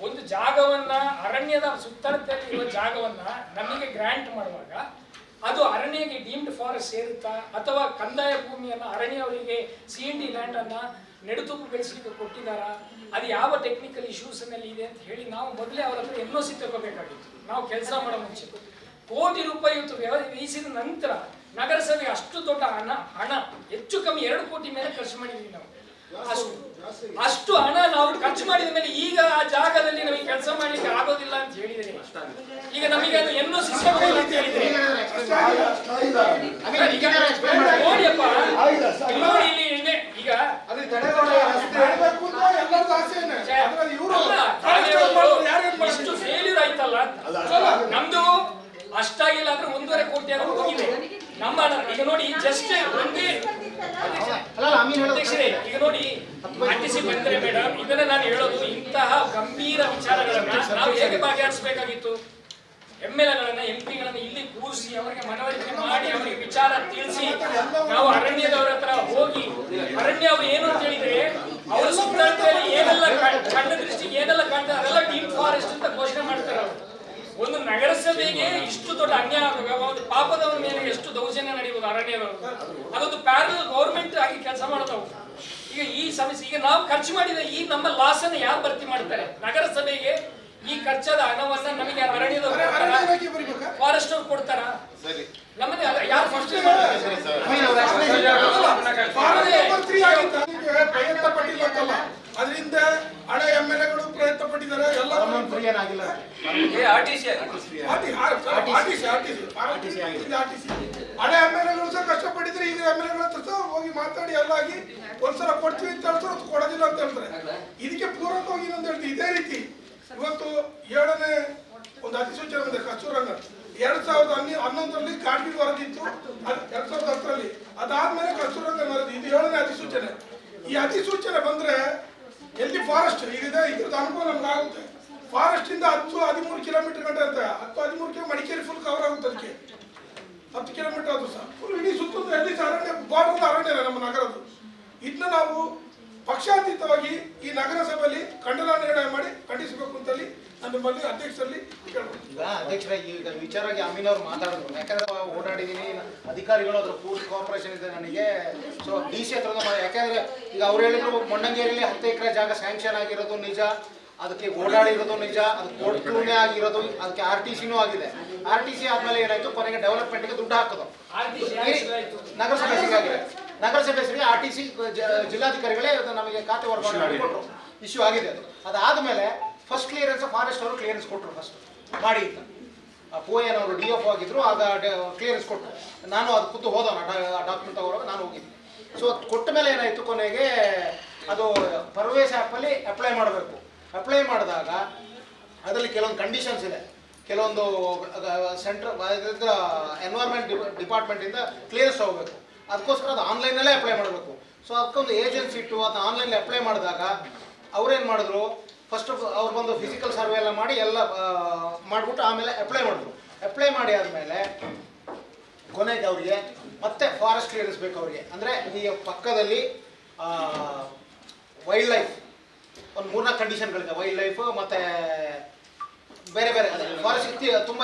Speaker 1: ಒಂದು ಜಾಗವನ್ನ, ಅರಣ್ಯದ ಸುತ್ತಳತೆಯಲ್ಲಿ ಇರುವ ಜಾಗವನ್ನ ನಮಗೆ ಗ್ರಾಂಟ್ ಮಾಡುವಾಗ ಅದು ಅರಣ್ಯಗೆ ಡೀಮ್ಡ್ ಫಾರೆಸ್ಟ್ ಸೇರುತ್ತಾ, ಅಥವಾ ಕಂದಾಯ ಭೂಮಿಯನ್ನ ಅರಣ್ಯವರಿಗೆ CND ಲ್ಯಾಂಡ್ ಅನ್ನ ನೆಡುತುಪ್ಪು ಬೆಳೆಸಲಿಕ್ಕೆ ಕೊಟ್ಟಿದ್ದಾರಾ, ಅದು ಯಾವ ಟೆಕ್ನಿಕಲ್ ಇಶ್ಯೂಸ್ ನಲ್ಲಿ ಇದೆ ಅಂತ ಹೇಳಿ ನಾವು ಮೊದಲೇ ಅವರ ಹತ್ರ NOC ತಗೋಬೇಕಾಗಿತ್ತು. ನಾವು ಕೆಲಸ ಮಾಡೋ ಮುಂಚೆ ಕೋಟಿ ರೂಪಾಯಿ ವ್ಯಯಿಸಿದ ನಂತರ ನಗರಸಭೆಗೆ ಅಷ್ಟು ದೊಡ್ಡ ಹಣ ಹೆಚ್ಚು ಕಮ್ಮಿ 2 ಕೋಟಿ ಮೇಲೆ ಖರ್ಚು ಮಾಡಿದ್ವಿ ನಾವು. ಅಷ್ಟು ಹಣ ನಾವು ಖರ್ಚು ಮಾಡಿದ ಮೇಲೆ ಈಗ ಆ ಜಾಗದಲ್ಲಿ ನಮಗೆ ಕೆಲಸ ಮಾಡ್ಲಿಕ್ಕೆ ಆಗೋದಿಲ್ಲ ಅಂತ ಹೇಳಿದರೆ, ಈಗ ನಮಗೆ ಅದು NOC ಸಿಗಬೇಕು ಅಂತ ಹೇಳಿದ್ರೆ ನೋಡಿಯಪ್ಪ, ನೋಡಿ ಇಲ್ಲಿ ಈಗ
Speaker 4: ಎಲ್ಲರದ್ದು ಆಸೆ ಸಮಸ್ಯೆನೇ ಅದ್ರಲ್ಲಿ ಇವರು
Speaker 1: ಇಷ್ಟು ಫೇಲ್ಯೂರ್ ಆಯ್ತಲ್ಲ. ನಮ್ದು ಅಷ್ಟಾಗಿಲ್ಲ ಅಂದ್ರೆ 1.5 ಕೋಟಿ ಆದ್ರೂ ಹೋಗಿದೆ. ನಮ್ಮ ಈಗ ನೋಡಿ ಜಸ್ಟ್ ಒಂದೇ ಅಧ್ಯಕ್ಷರೇ, ಈಗ ನೋಡಿ ಆರ್ಟಿಸಿ ಬಂದ್ರೆ ಮೇಡಮ್, ಇದನ್ನ ನಾನು ಹೇಳೋದು, ಇಂತಹ ಗಂಭೀರ ವಿಚಾರಗಳನ್ನ ನಾವು ಹೇಗೆ ಬಗೆಹರಿಸಬೇಕಾಗಿತ್ತು? MLA-ಗಳನ್ನ MP-ಗಳನ್ನ ಇಲ್ಲಿ ಕೂರಿಸಿ ಅವರಿಗೆ ಮನವರಿಕೆ ಮಾಡಿ ಅವರಿಗೆ ವಿಚಾರ ತಿಳಿಸಿ, ನಾವು ಅರಣ್ಯದವರ ಹತ್ರ ಹೋಗಿ, ಅರಣ್ಯ ಅವ್ರು ಏನು ಅಂತ ಹೇಳಿದ್ರೆ ಅವರ ಸುತ್ತಮುತ್ತಲಲ್ಲಿ ಏನೆಲ್ಲ ಕಣ್ಣ ದೃಷ್ಟಿಗೆ ಏನೆಲ್ಲ ಕಾಣ್ತಾರೆ ಅದೆಲ್ಲ ಡೀಪ್ ಫಾರೆಸ್ಟ್ ಅಂತ ಘೋಷಣೆ ಮಾಡ್ತಾರೆ ಅವರು. ಒಂದು ನಗರಸಭೆಗೆ ಇಷ್ಟು ದೊಡ್ಡ ಅನ್ಯಾಯ, ಒಂದು ಪಾಪದವರ ಮೇಲೆ ಎಷ್ಟು ದೌರ್ಜನ್ಯ ನಡೆಯುವುದು ಅರಣ್ಯದವರು, ಅದೊಂದು ಪ್ಯಾರಲ್ ಗೌರ್ಮೆಂಟ್ ಆಗಿ ಕೆಲಸ ಮಾಡ್ತಾವು. ಈಗ ಈ ಸಮಸ್ಯೆ, ಈಗ ನಾವು ಖರ್ಚು ಮಾಡಿದ ಈ ನಮ್ಮ ಲಾಸ್ ಅನ್ನು ಯಾರು ಭರ್ತಿ ಮಾಡ್ತಾರೆ? ನಗರಸಭೆಗೆ ಈ ಖರ್ಚಾದ ಹಣವನ್ನ ನಮಗೆ ಅರಣ್ಯದವರು ಫಾರೆಸ್ಟ್ ಅವ್ರು ಕೊಡ್ತಾರ? ನಮ್ಮನೆ ಯಾರು ಫಸ್ಟ್
Speaker 4: ಪ್ರಯತ್ನ ಪಟ್ಟಿಲ್ಲ, ಅದರಿಂದ ಹಣ MLA-ಗಳು ಪ್ರಯತ್ನ ಪಟ್ಟಿದ್ದಾರೆ. ಎಲ್ಲ ಹಣ MLA-ಗಳು ಸಹ ಕಷ್ಟಪಟ್ಟಿದ್ರೆ ಈಗ MLA-ಗಳ ಹತ್ರ ಸಹ ಹೋಗಿ ಮಾತಾಡಿ ಎಲ್ಲ ಆಗಿ ಒಂದ್ಸಲ ಕೊಡ್ತೀವಿ ಅಂತ ಹೇಳ್ತಾರೆ, ಕೊಡೋದಿಲ್ಲ ಅಂತ ಹೇಳ್ತಾರೆ. ಇದಕ್ಕೆ ಪೂರಕವಾಗಿ ಅಂತ ಹೇಳ್ತೀವಿ. ಇದೇ ರೀತಿ ಇವತ್ತು 7ನೇ ಒಂದು ಅಧಿಸೂಚನೆ ಬಂದಿದೆ ಕಸ್ತೂರಂಗ 2011ರಲ್ಲಿ ಕಾಡ್ಗಿಲ್ ವರದಿತ್ತು, 2010ರಲ್ಲಿ. ಅದಾದ್ಮೇಲೆ ಕಸ್ತೂರಂಗ ವರದಿ, ಇದು 7ನೇ ಅಧಿಸೂಚನೆ. ಈ ಅಧಿಸೂಚನೆ ಬಂದ್ರೆ ಎಲ್ಲಿ ಫಾರೆಸ್ಟ್ ಇದೆ ಇದ್ರದ್ದು ಅನುಕೂಲ ನಮ್ಗೆ ಆಗುತ್ತೆ. ಫಾರೆಸ್ಟ್ ಇಂದ 10-13 ಕಿಲೋಮೀಟರ್ ಗಂಟೆ ಅಂತ 10-13 ಕಿಲೋ ಮಡಿಕೇರಿ ಫುಲ್ ಕವರ್ ಆಗುತ್ತೆ. ಅದಕ್ಕೆ 10 ಕಿಲೋಮೀಟರ್ ಅದು ಸಹ ಫುಲ್ ಇಡೀ ಸುತ್ತಲೂ ಎಲ್ಲಿ ಅರಣ್ಯ, ಬಾರ್ಡರ್ ಅರಣ್ಯ ನಮ್ಮ ನಗರದ್ದು. ಇದನ್ನ ನಾವು ಪಕ್ಷಾತೀತವಾಗಿ ಈ ನಗರಸಭೆಯಲ್ಲಿ ಖಂಡನ ನಿರ್ಣಯ ಮಾಡಿ ಖಂಡಿಸಬೇಕು ಅಂತಲ್ಲಿ ನಾನು ನಿಮ್ಮಲ್ಲಿ ಅಧ್ಯಕ್ಷರಲ್ಲಿ ಕೇಳ್ಬೋದು.
Speaker 2: ಈಗ ಅಧ್ಯಕ್ಷರ ಈಗ ವಿಚಾರವಾಗಿ ಅಮೀನ್ ಅವರು ಮಾತಾಡಿದ್ರು, ಯಾಕಂದ್ರೆ ಓಡಾಡಿದ್ದೀನಿ, ಅಧಿಕಾರಿಗಳು ಅದ್ರ ಪೂರ್ತಿ ಕೋಆಪರೇಷನ್ ಇದೆ ನನಗೆ. ಸೊ DC ಹತ್ರ, ಯಾಕಂದ್ರೆ ಈಗ ಅವ್ರು ಹೇಳಿದ್ರು ಮೊಣ್ಣಂಗೇರಿಯಲ್ಲಿ 10 ಎಕರೆ ಜಾಗ ಸ್ಯಾಂಕ್ಷನ್ ಆಗಿರೋದು ನಿಜ, ಅದಕ್ಕೆ ಓಡಾಡಿರೋದು ನಿಜ, ಅದು ಕೋರ್ಟ್ನೇ ಆಗಿರೋದು, ಅದಕ್ಕೆ RTC-ನೂ ಆಗಿದೆ. RTC ಆದ್ಮೇಲೆ ಏನಾಯ್ತು, ಕೊನೆಗೆ ಡೆವಲಪ್ಮೆಂಟ್ಗೆ ದುಡ್ಡು ಹಾಕೋದು ನಗರಸಭೆ ಹೆಸರಿಗಾಗಿದೆ. ನಗರಸಭೆ ಹೆಸರಿಗೆ RTC ಜಿಲ್ಲಾಧಿಕಾರಿಗಳೇ ನಮಗೆ ಖಾತೆ ವರ್ಗಾವಣೆ ಮಾಡಿಕೊಟ್ರು, ಇಶ್ಯೂ ಆಗಿದೆ ಅದು. ಅದಾದ್ಮೇಲೆ ಫಸ್ಟ್ ಕ್ಲಿಯರೆನ್ಸ್ ಫಾರೆಸ್ಟ್ ಅವರು ಕ್ಲಿಯರೆನ್ಸ್ ಕೊಟ್ಟರು, ಫಸ್ಟ್ ಮಾಡಿ ಅಂತ PON ಅವರು DF ಆಗಿದ್ರು, ಆಗ ಕ್ಲಿಯರೆನ್ಸ್ ಕೊಟ್ಟರು. ನಾನು ಅದು ಖುದ್ದು ಹೋದವನು, ಡಾಕ್ಯುಮೆಂಟ್ ತಗೋವಾಗ ನಾನು ಹೋಗಿದ್ದೆ. ಸೊ ಕೊಟ್ಟ ಮೇಲೆ ಏನಾಯಿತು, ಕೊನೆಗೆ ಅದು ಪರ್ವೇಸ್ ಆ್ಯಪಲ್ಲಿ ಅಪ್ಲೈ ಮಾಡಬೇಕು. ಅಪ್ಲೈ ಮಾಡಿದಾಗ ಅದರಲ್ಲಿ ಕೆಲವೊಂದು ಕಂಡೀಷನ್ಸ್ ಇದೆ, ಕೆಲವೊಂದು ಎನ್ವೈರ್ಮೆಂಟ್ ಡಿಪಾರ್ಟ್ಮೆಂಟಿಂದ ಕ್ಲಿಯರೆನ್ಸ್ ಹೋಗಬೇಕು. ಅದಕ್ಕೋಸ್ಕರ ಅದು ಆನ್ಲೈನಲ್ಲೇ ಅಪ್ಲೈ ಮಾಡಬೇಕು. ಸೊ ಅದಕ್ಕೊಂದು ಏಜೆನ್ಸಿ ಇಟ್ಟು ಅದನ್ನ ಆನ್ಲೈನಲ್ಲಿ ಅಪ್ಲೈ ಮಾಡಿದಾಗ ಅವ್ರೇನು ಮಾಡಿದ್ರು, ಫಸ್ಟ್ ಅವ್ರು ಬಂದು ಫಿಸಿಕಲ್ ಸರ್ವೆ ಎಲ್ಲ ಮಾಡಿ ಎಲ್ಲ ಮಾಡಿಬಿಟ್ಟು ಆಮೇಲೆ ಅಪ್ಲೈ ಮಾಡಿದ್ರು. ಅಪ್ಲೈ ಮಾಡಿ ಆದಮೇಲೆ ಕೊನೆಗೆ ಅವರಿಗೆ ಮತ್ತೆ ಫಾರೆಸ್ಟ್ ಕ್ಲಿಯರೆನ್ಸ್ ಬೇಕು ಅವರಿಗೆ. ಅಂದರೆ ಈ ಪಕ್ಕದಲ್ಲಿ ವೈಲ್ಡ್ ಲೈಫ್ ಒಂದು 3-4 ಕಂಡೀಷನ್ಗಳಿದೆ. ವೈಲ್ಡ್ ಲೈಫ್ ಮತ್ತು ಬೇರೆ ಬೇರೆ ಫಾರೆಸ್ಟ್ ತುಂಬ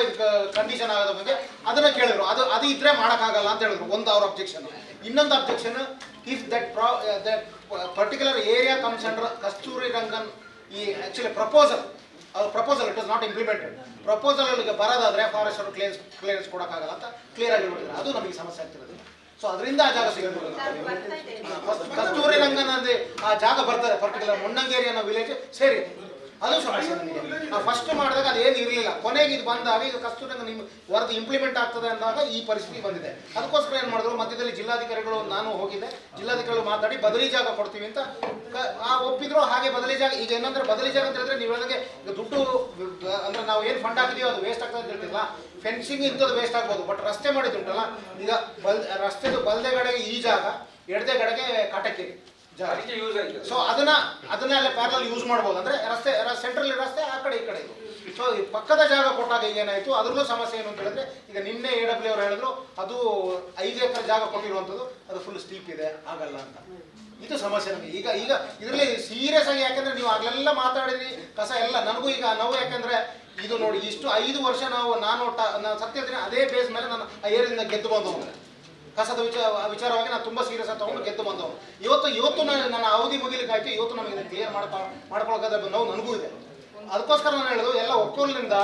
Speaker 2: ಕಂಡೀಷನ್ ಆಗೋದ ಬಗ್ಗೆ ಅದನ್ನು ಕೇಳಿದ್ರು. ಅದು ಇದ್ರೆ ಮಾಡೋಕ್ಕಾಗಲ್ಲ ಅಂತ ಹೇಳಿದ್ರು, ಒಂದು ಅವ್ರ ಅಬ್ಜೆಕ್ಷನ್. ಇನ್ನೊಂದು objection, if that particular area comes under Kasturirangan, ಈ actually proposal it was not implemented. ಪ್ರಪೋಸಲ್ಗೆ ಬರೋದಾದರೆ ಫಾರೆಸ್ಟ್ ಅವರು ಕ್ಲಿಯರೆನ್ಸ್ ಕೊಡೋಕ್ಕಾಗಲ್ಲ ಅಂತ ಕ್ಲಿಯರ್ ಆಗಿಬಿಟ್ಟಿದ್ದಾರೆ. ಅದು ನಮಗೆ ಸಮಸ್ಯೆ ಆಗ್ತಿರೋದು. ಸೊ ಅದರಿಂದ ಆ ಜಾಗ ಸಿಗೋದು. ಕಸ್ತೂರಿ ರಂಗನ್ ಅಂದರೆ ಆ ಜಾಗ ಬರ್ತದೆ, ಪರ್ಟಿಕ್ಯುಲರ್ ಮೊಣ್ಣಂಗೇರಿ ಅನ್ನೋ ವಿಲೇಜ್ ಸೇರಿ, ಅದು ಸಮಸ್ಯೆ ನನಗೆ. ನಾವು ಫಸ್ಟ್ ಮಾಡಿದಾಗ ಅದೇನು ಇರಲಿಲ್ಲ, ಕೊನೆಗೆ ಇದು ಬಂದಾಗ ಈಗ ಕಸ್ತೂರಿ ರಂಗನ್ ನಿಮ್ಮ ವರದಿ ಇಂಪ್ಲಿಮೆಂಟ್ ಆಗ್ತದೆ ಅಂದಾಗ ಈ ಪರಿಸ್ಥಿತಿ ಬಂದಿದೆ. ಅದಕ್ಕೋಸ್ಕರ ಏನು ಮಾಡಿದ್ರು, ಮಧ್ಯದಲ್ಲಿ ಜಿಲ್ಲಾಧಿಕಾರಿಗಳು, ನಾನು ಹೋಗಿದ್ದೆ, ಜಿಲ್ಲಾಧಿಕಾರಿಗಳು ಮಾತಾಡಿ ಬದಲಿ ಜಾಗ ಕೊಡ್ತೀವಿ ಅಂತ ಒಪ್ಪಿದ್ರು. ಹಾಗೆ ಬದಲಿ ಜಾಗ, ಈಗ ಏನಂದ್ರೆ ಬದಲಿ ಜಾಗ ಅಂತ ಹೇಳಿದ್ರೆ ನೀವು ಹೇಳಿದಂಗೆ ಈಗ ದುಡ್ಡು ಅಂದ್ರೆ ನಾವು ಏನು ಫಂಡ್ ಹಾಕಿದೀವಿ ಅದು ವೇಸ್ಟ್ ಆಗ್ತದೆ ಅಂತ ಹೇಳ್ತಿಲ್ಲ. ಫೆನ್ಸಿಂಗ್ ಇಂಥದ್ದು ವೇಸ್ಟ್ ಆಗ್ಬೋದು, ಬಟ್ ರಸ್ತೆ ಮಾಡಿದ್ದುಂಟಲ್ಲ, ಈಗ ರಸ್ತೆದು ಬಲ್ದೆಗಡೆಗೆ ಈ ಜಾಗ, ಎಡದೆಗಡೆಗೆ ಕಾಟಕ್ಕೇರಿ ಜಾಗ. ಸೊ ಅದನ್ನೆಲ್ಲ ಪ್ಯಾರಲ್ ಯೂಸ್ ಮಾಡ್ಬೋದು. ಅಂದರೆ ರಸ್ತೆ ಸೆಂಟ್ರಲ್ ರಸ್ತೆ ಆ ಕಡೆ ಈ ಕಡೆ. ಸೊ ಈ ಪಕ್ಕದ ಜಾಗ ಕೊಟ್ಟಾಗ ಏನಾಯಿತು, ಅದರಲ್ಲೂ ಸಮಸ್ಯೆ ಏನು ಅಂತ ಹೇಳಿದ್ರೆ, ಈಗ ನಿನ್ನೆ AW ಅವರು ಹೇಳಿದ್ರು ಅದು 5 ಎಕರೆ ಜಾಗ ಕೊಟ್ಟಿರುವಂಥದ್ದು ಅದು ಫುಲ್ ಸ್ಟೀಪ್ ಇದೆ, ಆಗಲ್ಲ ಅಂತ. ಇದು ಸಮಸ್ಯೆ ನಮಗೆ. ಈಗ ಇದರಲ್ಲಿ ಸೀರಿಯಸ್ ಆಗಿ, ಯಾಕಂದ್ರೆ ನೀವು ಆಗಲೆಲ್ಲ ಮಾತಾಡಿದ್ರಿ, ಕಸ ಎಲ್ಲ ನನಗೂ ಈಗ ನೋವು. ಯಾಕಂದ್ರೆ ಇದು ನೋಡಿ, ಇಷ್ಟು 5 ವರ್ಷ ನಾನು ಸತ್ಯ ಹೇಳ್ತೀನಿ, ಅದೇ ಬೇಸ್ ಮೇಲೆ ನಾನು ಆ ಏರಿಯಾದಿಂದ ಗೆದ್ದು ಬಂದವನು. ಕಸದ ವಿಚಾರವಾಗಿ ನಾನು ತುಂಬ ಸೀರಿಯಸ್ ಆಗಿ ತಗೊಂಡು ಗೆದ್ದು ಬಂದವನು. ಇವತ್ತು ನನ್ನ ಅವಧಿ ಮುಗಿಲಿಕ್ಕಾಯ್ತು. ಇವತ್ತು ನಮಗೆ ಕ್ಲಿಯರ್ ಮಾಡ್ಕೊಳ್ಳೋಕೆ ನೋವು ನನಗೂ ಇದೆ. ಅದಕ್ಕೋಸ್ಕರ ನಾನು ಹೇಳೋದು, ಎಲ್ಲ ಒಕ್ಕೂಲಿನಿಂದ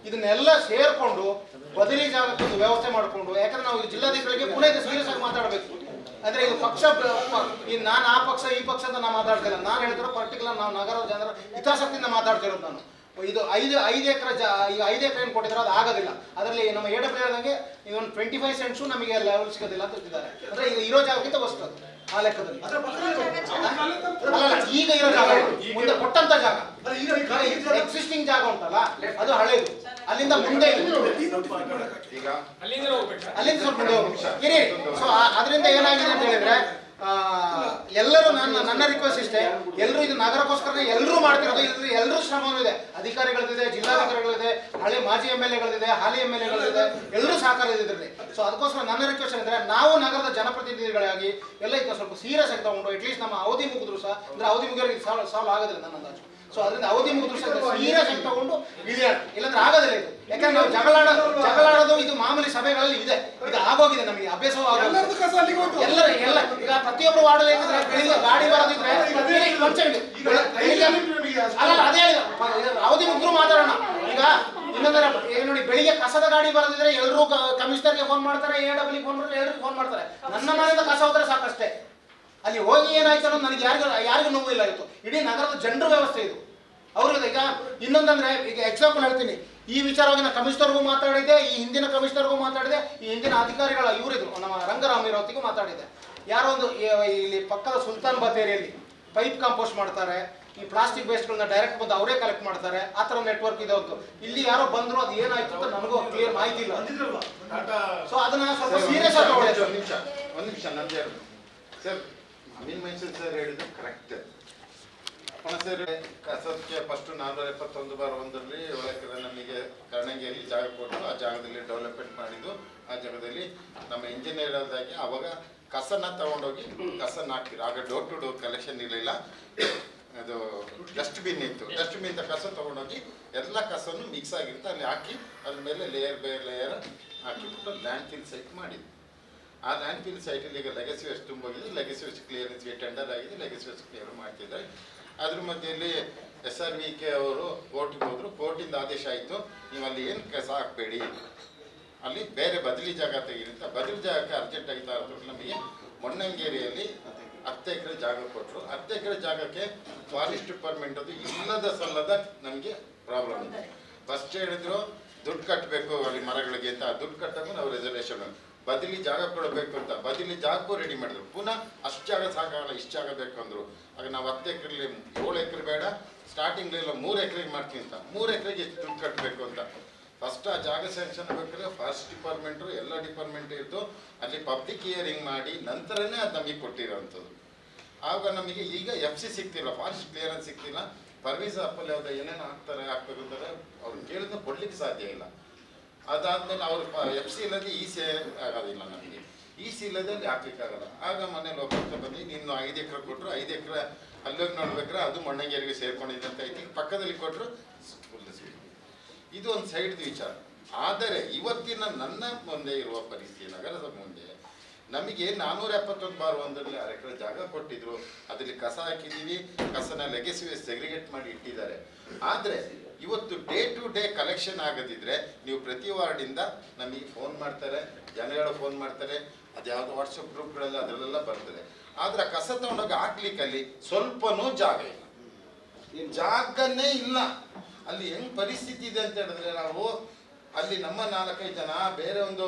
Speaker 2: ಇದನ್ನೆಲ್ಲ ಸೇರಿಕೊಂಡು ಬದಲಿ ಜಾಗಕ್ಕೊಂದು ವ್ಯವಸ್ಥೆ ಮಾಡಿಕೊಂಡು, ಯಾಕಂದ್ರೆ ನಾವು ಜಿಲ್ಲಾಧಿಕಾರಿಗೆ ಪುನಃ ಸೀರಿಯಸ್ ಆಗಿ ಮಾತಾಡಬೇಕು. ಅಂದರೆ ಇದು ಪಕ್ಷ, ನಾನು ಆ ಪಕ್ಷ ಈ ಪಕ್ಷ ಅಂತ ನಾನು ಮಾತಾಡ್ತಿಲ್ಲ. ನಾನು ಹೇಳ್ತಿರೋ ಪರ್ಟಿಕ್ಯುಲರ್ ನಾವು ನಗರದ ಜನರ ಹಿತಾಸಕ್ತಿಯಿಂದ ಮಾತಾಡ್ತಿರೋದು. ನಾನು ಇದು 5 ಎಕರೆ ಈಗ 5 ಎಕರೆ ಏನು ಕೊಟ್ಟಿದ್ದಾರೆ, ಅದು ಆಗೋದಿಲ್ಲ. ಅದರಲ್ಲಿ ನಮ್ಮ AW ಹೇಳಿದಂಗೆ ಇವನ್ 25 ಸೆಂಟ್ಸು ನಮಗೆ ಲೆವೆಲ್ ಸಿಗೋದಿಲ್ಲ ಅಂತ ಹೇಳ್ತಿದ್ದಾರೆ. ಅಂದರೆ ಈಗ ಇರೋ ಜಾಗಕ್ಕಿಂತ ವಸ್ತು ಅದು. ಆ ಲೆಕ್ಕದಲ್ಲಿ. ಅಲ್ಲ, ಈಗ ಇರೋ ಜಾಗ ಇದು. ಮುಂದೆ ಕೊಟ್ಟಂತ ಜಾಗ, ಎಕ್ಸಿಸ್ಟಿಂಗ್ ಜಾಗ ಉಂಟಲ್ಲ ಅದು ಹಳೇದು, ಅಲ್ಲಿಂದ ಮುಂದೆ
Speaker 6: ಈಗ
Speaker 1: ಅಲ್ಲಿಂದ ಹೋಗ್ಬೇಕು.
Speaker 2: ಅಲ್ಲಿಂದ ಸ್ವಲ್ಪ ಮುಂದೆ ಹೋಗ್ಬೇಕು. ಸೊ ಅದರಿಂದ ಏನಾಗಿದೆ ಅಂತ ಹೇಳಿದ್ರೆ ಎಲ್ಲರೂ ನನ್ನ ರಿಕ್ವೆಸ್ಟ್ ಇಷ್ಟೇ, ಎಲ್ಲರೂ ಇದು ನಗರಕ್ಕೋಸ್ಕರ ಎಲ್ಲರೂ ಮಾಡ್ತಿರೋದು, ಎಲ್ಲರೂ ಶ್ರಮವೂ ಇದೆ, ಅಧಿಕಾರಿಗಳದಿದೆ, ಜಿಲ್ಲಾಧಿಕಾರಿಗಳಿದೆ, ಹಳೆ ಮಾಜಿ MLA-ಗಳಿದೆ, ಹಾಲಿ MLA-ಗಳಿದೆ, ಎಲ್ಲರೂ ಸಹಕಾರ ಇದ್ರಲ್ಲಿ. ಸೊ ಅದಕ್ಕೋಸ್ಕರ ನನ್ನ ರಿಕ್ವೆಸ್ಟ್ ಅಂದ್ರೆ ನಾವು ನಗರದ ಜನಪ್ರತಿನಿಧಿಗಳಾಗಿ ಎಲ್ಲ ಇದನ್ನ ಸ್ವಲ್ಪ ಸೀರಿಯಸ್ ಆಗಿ ತಗೊಂಡು ಅಟ್ಲೀಸ್ಟ್ ನಮ್ಮ ಅವಧಿ ಮುಗಿದ್ರು ಸಹ, ಅಂದ್ರೆ ಅವಧಿ ಮುಗಿಯೋರಿಗೆ ಸಾಲ್ವ್ ಆಗೋದಿಲ್ಲ ನನ್ನ ಅಂದಾಜು. ಸೊ ಅದರಿಂದ ಅವಧಿ ಮುಗಿದ್ರು ಸಹ ಸೀರಿಯಸ್ ಆಗಿ ತಗೊಂಡು ಇಳಿಯೋಣ, ಇಲ್ಲಾಂದ್ರೆ ಆಗೋದಿಲ್ಲ ಇದು. ಯಾಕಂದ್ರೆ ನಾವು ಜಗಳಾಡೋದು ಇದು ಮಾಮೂಲಿ ಸಭೆಗಳಲ್ಲಿ ಇದೆ, ಇದು ಆಗೋಗಿದೆ, ನಮಗೆ ಅಭ್ಯಾಸವೂ ಆಗೋದು. ಎಲ್ಲ ಈಗ ಪ್ರತಿಯೊಬ್ಬರು ವಾರ್ಡಲ್ಲಿ ಏನಿದ್ರೆ ಬೆಳಿಗ್ಗೆ ಗಾಡಿ ಬರೋದಿದ್ರೆ ಅಲ್ಲ ಅದೇ ಅವಧಿ ಮುಗಿದ್ರು ಮಾತಾಡೋಣ. ಈಗ ಇನ್ನೊಂದರ ನೋಡಿ, ಬೆಳಿಗ್ಗೆ ಕಸದ ಗಾಡಿ ಬರೋದಿದ್ರೆ ಎಲ್ಲರೂ ಕಮಿಷನರ್ಗೆ ಫೋನ್ ಮಾಡ್ತಾರೆ, AW ಫೋನ್ ಮಾಡ್ತಾರೆ, ಎಲ್ಲರಿಗೂ ಫೋನ್ ಮಾಡ್ತಾರೆ. ನನ್ನ ಮನೆಯಿಂದ ಕಸ ಹೋದ್ರೆ ಸಾಕಷ್ಟೇ, ಅಲ್ಲಿ ಹೋಗಿ ಏನಾಯ್ತು ಅನ್ನೋದು ನನಗೆ ಯಾರಿಗೂ ನೋವು ಇಲ್ಲ. ಆಯ್ತು, ಇಡೀ ನಗರದ ಜನರ ವ್ಯವಸ್ಥೆ ಇದು. ಅವ್ರಿಗೆ ಈಗ ಇನ್ನೊಂದಂದ್ರೆ, ಈಗ ಎಕ್ಸಾಂಪಲ್ ಹೇಳ್ತೀನಿ, ಈ ವಿಚಾರವಾಗಿ ನಾನು ಕಮಿಷನರ್ಗೂ ಮಾತಾಡಿದೆ, ಈ ಹಿಂದಿನ ಕಮಿಷನರ್ಗೂ ಮಾತಾಡಿದೆ, ಈ ಹಿಂದಿನ ಅಧಿಕಾರಿಗಳ ಇವರಿದ್ರು ನಮ್ಮ ರಂಗರಾಮಿರವತಿಗೂ ಮಾತಾಡಿದೆ. ಯಾರೋ ಒಂದು ಇಲ್ಲಿ ಪಕ್ಕದ ಸುಲ್ತಾನ್ ಬತ್ತೇರಿಯಲ್ಲಿ ಪೈಪ್ ಕಾಂಪೋಸ್ಟ್ ಮಾಡ್ತಾರೆ, ಈ ಪ್ಲಾಸ್ಟಿಕ್ ವೇಸ್ಟ್ಗಳನ್ನ ಡೈರೆಕ್ಟ್ ಬಂದು ಅವರೇ ಕಲೆಕ್ಟ್ ಮಾಡ್ತಾರೆ, ಆ ಥರ ನೆಟ್ವರ್ಕ್ ಇದೆ ಹೊತ್ತು. ಇಲ್ಲಿ ಯಾರೋ ಬಂದ್ರು, ಅದು ಏನಾಯ್ತು ಅಂತ ನನಗೂ ಕ್ಲಿಯರ್ ಮಾಹಿತಿ ಇಲ್ಲ. ಸೊ ಅದನ್ನ ಸ್ವಲ್ಪ ಸೀರಿಯಸ್ ಆಗಿ ತಗೊಳ್ಳಿ.
Speaker 6: ಒಂದು ನಿಮಿಷ ನಂದೇ ಸರ್, ಅಮೀನ್ ಮೈಸೂರು ಸರ್ ಹೇಳಿದ್ದು ಕರೆಕ್ಟ್. ಸರ್ ಕಸಕ್ಕೆ ಫಸ್ಟ್ 471/1 ಒಳಗೆ ನಮಗೆ ಕರ್ಣಂಗಿಯಲ್ಲಿ ಜಾಗ ಕೊಟ್ಟು ಆ ಜಾಗದಲ್ಲಿ ಡೆವಲಪ್ಮೆಂಟ್ ಮಾಡಿದ್ದು. ಆ ಜಾಗದಲ್ಲಿ ನಮ್ಮ ಇಂಜಿನಿಯರ್ ಆದಾಗಿ ಅವಾಗ ಕಸನ ತಗೊಂಡೋಗಿ ಕಸನ ಹಾಕ್ತಿರು. ಆಗ ಡೋರ್ ಟು ಡೋರ್ ಕಲೆಕ್ಷನ್ ಇರಲಿಲ್ಲ, ಅದು ಡಸ್ಟ್ಬಿನ್ ಇತ್ತು. ಡಸ್ಟ್ಬಿನ್ ಕಸ ತಗೊಂಡೋಗಿ ಎಲ್ಲ ಕಸನು ಮಿಕ್ಸ್ ಆಗಿರುತ್ತೆ, ಅಲ್ಲಿ ಹಾಕಿ ಅದ್ರ ಮೇಲೆ ಲೇಯರ್ ಬೈ ಲೇಯರ್ ಹಾಕಿಬಿಟ್ಟು ಲ್ಯಾಂಡ್ ಫಿಲ್ ಸೈಟ್ ಮಾಡಿದ್ವಿ. ಆ ಲ್ಯಾಂಡ್ ಫಿಲ್ ಸೈಟಲ್ಲಿ ಈಗ ಲೆಗಸಿ ವೇಸ್ಟ್ ತುಂಬೋಗಿದೆ, ಲೆಗಸಿ ವೇಸ್ಟ್ ಕ್ಲಿಯರೆನ್ಸ್ಗೆ ಟೆಂಡರ್ ಆಗಿದೆ, ಲೆಗಸಿ ವೇಸ್ಟ್ ಕ್ಲಿಯರ್ ಮಾಡ್ತಿದ್ದಾರೆ. ಅದ್ರ ಮಧ್ಯೆಯಲ್ಲಿ SRVK ಅವರು ಕೋರ್ಟಿಗೆ ಹೋದ್ರು, ಕೋರ್ಟಿಂದ ಆದೇಶ ಆಯಿತು, ನೀವು ಅಲ್ಲಿ ಏನು ಕಸ ಹಾಕಬೇಡಿ, ಅಲ್ಲಿ ಬೇರೆ ಬದಲಿ ಜಾಗ ತೆಗಿರುತ್ತೆ. ಬದಲಿ ಜಾಗಕ್ಕೆ ಅರ್ಜೆಂಟಾಗಿ ತಗೊಂಡು ನಮಗೆ ಮೊಣ್ಣಂಗೇರಿಯಲ್ಲಿ 10 ಎಕರೆ ಜಾಗ ಕೊಟ್ಟರು. 10 ಎಕರೆ ಜಾಗಕ್ಕೆ ಫಾರೆಸ್ಟ್ ಡಿಪಾರ್ಟ್ಮೆಂಟ್ ಅದು ಇಲ್ಲದ ಸಲ್ಲದ ನಮಗೆ ಪ್ರಾಬ್ಲಮ್ ಇದೆ. ಫಸ್ಟ್ ಹೇಳಿದ್ರು ದುಡ್ಡು ಕಟ್ಟಬೇಕು ಅಲ್ಲಿ ಮರಗಳಿಗೆ ಅಂತ, ದುಡ್ಡು ಕಟ್ಟೋದು ನಾವು ರೆಸರ್ವೇಷನ್, ಬದಲಿ ಜಾಗ ಕೊಡಬೇಕು ಅಂತ, ಬದಲಿ ಜಾಗಕ್ಕೂ ರೆಡಿ ಮಾಡಿದ್ರು. ಪುನಃ ಅಷ್ಟು ಜಾಗ ಸಾಕಾಗಲ್ಲ, ಇಷ್ಟು ಜಾಗ ಬೇಕು ಅಂದರು. ಆಗ ನಾವು 10 ಎಕರೆಲಿ 7 ಎಕರೆ ಬೇಡ, ಸ್ಟಾರ್ಟಿಂಗ್ಲೆಲ್ಲ 3 ಎಕರೆಗೆ ಮಾಡ್ತೀವಿ ಅಂತ, 3 ಎಕರೆಗೆ ಎಷ್ಟು ದುಡ್ಡು ಕಟ್ಟಬೇಕು ಅಂತ. ಫಸ್ಟ್ ಆ ಜಾಗ ಸ್ಯಾಂಕ್ಷನ್ ಬೇಕಾದ್ರೆ ಫಾರೆಸ್ಟ್ ಡಿಪಾರ್ಟ್ಮೆಂಟು ಎಲ್ಲ ಡಿಪಾರ್ಟ್ಮೆಂಟ್ ಇತ್ತು, ಅಲ್ಲಿ ಪಬ್ಲಿಕ್ ಹಿಯರಿಂಗ್ ಮಾಡಿ ನಂತರನೇ ಅದು ನಮಗೆ ಕೊಟ್ಟಿರೋವಂಥದ್ದು. ಆಗ ನಮಗೆ ಈಗ FC ಸಿಗ್ತಿಲ್ಲ, ಫಾರೆಸ್ಟ್ ಕ್ಲಿಯರೆನ್ಸ್ ಸಿಗ್ತಿಲ್ಲ, ಪರ್ವೀಸ್ ಅಪ್ಪಲ್ ಯಾವ್ದು ಏನೇನು ಹಾಕ್ತಾರೆ ಹಾಕ್ಬೇಕು ಅಂತಾರೆ, ಅವ್ರು ಕೇಳಿದ್ರೆ ಕೊಡ್ಲಿಕ್ಕೆ ಸಾಧ್ಯ ಇಲ್ಲ. ಅದಾದ್ಮೇಲೆ ಅವ್ರು FC ಇಲ್ಲದೆ EC ಆಗೋದಿಲ್ಲ, ನಮಗೆ EC ಇಲ್ಲದೆ ಅಲ್ಲಿ ಹಾಕ್ಲಿಕ್ಕಾಗಲ್ಲ. ಆಗ ಮನೇಲಿ ಒಬ್ಬರು ಬಂದು ನೀನು 5 ಎಕರೆ ಕೊಟ್ಟರು, 5 ಎಕರೆ ಅಲ್ಲೋಗಿ ನೋಡ್ಬೇಕಾದ್ರೆ ಅದು ಮೊಣ್ಣಂಗೇರಿಗೆ ಸೇರ್ಕೊಂಡಿದೆ ಅಂತ ಐತಿ, ಪಕ್ಕದಲ್ಲಿ ಕೊಟ್ಟರು ಇದು ಒಂದು ಸೈಡ್ದು ವಿಚಾರ. ಆದರೆ ಇವತ್ತಿನ ನನ್ನ ಮುಂದೆ ಇರುವ ಪರಿಸ್ಥಿತಿ, ನಗರದ ಮುಂದೆ ನಮಗೆ 471/1 6 ಎಕರೆ ಜಾಗ ಕೊಟ್ಟಿದ್ರು, ಅದರಲ್ಲಿ ಕಸ ಹಾಕಿದ್ದೀವಿ, ಕಸನ ಲೆಗಸಿ ವೇಸ್ಟ್ ಸೆಗ್ರಿಗೇಟ್ ಮಾಡಿ ಇಟ್ಟಿದ್ದಾರೆ. ಆದರೆ ಇವತ್ತು ಡೇ ಟು ಡೇ ಕಲೆಕ್ಷನ್ ಆಗದಿದ್ರೆ ನೀವು ಪ್ರತಿ ವಾರ್ಡಿಂದ ನಮಗೆ ಫೋನ್ ಮಾಡ್ತಾರೆ, ಜನಗಳು ಫೋನ್ ಮಾಡ್ತಾರೆ, ಅದ್ಯಾವುದೋ ವಾಟ್ಸಪ್ ಗ್ರೂಪ್ಗಳೆಲ್ಲ ಅದರಲ್ಲೆಲ್ಲ ಬರ್ತದೆ. ಆದರೆ ಕಸ ತಗೊಂಡೋಗಿ ಹಾಕ್ಲಿಕ್ಕಲ್ಲಿ ಸ್ವಲ್ಪನೂ ಜಾಗ ಇಲ್ಲ, ಜಾಗನೇ ಇಲ್ಲ. ಅಲ್ಲಿ ಹೆಂಗ್ ಪರಿಸ್ಥಿತಿ ಇದೆ ಅಂತ ಹೇಳಿದ್ರೆ, ನಾವು ಅಲ್ಲಿ ನಮ್ಮ 4-5 ಜನ ಬೇರೆ ಒಂದು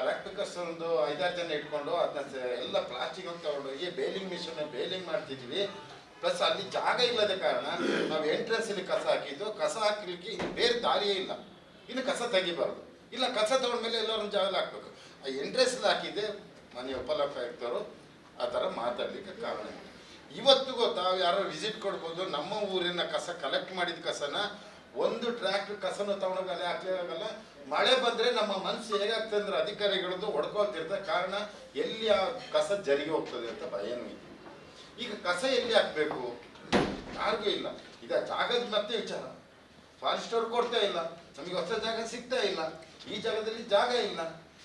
Speaker 6: ರ್ಯಾಕ್ಪಿಕರ್ಸ್ ಒಂದು 5-6 ಜನ ಇಟ್ಕೊಂಡು ಅದನ್ನ ಎಲ್ಲ ಪ್ಲಾಸ್ಟಿಕ್ ಅಂತ ತಗೊಂಡೋಗಿ ಬೇಲಿಂಗ್ ಮಿಷನ್ ಬೇಲಿಂಗ್ ಮಾಡ್ತಿದ್ವಿ. ಪ್ಲಸ್ ಅಲ್ಲಿ ಜಾಗ ಇಲ್ಲದ ಕಾರಣ ನಾವು ಎಂಟ್ರೆನ್ಸ್ ಅಲ್ಲಿ ಕಸ ಹಾಕಿದ್ದು, ಕಸ ಹಾಕಲಿಕ್ಕೆ ಬೇರೆ ದಾರಿಯೇ ಇಲ್ಲ, ಇನ್ನು ಕಸ ತೆಗಿಬಾರ್ದು. ಇಲ್ಲ ಕಸ ತಗೊಂಡ್ಮೇಲೆ ಎಲ್ಲರೂ ಜಾಗ ಹಾಕ್ಬೇಕು. ಆ ಎಂಟ್ರೆನ್ಸ್ ಹಾಕಿದ್ದೆ ಮನೆ ಉಪಲೋಕಾಯುಕ್ತರು ಆ ಥರ ಮಾತಾಡ್ಲಿಕ್ಕೆ ಕಾರಣ. ಇವತ್ತಿಗೂ ತಾವು ಯಾರೋ ವಿಸಿಟ್ ಕೊಡ್ಬೋದು, ನಮ್ಮ ಊರಿನ ಕಸ ಕಲೆಕ್ಟ್ ಮಾಡಿದ ಕಸನ ಒಂದು ಟ್ರ್ಯಾಕ್ಟರ್ ಕಸನ ತಗೊಂಡೋಗಿ ಅಲ್ಲಿ ಹಾಕ್ಲಿಕ್ಕಾಗಲ್ಲ. ಮಳೆ ಬಂದರೆ ನಮ್ಮ ಮನಸ್ಸು ಹೇಗಾಗ್ತದೆ ಅಂದರೆ ಅಧಿಕಾರಿಗಳದ್ದು ಹೊಡ್ಕೊಳ್ತಿರ್ತಾರೆ, ಕಾರಣ ಎಲ್ಲಿ ಆ ಕಸ ಜರಿಗೆ ಹೋಗ್ತದೆ ಅಂತ ಭಯನೂ ಇದೆ. ಈಗ ಕಸ ಎಲ್ಲಿ ಹಾಕಬೇಕು ಯಾರಿಗೂ ಇಲ್ಲ. ಈಗ ಜಾಗದ ಮತ್ತೆ ವಿಚಾರ, ಫಾರೆಸ್ಟ್ ಅವ್ರು ಕೊಡ್ತಾ ಇಲ್ಲ, ನಮಗೆ ಹೊಸ ಜಾಗ ಸಿಗ್ತಾ ಇಲ್ಲ, ಈ ಜಾಗದಲ್ಲಿ ಜಾಗ ಇಲ್ಲ,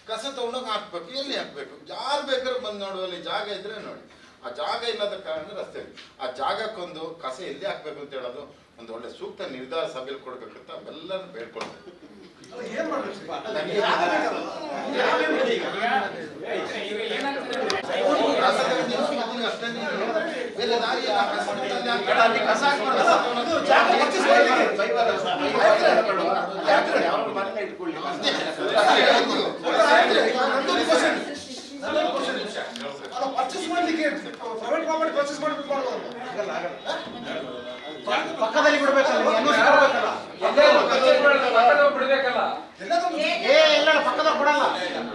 Speaker 6: ಕಸ ತಗೊಂಡೋಗಿ ಹಾಕ್ಬೇಕು. ಎಲ್ಲಿ ಹಾಕ್ಬೇಕು? ಯಾರು ಬೇಕಾದ್ರೂ ಬಂದು ನೋಡುವಲ್ಲಿ ಜಾಗ ಇದ್ರೆ ನೋಡಿ. ಆ ಜಾಗ ಇಲ್ಲದ ಕಾರಣ ರಸ್ತೆ, ಆ ಜಾಗಕ್ಕೊಂದು ಕಸ ಎಲ್ಲಿ ಹಾಕ್ಬೇಕು ಅಂತ ಹೇಳೋದು ಒಂದು ಒಳ್ಳೆ ಸೂಕ್ತ ನಿರ್ಧಾರ ಸಭೆಯಲ್ಲಿ ಕೊಡ್ಬೇಕಂತ ಎಲ್ಲರೂ ಬೇಡ್ಕೊಳ್ತೇವೆ.
Speaker 2: ಪರ್ಚೇಸ್ ಮಾಡ್ಲಿಕ್ಕೆ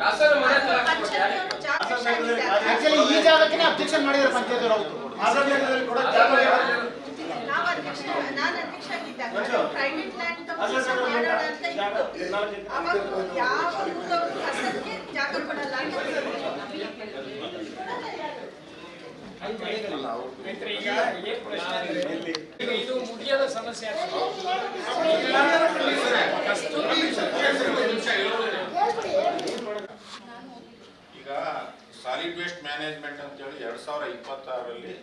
Speaker 3: ದಾಸನ ಮನೆ ಹತ್ರ
Speaker 7: ಪಂಚಾಯತ್ನವರು ಜಾಗ
Speaker 2: ಆಕ್ಚುಲಿ ಈ ಜಾಗಕ್ಕೆ ಅಬ್ಜೆಕ್ಷನ್ ಮಾಡಿದ್ದಾರೆ ಪಂಚಾಯತ್ ಅವರು ಕೂಡ
Speaker 7: ನಾವು ಅಧ್ಯಕ್ಷ ನಾನು ಅಧ್ಯಕ್ಷ ಆಗಿದ್ದಾಗ ಪ್ರೈವೇಟ್ ಲ್ಯಾಂಡ್ ಕನ್ಸ್ಟ್ರಕ್ಷನ್ ಮಾಡೋಣ ಅಂತ ಇತ್ತು. ಅವಾಗ ಯಾವ ಊರವರು ಕಸಕ್ಕೆ ಜಾಗ ಕೊಡಲ್ಲ ಅಂತ
Speaker 1: ಆಯ್ತು, ಈಗ ಏನ್ ಪ್ರಶ್ನೆ ಅಂದ್ರೆ, ಈಗ ಇದು ಮುಗಿಯದ ಸಮಸ್ಯೆ ಆಗ್ತದೆ.
Speaker 5: ಈಗ ಸಾಲಿಡ್ ವೇಸ್ಟ್ ಮ್ಯಾನೇಜ್ಮೆಂಟ್ ಅಂತೇಳಿ 2026ರಲ್ಲಿ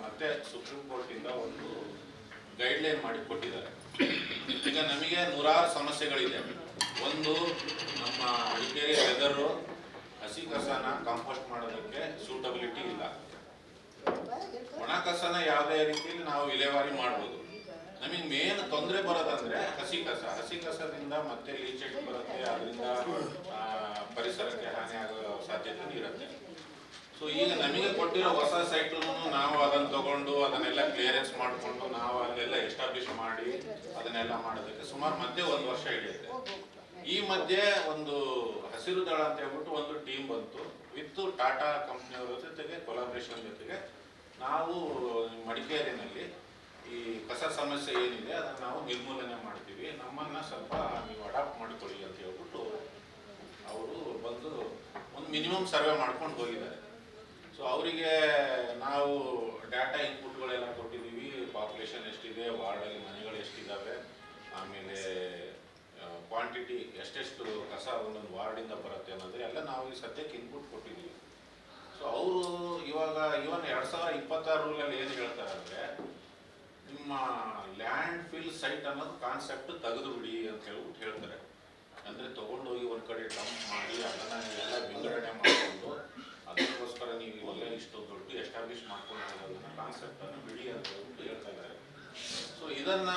Speaker 5: ಮತ್ತೆ ಸುಪ್ರೀಂ ಕೋರ್ಟಿಂದ ಒಂದು ಗೈಡ್ಲೈನ್ ಮಾಡಿ ಕೊಟ್ಟಿದ್ದಾರೆ. ಈಗ ನಮಗೆ ನೂರಾರು ಸಮಸ್ಯೆಗಳಿದೆ. ಒಂದು, ನಮ್ಮ ಮಡಿಕೇರಿ ವೆದರು ಹಸಿ ಕಸನ ಕಾಂಪೋಸ್ಟ್ ಮಾಡೋದಕ್ಕೆ ಸೂಟಬಿಲಿಟಿ ಇಲ್ಲ. ಒಣ ಕಸನ ಯಾವುದೇ ರೀತಿಯಲ್ಲಿ ನಾವು ವಿಲೇವಾರಿ ಮಾಡ್ಬೋದು. ನಮಗೆ ಮೇನ್ ತೊಂದರೆ ಬರೋದಂದ್ರೆ ಹಸಿ ಕಸದಿಂದ ಮತ್ತೆ ಲೀಚೆಟ್ ಬರುತ್ತೆ, ಅದರಿಂದ ಪರಿಸರಕ್ಕೆ ಹಾನಿ ಆಗೋ ಸಾಧ್ಯತೆ ಇರುತ್ತೆ. ಸೊ ಈಗ ನಮಗೆ ಕೊಟ್ಟಿರೋ ಹೊಸ ಸೈಟ್ ನಾವು ಅದನ್ನು ತಗೊಂಡು ಅದನ್ನೆಲ್ಲ ಕ್ಲಿಯರೆನ್ಸ್ ಮಾಡಿಕೊಂಡು ನಾವು ಅಲ್ಲೆಲ್ಲ ಎಸ್ಟಾಬ್ಲಿಷ್ ಮಾಡಿ ಅದನ್ನೆಲ್ಲ ಮಾಡೋದಕ್ಕೆ ಸುಮಾರು ಮತ್ತೆ 1 ವರ್ಷ ಹಿಡಿಯುತ್ತೆ. ಈ ಮಧ್ಯೆ ಒಂದು ಹಸಿರು ದಳ ಅಂತ ಹೇಳ್ಬಿಟ್ಟು ಒಂದು ಟೀಮ್ ಬಂತು ವಿತ್ ಟಾಟಾ ಕಂಪ್ನಿಯವರ ಜೊತೆಗೆ ಕೊಲಾಬ್ರೇಷನ್ ಜೊತೆಗೆ ನಾವು ಮಡಿಕೇರಿನಲ್ಲಿ ಈ ಕಸ ಸಮಸ್ಯೆ ಏನಿದೆ ಅದನ್ನು ನಾವು ನಿರ್ಮೂಲನೆ ಮಾಡ್ತೀವಿ, ನಮ್ಮನ್ನ ಸ್ವಲ್ಪ ನೀವು ಅಡಾಪ್ಟ್ ಮಾಡಿಕೊಳ್ಳಿ ಅಂತ ಹೇಳ್ಬಿಟ್ಟು ಅವರು ಬಂದು ಒಂದು ಮಿನಿಮಮ್ ಸರ್ವೆ ಮಾಡ್ಕೊಂಡು ಹೋಗಿದ್ದಾರೆ. ಸೊ ಅವರಿಗೆ ನಾವು ಡಾಟಾ ಇನ್ಪುಟ್ಗಳೆಲ್ಲ ಕೊಟ್ಟಿದ್ದೀವಿ, ಪಾಪ್ಯುಲೇಷನ್ ಎಷ್ಟಿದೆ, ವಾರ್ಡಲ್ಲಿ ಮನೆಗಳು ಎಷ್ಟಿದ್ದಾವೆ, ಆಮೇಲೆ ಕ್ವಾಂಟಿಟಿ ಎಷ್ಟೆಷ್ಟು ಕಸ ಒಂದೊಂದು ವಾರ್ಡಿಂದ ಬರುತ್ತೆ ಅನ್ನೋದು ಎಲ್ಲ ನಾವು ಈ ಸದ್ಯಕ್ಕೆ ಇನ್ಪುಟ್ ಕೊಟ್ಟಿದ್ದೀವಿ. ಸೊ ಅವರು ಇವಾಗ ಇವನ್ 2026 ರೂಲಲ್ಲಿ ಏನು ಹೇಳ್ತಾರೆ ಅಂದರೆ, ನಿಮ್ಮ ಲ್ಯಾಂಡ್ ಫಿಲ್ ಸೈಟ್ ಅನ್ನೋದು ಕಾನ್ಸೆಪ್ಟ್ ತೆಗೆದು ಬಿಡಿ ಅಂತ ಹೇಳ್ಬಿಟ್ಟು ಹೇಳ್ತಾರೆ. ಅಂದರೆ ತೊಗೊಂಡೋಗಿ ಒಂದು ಕಡೆ ಡಂಪ್ ಮಾಡಿ ಅದನ್ನು ನೀವೆಲ್ಲ ವಿಂಗಡಣೆ ಮಾಡಿಕೊಂಡು ಅದಕ್ಕೋಸ್ಕರ ನೀವು ಇವೆಲ್ಲ ಇಷ್ಟು ದೊಡ್ಡ ಎಸ್ಟಾಬ್ಲಿಷ್ ಮಾಡ್ಕೊಂಡು ಅದನ್ನು ಕಾನ್ಸೆಪ್ಟನ್ನು ಬಿಡಿ ಅಂತ ಹೇಳ್ಬಿಟ್ಟು ಹೇಳ್ತಾ ಇದ್ದಾರೆ. ಸೊ ಇದನ್ನ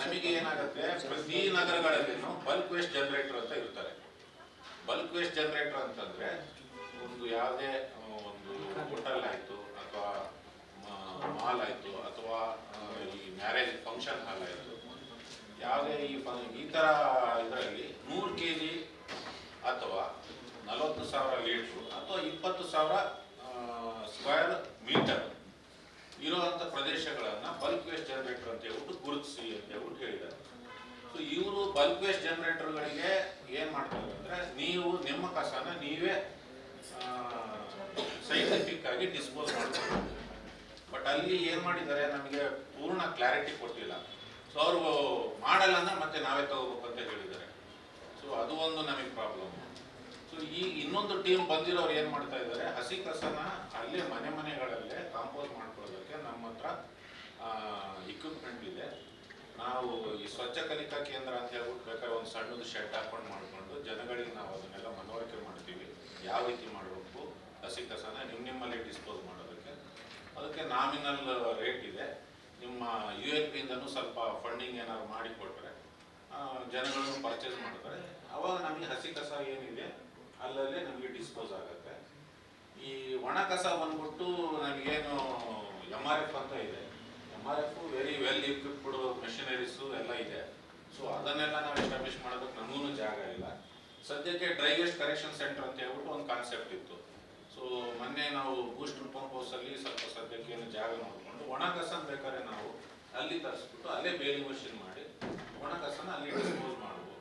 Speaker 5: ನಮಗೆ ಏನಾಗುತ್ತೆ, ಪ್ರತಿ ನಗರಗಳಲ್ಲಿ ಬಲ್ಕ್ ವೇಸ್ಟ್ ಜನರೇಟರ್ ಅಂತ ಇರ್ತಾರೆ. ಬಲ್ಕ್ ವೇಸ್ಟ್ ಜನರೇಟರ್ ಅಂತಂದ್ರೆ ಒಂದು ಯಾವುದೇ ಒಂದು ಹೋಟೆಲ್ ಆಯಿತು ಅಥವಾ ಮಾಲ್ ಆಯಿತು ಅಥವಾ ಈ ಮ್ಯಾರೇಜ್ ಫಂಕ್ಷನ್ ಹಾಲ್ ಆಯಿತು, ಯಾವುದೇ ಈ ಥರ ಇದರಲ್ಲಿ 100 kg ಅಥವಾ 40,000 ಲೀಟ್ರು ಅಥವಾ 20,000 ಸ್ಕ್ವೇರ್ ಮೀಟರ್ ಇರುವಂಥ ಪ್ರದೇಶಗಳನ್ನು ಬಲ್ಕ್ ವೇಸ್ಟ್ ಜನರೇಟರ್ ಅಂತ ಹೇಳ್ಬಿಟ್ಟು ಗುರುತಿಸಿ ಅಂತ ಹೇಳ್ಬಿಟ್ಟು ಹೇಳಿದ್ದಾರೆ. ಸೊ ಇವರು ಬಲ್ಕ್ ವೇಸ್ಟ್ ಜನರೇಟರ್ಗಳಿಗೆ ಏನು ಮಾಡ್ತಾರೆ ಅಂದರೆ, ನೀವು ನಿಮ್ಮ ಕಸನ ನೀವೇ ಸೈಂಟಿಫಿಕ್ ಆಗಿ ಡಿಸ್ಪೋಸ್ ಮಾಡ್ತಾರೆ. ಬಟ್ ಅಲ್ಲಿ ಏನು ಮಾಡಿದ್ದಾರೆ, ನಮಗೆ ಪೂರ್ಣ ಕ್ಲಾರಿಟಿ ಕೊಟ್ಟಿಲ್ಲ. ಸೊ ಅವರು ಮಾಡಲ್ಲ ಅಂದ್ರೆ ಮತ್ತೆ ನಾವೇ ತಗೋಬೇಕು ಅಂತ ಹೇಳಿದ್ದಾರೆ. ಸೊ ಅದು ಒಂದು ನಮಗೆ ಪ್ರಾಬ್ಲಮ್. ಸೊ ಈ ಇನ್ನೊಂದು ಟೀಮ್ ಬಂದಿರೋರು ಏನು ಮಾಡ್ತಾ ಇದ್ದಾರೆ, ಹಸಿ ಕಸನ ಅಲ್ಲೇ ಮನೆಗಳಲ್ಲೇ ಕಾಂಪೋಸ್ ಮಾಡ್ಕೊಳ್ಳೋದಕ್ಕೆ ನಮ್ಮ ಹತ್ರ ಇಕ್ವಿಪ್ಮೆಂಟ್ ಇದೆ. ನಾವು ಈ ಸ್ವಚ್ಛ ಕಲಿಕಾ ಕೇಂದ್ರ ಅಂತ ಹೇಳ್ಬಿಟ್ಟು ಬೇಕಾದ್ರೆ ಒಂದು ಸಣ್ಣದು ಶೆಡ್ ಹಾಕೊಂಡು ಮಾಡಿಕೊಂಡು ಜನಗಳಿಗೆ ನಾವು ಅದನ್ನೆಲ್ಲ ಮನವರಿಕೆ ಮಾಡ್ತೀವಿ, ಯಾವ ರೀತಿ ಮಾಡಬೇಕು ಹಸಿ ಕಸನ ನಿಮ್ಮಲ್ಲೇ ಡಿಸ್ಪೋಸ್ ಮಾಡೋದಕ್ಕೆ. ಅದಕ್ಕೆ ನಾಮಿನಲ್ ರೇಟ್ ಇದೆ. ನಿಮ್ಮ ULP ಇಂದನೂ ಸ್ವಲ್ಪ ಫಂಡಿಂಗ್ ಏನಾದ್ರು ಮಾಡಿಕೊಟ್ರೆ ಜನಗಳನ್ನು ಪರ್ಚೇಸ್ ಮಾಡ್ತಾರೆ. ಅವಾಗ ನಮಗೆ ಹಸಿ ಕಸ ಏನಿದೆ ಅಲ್ಲಲ್ಲೇ ನಮಗೆ ಡಿಸ್ಪೋಸ್ ಆಗುತ್ತೆ. ಈ ಒಣ ಕಸ ಬಂದ್ಬಿಟ್ಟು ನಮಗೇನು MRF ಅಂತ ಇದೆ. MRF very well equipped machineries ಎಲ್ಲ ಇದೆ. ಸೊ ಅದನ್ನೆಲ್ಲ ನಾವು ಎಸ್ಟಾಬ್ಲಿಷ್ ಮಾಡೋದಕ್ಕೆ ನಮಗೂ ಜಾಗ ಇಲ್ಲ. ಸದ್ಯಕ್ಕೆ ಡ್ರೈ ವೇಸ್ಟ್ ಕರೆಕ್ಷನ್ ಸೆಂಟರ್ ಅಂತ ಹೇಳ್ಬಿಟ್ಟು ಒಂದು ಕಾನ್ಸೆಪ್ಟ್ ಇತ್ತು. ಸೊ ಮೊನ್ನೆ ನಾವು ಬೂಸ್ಟರ್ ಪಂಪ್ ಹೌಸಲ್ಲಿ ಸ್ವಲ್ಪ ಸದ್ಯಕ್ಕೆ ಏನು ಜಾಗ ನೋಡಿಕೊಂಡು ಒಣ ಕಸ ಬೇಕಾದ್ರೆ ನಾವು ಅಲ್ಲಿ ತರಿಸ್ಬಿಟ್ಟು ಅಲ್ಲೇ ಬೇಲಿಂಗ್ ಮಷಿನ್ ಮಾಡಿ ಒಣ ಕಸನ ಅಲ್ಲಿ ಡಿಸ್ಪೋಸ್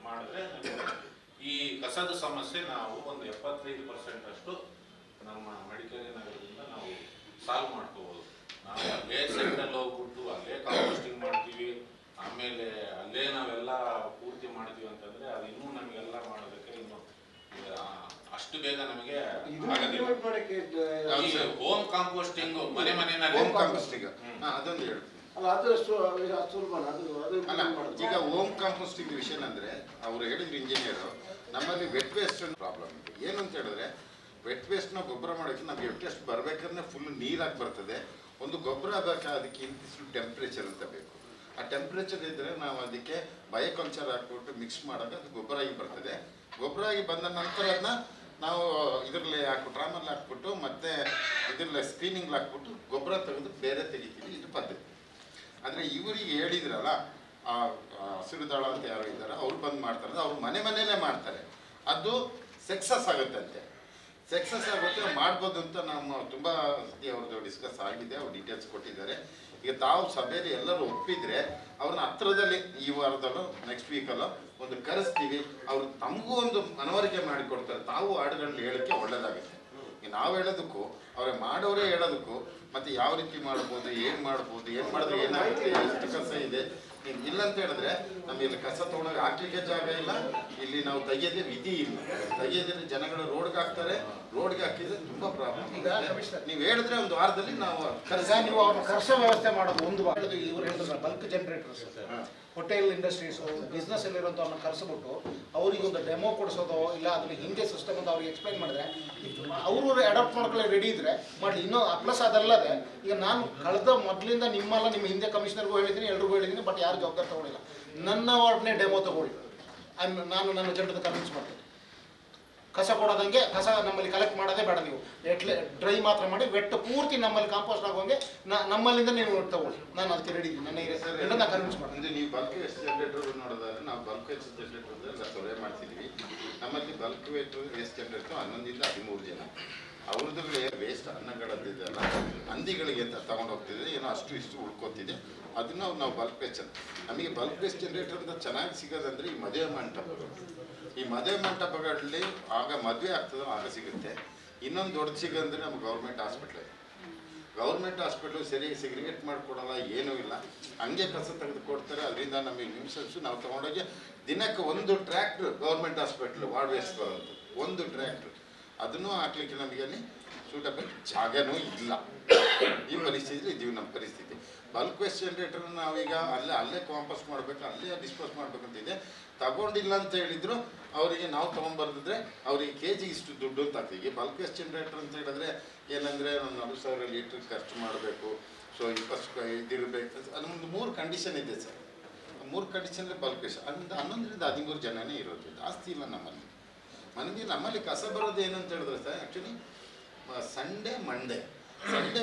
Speaker 5: ಮಾಡಿದ್ರೆ ಈ ಕಸದ ಸಮಸ್ಯೆ ನಾವು ಒಂದು 75% ಅಷ್ಟು ನಮ್ಮ ಮಡಿಕೇರಿ ನಗರದಿಂದ ನಾವು ಸಾಲ್ವ್ ಮಾಡ್ಕೋಬೋದು. ನಾವು ಅಲ್ಲೇ ಸೈಟಲ್ಲಿ ಹೋಗ್ಬಿಟ್ಟು ಅಲ್ಲೇ ಕಾಂಪೋಸ್ಟಿಂಗ್ ಮಾಡ್ತೀವಿ, ಆಮೇಲೆ ಅಲ್ಲೇ ನಾವೆಲ್ಲ ಪೂರ್ತಿ ಮಾಡ್ತೀವಿ ಅಂತಂದ್ರೆ ಅದು ಇನ್ನೂ ನಮಗೆಲ್ಲ ಮಾಡೋದಕ್ಕೆ ಇನ್ನು ಅಷ್ಟು ಬೇಗ ನಮಗೆ ಹೋಮ್ ಕಾಂಪೋಸ್ಟಿಂಗ್
Speaker 6: ಹೋಮ್ ಕಾಂಪೋಸ್ಟಿಂಗ್ ಅದೊಂದು ಹೇಳು. ಈಗ ಹೋಮ್ ಕಾಂಪೋಸ್ಟಿಂಗ್ ವಿಷಯ ಅಂದ್ರೆ ಅವ್ರು ಹೇಳಿದ್ರು ಇಂಜಿನಿಯರ್, ನಮ್ಮಲ್ಲಿ ವೆಟ್ ವೇಸ್ಟ್ ಪ್ರಾಬ್ಲಮ್ ಇದೆ. ಏನು ಅಂತ ಹೇಳಿದ್ರೆ, ವೆಟ್ ವೇಸ್ಟ್ನ ಗೊಬ್ಬರ ಮಾಡೋಕ್ಕೆ ನಮ್ಗೆ ವೆಟ್ ವೇಸ್ಟ್ ಬರಬೇಕಂದ್ರೆ ಫುಲ್ ನೀರಾಗಿ ಬರ್ತದೆ. ಒಂದು ಗೊಬ್ಬರ ಬೇಕಾ ಅದಕ್ಕೆ ಇಂತಿಷ್ಟು ಟೆಂಪ್ರೇಚರ್ ಅಂತ ಬೇಕು. ಆ ಟೆಂಪ್ರೇಚರ್ ಇದ್ದರೆ ನಾವು ಅದಕ್ಕೆ ಬಯೋಕಲ್ಚರ್ ಹಾಕ್ಬಿಟ್ಟು ಮಿಕ್ಸ್ ಮಾಡೋದು ಅದು ಗೊಬ್ಬರ ಆಗಿ ಬರ್ತದೆ. ಗೊಬ್ಬರ ಆಗಿ ಬಂದ ನಂತರ ಅದನ್ನ ನಾವು ಇದರಲ್ಲಿ ಡ್ರಾಮಲ್ಲಿ ಹಾಕ್ಬಿಟ್ಟು ಮತ್ತೆ ಇದರಲ್ಲಿ ಸ್ಕ್ರೀನಿಂಗ್ ಹಾಕ್ಬಿಟ್ಟು ಗೊಬ್ಬರ ತೆಗೆದು ಬೇರೆ ತೆಗಿತೀವಿ. ಇದು ಪದ್ಧತಿ. ಆದರೆ ಇವರಿಗೆ ಹೇಳಿದ್ರಲ್ಲ ಹಸಿರು ದಳ ಅಂತ ಯಾರು ಇದ್ದಾರೆ ಅವ್ರು ಬಂದು ಮಾಡ್ತಾರೆ, ಅವ್ರು ಮನೆಯಲ್ಲೇ ಮಾಡ್ತಾರೆ. ಅದು ಸಕ್ಸಸ್ ಆಗುತ್ತಂತೆ. ಸಕ್ಸಸ್ ಆಗುತ್ತೆ ಮಾಡ್ಬೋದು ಅಂತ ನಮ್ಮ ತುಂಬ ಅವ್ರದ್ದು ಡಿಸ್ಕಸ್ ಆಗಿದೆ, ಅವ್ರು ಡೀಟೇಲ್ಸ್ ಕೊಟ್ಟಿದ್ದಾರೆ. ಈಗ ತಾವು ಸಭೆಯಲ್ಲಿ ಎಲ್ಲರೂ ಒಪ್ಪಿದ್ರೆ ಅವ್ರನ್ನ ಹತ್ರದಲ್ಲಿ ಈ ವಾರದಲ್ಲೋ ನೆಕ್ಸ್ಟ್ ವೀಕಲ್ಲೋ ಒಂದು ಕರೆಸ್ತೀವಿ. ಅವ್ರು ತಮಗೂ ಒಂದು ಮನವರಿಕೆ ಮಾಡಿಕೊಡ್ತಾರೆ. ತಾವು ಹಾಡುಗಳನ್ನ ಹೇಳೋಕ್ಕೆ ಒಳ್ಳೇದಾಗುತ್ತೆ. ಈಗ ನಾವು ಹೇಳೋದಕ್ಕೂ ಅವ್ರಿಗೆ ಮಾಡೋರೇ ಹೇಳೋದಕ್ಕೂ ಮತ್ತು ಯಾವ ರೀತಿ ಮಾಡ್ಬೋದು, ಏನು ಮಾಡಿದ್ರೆ ಏನಾಗುತ್ತೆ, ಎಷ್ಟು ಕಸ ಇದೆ ಇಲ್ಲ ಅಂತ ಹೇಳಿದ್ರೆ ನಮಗೆ ಇಲ್ಲಿ ಕಸ ತೊಗೊಂಡೋಗಿ ಹಾಕ್ಲಿಕ್ಕೆ ಜಾಗ ಇಲ್ಲ. ಇಲ್ಲಿ ನಾವು ತೆಗೆಯೋದೇ ವಿಧಿ ಇಲ್ಲ. ತೆಗೆಯೋದ್ರೆ ಜನಗಳು ರೋಡ್ಗೆ ಹಾಕ್ತಾರೆ. ರೋಡ್ಗೆ ಹಾಕಿದ್ರೆ ತುಂಬ ಪ್ರಾಬ್ಲಮ್. ನೀವು ಹೇಳಿದ್ರೆ ಒಂದು ವಾರದಲ್ಲಿ ನಾವು
Speaker 2: ನೀವು ಅವ್ರನ್ನ ಕರ್ಸೋ ವ್ಯವಸ್ಥೆ ಮಾಡೋದು ಒಂದು ವಾರ. ಇವ್ರು ಹೇಳಿದ್ರೆ bulk generators, hotel industries, business ಅಲ್ಲಿರೋಂಥವ್ರನ್ನ ಕರೆಸ್ಬಿಟ್ಟು ಅವ್ರಿಗೆ ಒಂದು ಡೆಮೋ ಕೊಡಿಸೋದು ಇಲ್ಲ ಅದ್ರ ಹಿಂಗೆ ಸಿಸ್ಟಮ್ ಅಂತ ಅವ್ರಿಗೆ ಎಕ್ಸ್ಪ್ಲೈನ್ ಮಾಡಿದ್ರೆ ಅವರು ಅಡಾಪ್ಟ್ ಮಾಡ್ಕೊಳ್ಳೋ ರೆಡಿ ಇದ್ರೆ ಮಾಡಲಿ. ಇನ್ನೂ ಪ್ಲಸ್ ಅದಲ್ಲದೆ ಈಗ ನಾನು ಕಳೆದ ಮೊದಲಿಂದ ನಿಮ್ಮ ಹಿಂದೆ ಕಮಿಷನರ್ಗೂ ಹೇಳಿದ್ದೀನಿ, ಎಲ್ರಿಗೂ ಹೇಳಿದ್ದೀನಿ, ಬಟ್ ಯಾರು ಜವಾಬ್ದಾರಿ ತಗೊಳ್ಳಿಲ್ಲ. ನನ್ನ ವಾರ್ಡ್ನೇ ಡೆಮೋ ತಗೊಳ್ಳಿ, ನಾನು ನನ್ನ ಜನರದ್ದು ಕನ್ವಿನ್ಸ್ ಮಾಡ್ತೀನಿ. ಕಸ ಕೊಡೋದಂಗೆ ಕಸ ನಮ್ಮಲ್ಲಿ ಕಲೆಕ್ಟ್ ಮಾಡೋದೇ ಬೇಡ, ನೀವು ಡ್ರೈ ಮಾತ್ರ ಮಾಡಿ ವೆಟ್ ಪೂರ್ತಿ ನಮ್ಮಲ್ಲಿ ಕಾಂಪೋಸ್ಟ್ ಆಗೋಂಗೆ ನಮ್ಮಲ್ಲಿಂದ ನೀವು ತಗೊಳ್ಳಿ. ನಾನು ಅದಕ್ಕೆ ರೆಡಿ ಇದ್ದೀನಿ. ನನ್ನ ಕನ್ವಿನ್ಸ್ ಮಾಡ್ತೀನಿ.
Speaker 6: ನೀವು ಬಲ್ಕ್ ವೇಸ್ಟ್ ಜನರೇಟರ್ ನೋಡೋದಾದ್ರೆ ನಾವು ಬಲ್ಕ್ ವೇಸ್ಟ್ ಜನರೇಟರ್ ಸೊರೆ ಮಾಡ್ತಿದ್ವಿ. ನಮ್ಮಲ್ಲಿ ಬಲ್ಕ್ ವೇಸ್ಟ್ ಜನರೇಟರ್ 11 ಇಂದ 13 ಜನ. ಅವ್ರದ್ದು ವೇಸ್ಟ್ ಅನ್ನಗಳದ್ದಿದೆಯಲ್ಲ ಹಂದಿಗಳಿಗೆ ಅಂತ ತಗೊಂಡು ಹೋಗ್ತಿದ್ರೆ ಏನೋ ಅಷ್ಟು ಇಷ್ಟು ಉಳ್ಕೋತಿದೆ. ಅದನ್ನು ನಾವು ಬಲ್ಕ್ ವೇಸ್ಟ್ ನಮಗೆ ಬಲ್ಕ್ ವೇಸ್ಟ್ ಜನರೇಟರ್ ಅಂತ ಚೆನ್ನಾಗಿ ಸಿಗೋದಂದ್ರೆ ಈ ಮದುವೆ ಮಂಟಪಗಳು. ಈ ಮದುವೆ ಮಂಟಪಗಳಲ್ಲಿ ಆಗ ಮದುವೆ ಆಗ್ತದೋ ಆಗ ಸಿಗುತ್ತೆ. ಇನ್ನೊಂದು ದೊಡ್ಡ ಸಿಗೋದಂದ್ರೆ ನಮ್ಮ ಗೌರ್ಮೆಂಟ್ ಹಾಸ್ಪಿಟ್ಲು ಸರಿ ಸಿಗ್ರಿಗೇಟ್ ಮಾಡಿಕೊಡಲ್ಲ, ಏನೂ ಇಲ್ಲ, ಹಂಗೆ ಕಸ ತೆಗೆದು ಕೊಡ್ತಾರೆ. ಅದರಿಂದ ನಮಗೆ ನ್ಯೂಸನ್ಸು ನಾವು ತೊಗೊಂಡೋಗಿ ದಿನಕ್ಕೆ 1 tractor government hospital ward waste ಬರೋದು 1 ಟ್ರ್ಯಾಕ್ಟ್ರ್. ಅದನ್ನು ಹಾಕ್ಲಿಕ್ಕೆ ನಮಗೆ ಅಲ್ಲಿ ಸೂಟಬಲ್ ಜಾಗನೂ ಇಲ್ಲ. ಈ ಪರಿಸ್ಥಿತಿ ಇದೀವಿ ನಮ್ಮ ಪರಿಸ್ಥಿತಿ. ಬಲ್ಕ್ ವೇಸ್ಟ್ ಜನರೇಟರ್ ನಾವೀಗ ಅಲ್ಲೇ ಕಾಂಪೋಸ್ಟ್ ಮಾಡಬೇಕು, ಅಲ್ಲೇ ಡಿಸ್ಪೋಸ್ ಮಾಡಬೇಕಂತಿದೆ. ತಗೊಂಡಿಲ್ಲ ಅಂತ ಹೇಳಿದ್ರು ಅವರಿಗೆ ನಾವು ತೊಗೊಂಡ್ಬರ್ದಿದ್ರೆ ಅವರಿಗೆ KG ಇಷ್ಟು ದುಡ್ಡು ಅಂತ ಆಗ್ತದೆ. ಈಗ ಬಲ್ಕ್ ವೇಸ್ಟ್ ಜನರೇಟರ್ ಅಂತ ಹೇಳಿದ್ರೆ ಏನಂದರೆ ಒಂದು 40,000 ಲೀಟ್ರ್ ಖರ್ಚು ಮಾಡಬೇಕು. ಸೊ 20 ಇದಿರಬೇಕು. ಅದೊಂದು 3 ಕಂಡೀಷನ್ ಇದೆ ಸರ್. 3 ಕಂಡೀಷನ್ ಬಲ್ಕ್ ವೇಸ್ಟ್ 11ರಿಂದ 13 ಜನನೇ ಇರೋದು, ಜಾಸ್ತಿ ಇಲ್ಲ ನಮ್ಮಲ್ಲಿ. ನಮ್ಮಲ್ಲಿ ಕಸ ಬರೋದು ಏನಂತ ಹೇಳಿದ್ರೆ ಸರ್, ಆ್ಯಕ್ಚುಲಿ ಸಂಡೇ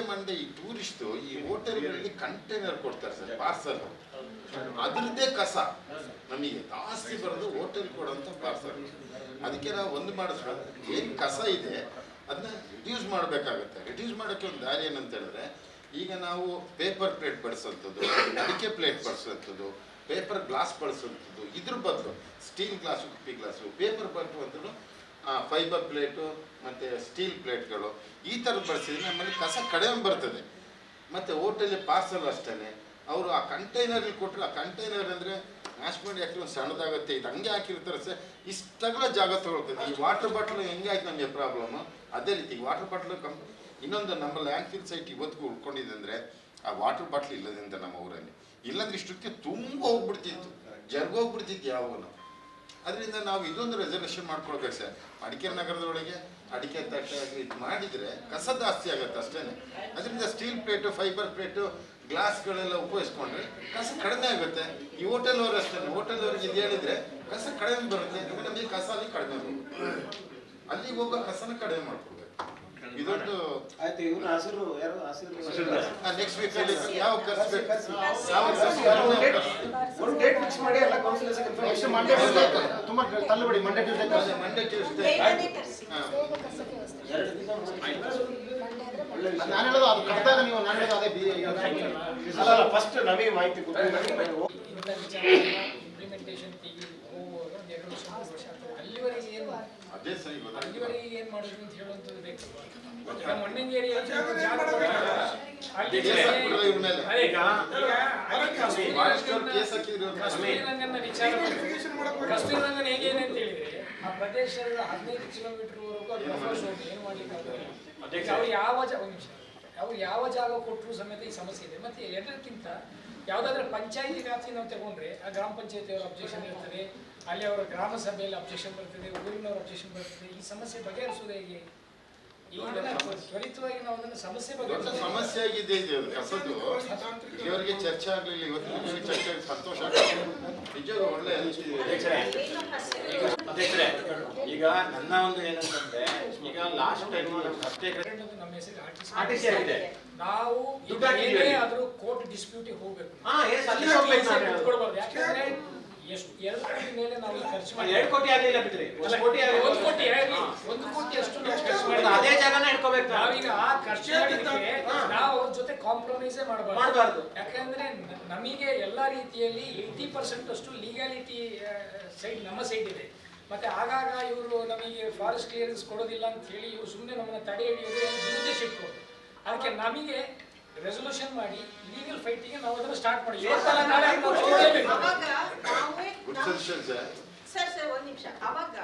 Speaker 6: ಮಂಡೇ ಈ ಟೂರಿಸ್ಟು ಈ ಹೋಟೆಲ್ಗಳಲ್ಲಿ ಕಂಟೈನರ್ ಕೊಡ್ತಾರೆ ಸರ್, ಪಾರ್ಸಲ್. ಅದ್ರದ್ದೇ ಕಸ ನಮಗೆ ಜಾಸ್ತಿ ಬರೋದು ಹೋಟೆಲ್ ಕೊಡೋಂಥ ಪಾರ್ಸಲ್. ಅದಕ್ಕೆ ನಾವು ಒಂದು ಮಾಡಿಸ್ಬೇಕು, ಏನು ಕಸ ಇದೆ ಅದನ್ನ ರಿಡ್ಯೂಸ್ ಮಾಡಬೇಕಾಗತ್ತೆ. ರಿಡ್ಯೂಸ್ ಮಾಡೋಕ್ಕೆ ಒಂದು ದಾರಿ ಏನಂತ ಹೇಳಿದ್ರೆ, ಈಗ ನಾವು ಪೇಪರ್ ಪ್ಲೇಟ್ ಬಳಸೋಂಥದ್ದು, ಅಡಿಕೆ ಪ್ಲೇಟ್ ಬಳಸೋಂಥದ್ದು, ಪೇಪರ್ ಗ್ಲಾಸ್ ಬಳಸೋಂಥದ್ದು, ಇದ್ರ ಬದಲು steel glass, ಕುಪ್ಪಿ glass, paper bolt ಅಂತಲೂ ಫೈಬರ್ ಪ್ಲೇಟು ಮತ್ತು ಸ್ಟೀಲ್ ಪ್ಲೇಟ್ಗಳು ಈ ಥರದ್ದು ಬಳಸಿದ್ರೆ ನಮ್ಮಲ್ಲಿ ಕಸ ಕಡಿಮೆ ಬರ್ತದೆ. ಮತ್ತು ಹೋಟೆಲ್ಲಿ ಪಾರ್ಸಲ್ ಅಷ್ಟೇ ಅವರು ಆ ಕಂಟೈನರಲ್ಲಿ ಕೊಟ್ಟರೆ, ಆ ಕಂಟೈನರ್ ಅಂದರೆ ಮ್ಯಾಶ್ ಮಾಡಿ ಹಾಕಿ ಒಂದು ಸಣ್ಣದಾಗುತ್ತೆ, ಇದು ಹಂಗೆ ಹಾಕಿರ್ತಾರೆ ಸರ್, ಇಷ್ಟಗಳ ಜಾಗ ತೊಗೊಳ್ತದೆ. ಈ ವಾಟರ್ ಬಾಟ್ಲು ಹೆಂಗೆ ಆಯ್ತು ನಮಗೆ ಪ್ರಾಬ್ಲಮ್ಮು, ಅದೇ ರೀತಿ ವಾಟರ್ ಬಾಟ್ಲು ಇನ್ನೊಂದು ನಮ್ಮ ಲ್ಯಾಂಡ್ ಫಿಲ್ ಸೈಟ್ ಇವತ್ತಿಗೂ ಉಳ್ಕೊಂಡಿದೆ ಅಂದರೆ ಆ ವಾಟರ್ ಬಾಟ್ಲ್ ಇಲ್ಲದಿಂದ ನಮ್ಮ ಊರಲ್ಲಿ. ಇಲ್ಲಾಂದ್ರೆ ಇಷ್ಟಕ್ಕೆ ತುಂಬ ಹೋಗ್ಬಿಡ್ತಿತ್ತು, ಜರ್ಗೋಗ್ಬಿಡ್ತಿತ್ತು ಯಾವಾಗೂ. ಅದರಿಂದ ನಾವು ಇದೊಂದು ರೆಸರ್ವೇಷನ್ ಮಾಡ್ಕೊಳ್ಬೇಕು ಸರ್. ಮಡಿಕೇರಿ ನಗರದೊಳಗೆ ಅಡಿಕೆ ತಟ್ಟೆ ಇದು ಮಾಡಿದರೆ ಕಸ ಜಾಸ್ತಿ ಆಗುತ್ತೆ ಅಷ್ಟೇ. ಅದರಿಂದ ಸ್ಟೀಲ್ ಪ್ಲೇಟು, ಫೈಬರ್ ಪ್ಲೇಟು, ಗ್ಲಾಸ್ಗಳೆಲ್ಲ ಉಪಯೋಗಿಸ್ಕೊಂಡ್ರೆ ಕಸ ಕಡಿಮೆ ಆಗುತ್ತೆ. ಈ ಹೋಟೆಲ್ನವ್ರು ಅಷ್ಟೇ, ಹೋಟೆಲ್ನವ್ರಿಗೆ ಇದು ಹೇಳಿದರೆ ಕಸ ಕಡಿಮೆ ಬರುತ್ತೆ. ನಮಗೆ ಕಸ ಅಲ್ಲಿ ಕಡಿಮೆ ಬರುತ್ತೆ, ಅಲ್ಲಿಗೆ ಹೋಗೋ ಕಸನ ಕಡಿಮೆ ಮಾಡ್ಕೊಳ್ಬೇಕು. ಇದೊಂದು
Speaker 2: ಆಯ್ತು. ಇವ್ರು ಹಸಿರು ಯಾರು ಹಸಿರು
Speaker 6: ನೆಕ್ಸ್ಟ್ ವೀಕಲ್ಲಿ ಯಾವ ಕರ್ಸ್ಬೇಕು,
Speaker 2: ಒಂದು ಡೇಟ್ ಫಿಕ್ಸ್ ಮಾಡಿ ಎಲ್ಲ ಕೌನ್ಸಿಲರ್ಸ್ ನೆಕ್ಸ್ಟ್ ಮಂಡೇ ತುಂಬ ತಳ್ಳುಬೇಡಿ. ಮಂಡೇ ಟ್ಯೂಸ್ಡೇ ನಾನು ಹೇಳೋದು ಅದು ಕರೆದಾಗ ನೀವು ನಾನು ಹೇಳೋದು ಅದೇ ಅಲ್ಲ. ಫಸ್ಟ್ ನಮಗೆ ಮಾಹಿತಿ
Speaker 1: ಇಂಪ್ಲಿಮೆಂಟೇಷನ್ ಹೋಗುವಾಗ 2 ವರ್ಷ 3 ವರ್ಷ ಆಗ್ತದೆ. ಅಲ್ಲಿವರೆಗೆ ಏನು ಮಾಡಿದ್ರು ಅಂತ ಹೇಳುವಂಥದ್ದು ಬೇಕು. ಮಣ್ಣಂಗೇರಿ ಕಸ್ತೂರಿರಂಗನ ವಿಚಾರ, ಕಸ್ತೂರಿರಂಗನ ಹೇಗೇನೆ ಅಂತ ಹೇಳಿದ್ರೆ ಆ ಪ್ರದೇಶದ 15 ಕಿಲೋಮೀಟರ್ವರೆಗೂ ಏನು ಮಾಡ್ಲಿಕ್ಕೆ ಅವ್ರು ಯಾವ ಜಾಗ ಕೊಟ್ಟರು ಸಮೇತ ಈ ಸಮಸ್ಯೆ ಇದೆ. ಮತ್ತೆ ಎಲ್ಲಕ್ಕಿಂತ ಯಾವುದಾದ್ರೂ ಪಂಚಾಯತಿ ವ್ಯಾಪ್ತಿ ನಾವು ತಗೊಂಡ್ರೆ ಆ ಗ್ರಾಮ ಪಂಚಾಯತಿಯವರ ಅಬ್ಜೆಕ್ಷನ್ ಇರ್ತದೆ, ಅಲ್ಲಿ ಅವರ ಗ್ರಾಮ ಸಭೆಯಲ್ಲಿ ಅಬ್ಜೆಕ್ಷನ್ ಬರ್ತದೆ, ಊರಿನವ್ರ ಅಬ್ಜೆಕ್ಷನ್ ಬರ್ತದೆ. ಈ ಸಮಸ್ಯೆ ಬಗೆಹರಿಸೋದು ಹೇಗೆ? ಈಗ ತ್ವರಿತವಾಗಿ ನಾವು ಅದನ್ನು ಸಮಸ್ಯೆ
Speaker 6: ಸಮಸ್ಯೆ ಆಗಿದೆ. ಇದು ಕಸದು ಇವರಿಗೆ ಚರ್ಚೆ ಆಗಲಿಲ್ಲ, ಇವತ್ತು ಚರ್ಚೆ ಸಂತೋಷ ಆಗಿದೆ. ನಿಜ ಒಳ್ಳೆ
Speaker 8: ಈಗ ನನ್ನ ಒಂದು ಏನಂತಂದ್ರೆ, ಈಗ ಲಾಸ್ಟ್ ಟೈಮ್
Speaker 1: ನಮ್ಮ ಹೆಸರು ಆಗಿದೆ. ನಾವು ಏನೇ ಆದ್ರೂ ಕೋರ್ಟ್ ಡಿಸ್ಪ್ಯೂಟಿಗೆ ಹೋಗ್ಬೇಕು. ಯಾಕಂದ್ರೆ ಎಷ್ಟು 2 ಕೋಟಿ ಮೇಲೆ ನಾವು ಖರ್ಚು ಮಾಡಿ
Speaker 8: 2 ಕೋಟಿ ಆಗಲಿಲ್ಲ ಬಿಡ್ರಿ, 1 ಕೋಟಿ ಆಗಲಿ.
Speaker 1: 1 ಕೋಟಿ ಆಗಲಿ, 1 ಕೋಟಿ ಅಷ್ಟು ನಾವು ಖರ್ಚು ಮಾಡಿ
Speaker 8: ಅದೇ ಜಾಗನ ಹಿಡ್ಕೋಬೇಕು ನಾವು.
Speaker 1: ನಾವೀಗ ಆ ಖರ್ಚು ಮಾಡಿದ್ದಕ್ಕೆ ನಾವು ಅವ್ರ ಜೊತೆ ಕಾಂಪ್ರಮೈಸೇ
Speaker 8: ಮಾಡಬಾರ್ದು.
Speaker 1: ಯಾಕಂದ್ರೆ ನಮಗೆ ಎಲ್ಲಾ ರೀತಿಯಲ್ಲಿ 80% ಅಷ್ಟು ಲೀಗಾಲಿಟಿ ಸೈಡ್ ನಮ್ಮ ಸೈಡ್ ಇದೆ. ಮತ್ತೆ ಆಗಾಗ ಇವರು ನಮಗೆ ಫಾರೆಸ್ಟ್ ಕ್ಲಿಯರೆನ್ಸ್ ಕೊಡೋದಿಲ್ಲ ಅಂತ ಹೇಳಿ ಇವರು ಸುಮ್ಮನೆ ನಮ್ಮನ್ನ ತಡೆ ಹಿಡಿಯೋದು ಉದ್ದೇಶ ಇಟ್ಕೊಂಡು ಅದಕ್ಕೆ ನಮಗೆ ರೆಸೊಲ್ಯೂಷನ್ ಮಾಡಿ ಲೀಗಲ್ ಫೈಟಿಗೆ ನಾವು ಅದನ್ನು ಸ್ಟಾರ್ಟ್ ಮಾಡಿ ಇವತ್ತಲ್ಲ ನಾಳೆ ನಾವು
Speaker 7: ಅವಾಗ ನಾವೇ
Speaker 6: ಗುಡ್ ಸಜೆಷನ್ ಸರ್.
Speaker 7: ಸರ್ ಒಂದ್ ನಿಮಿಷ. ಅವಾಗ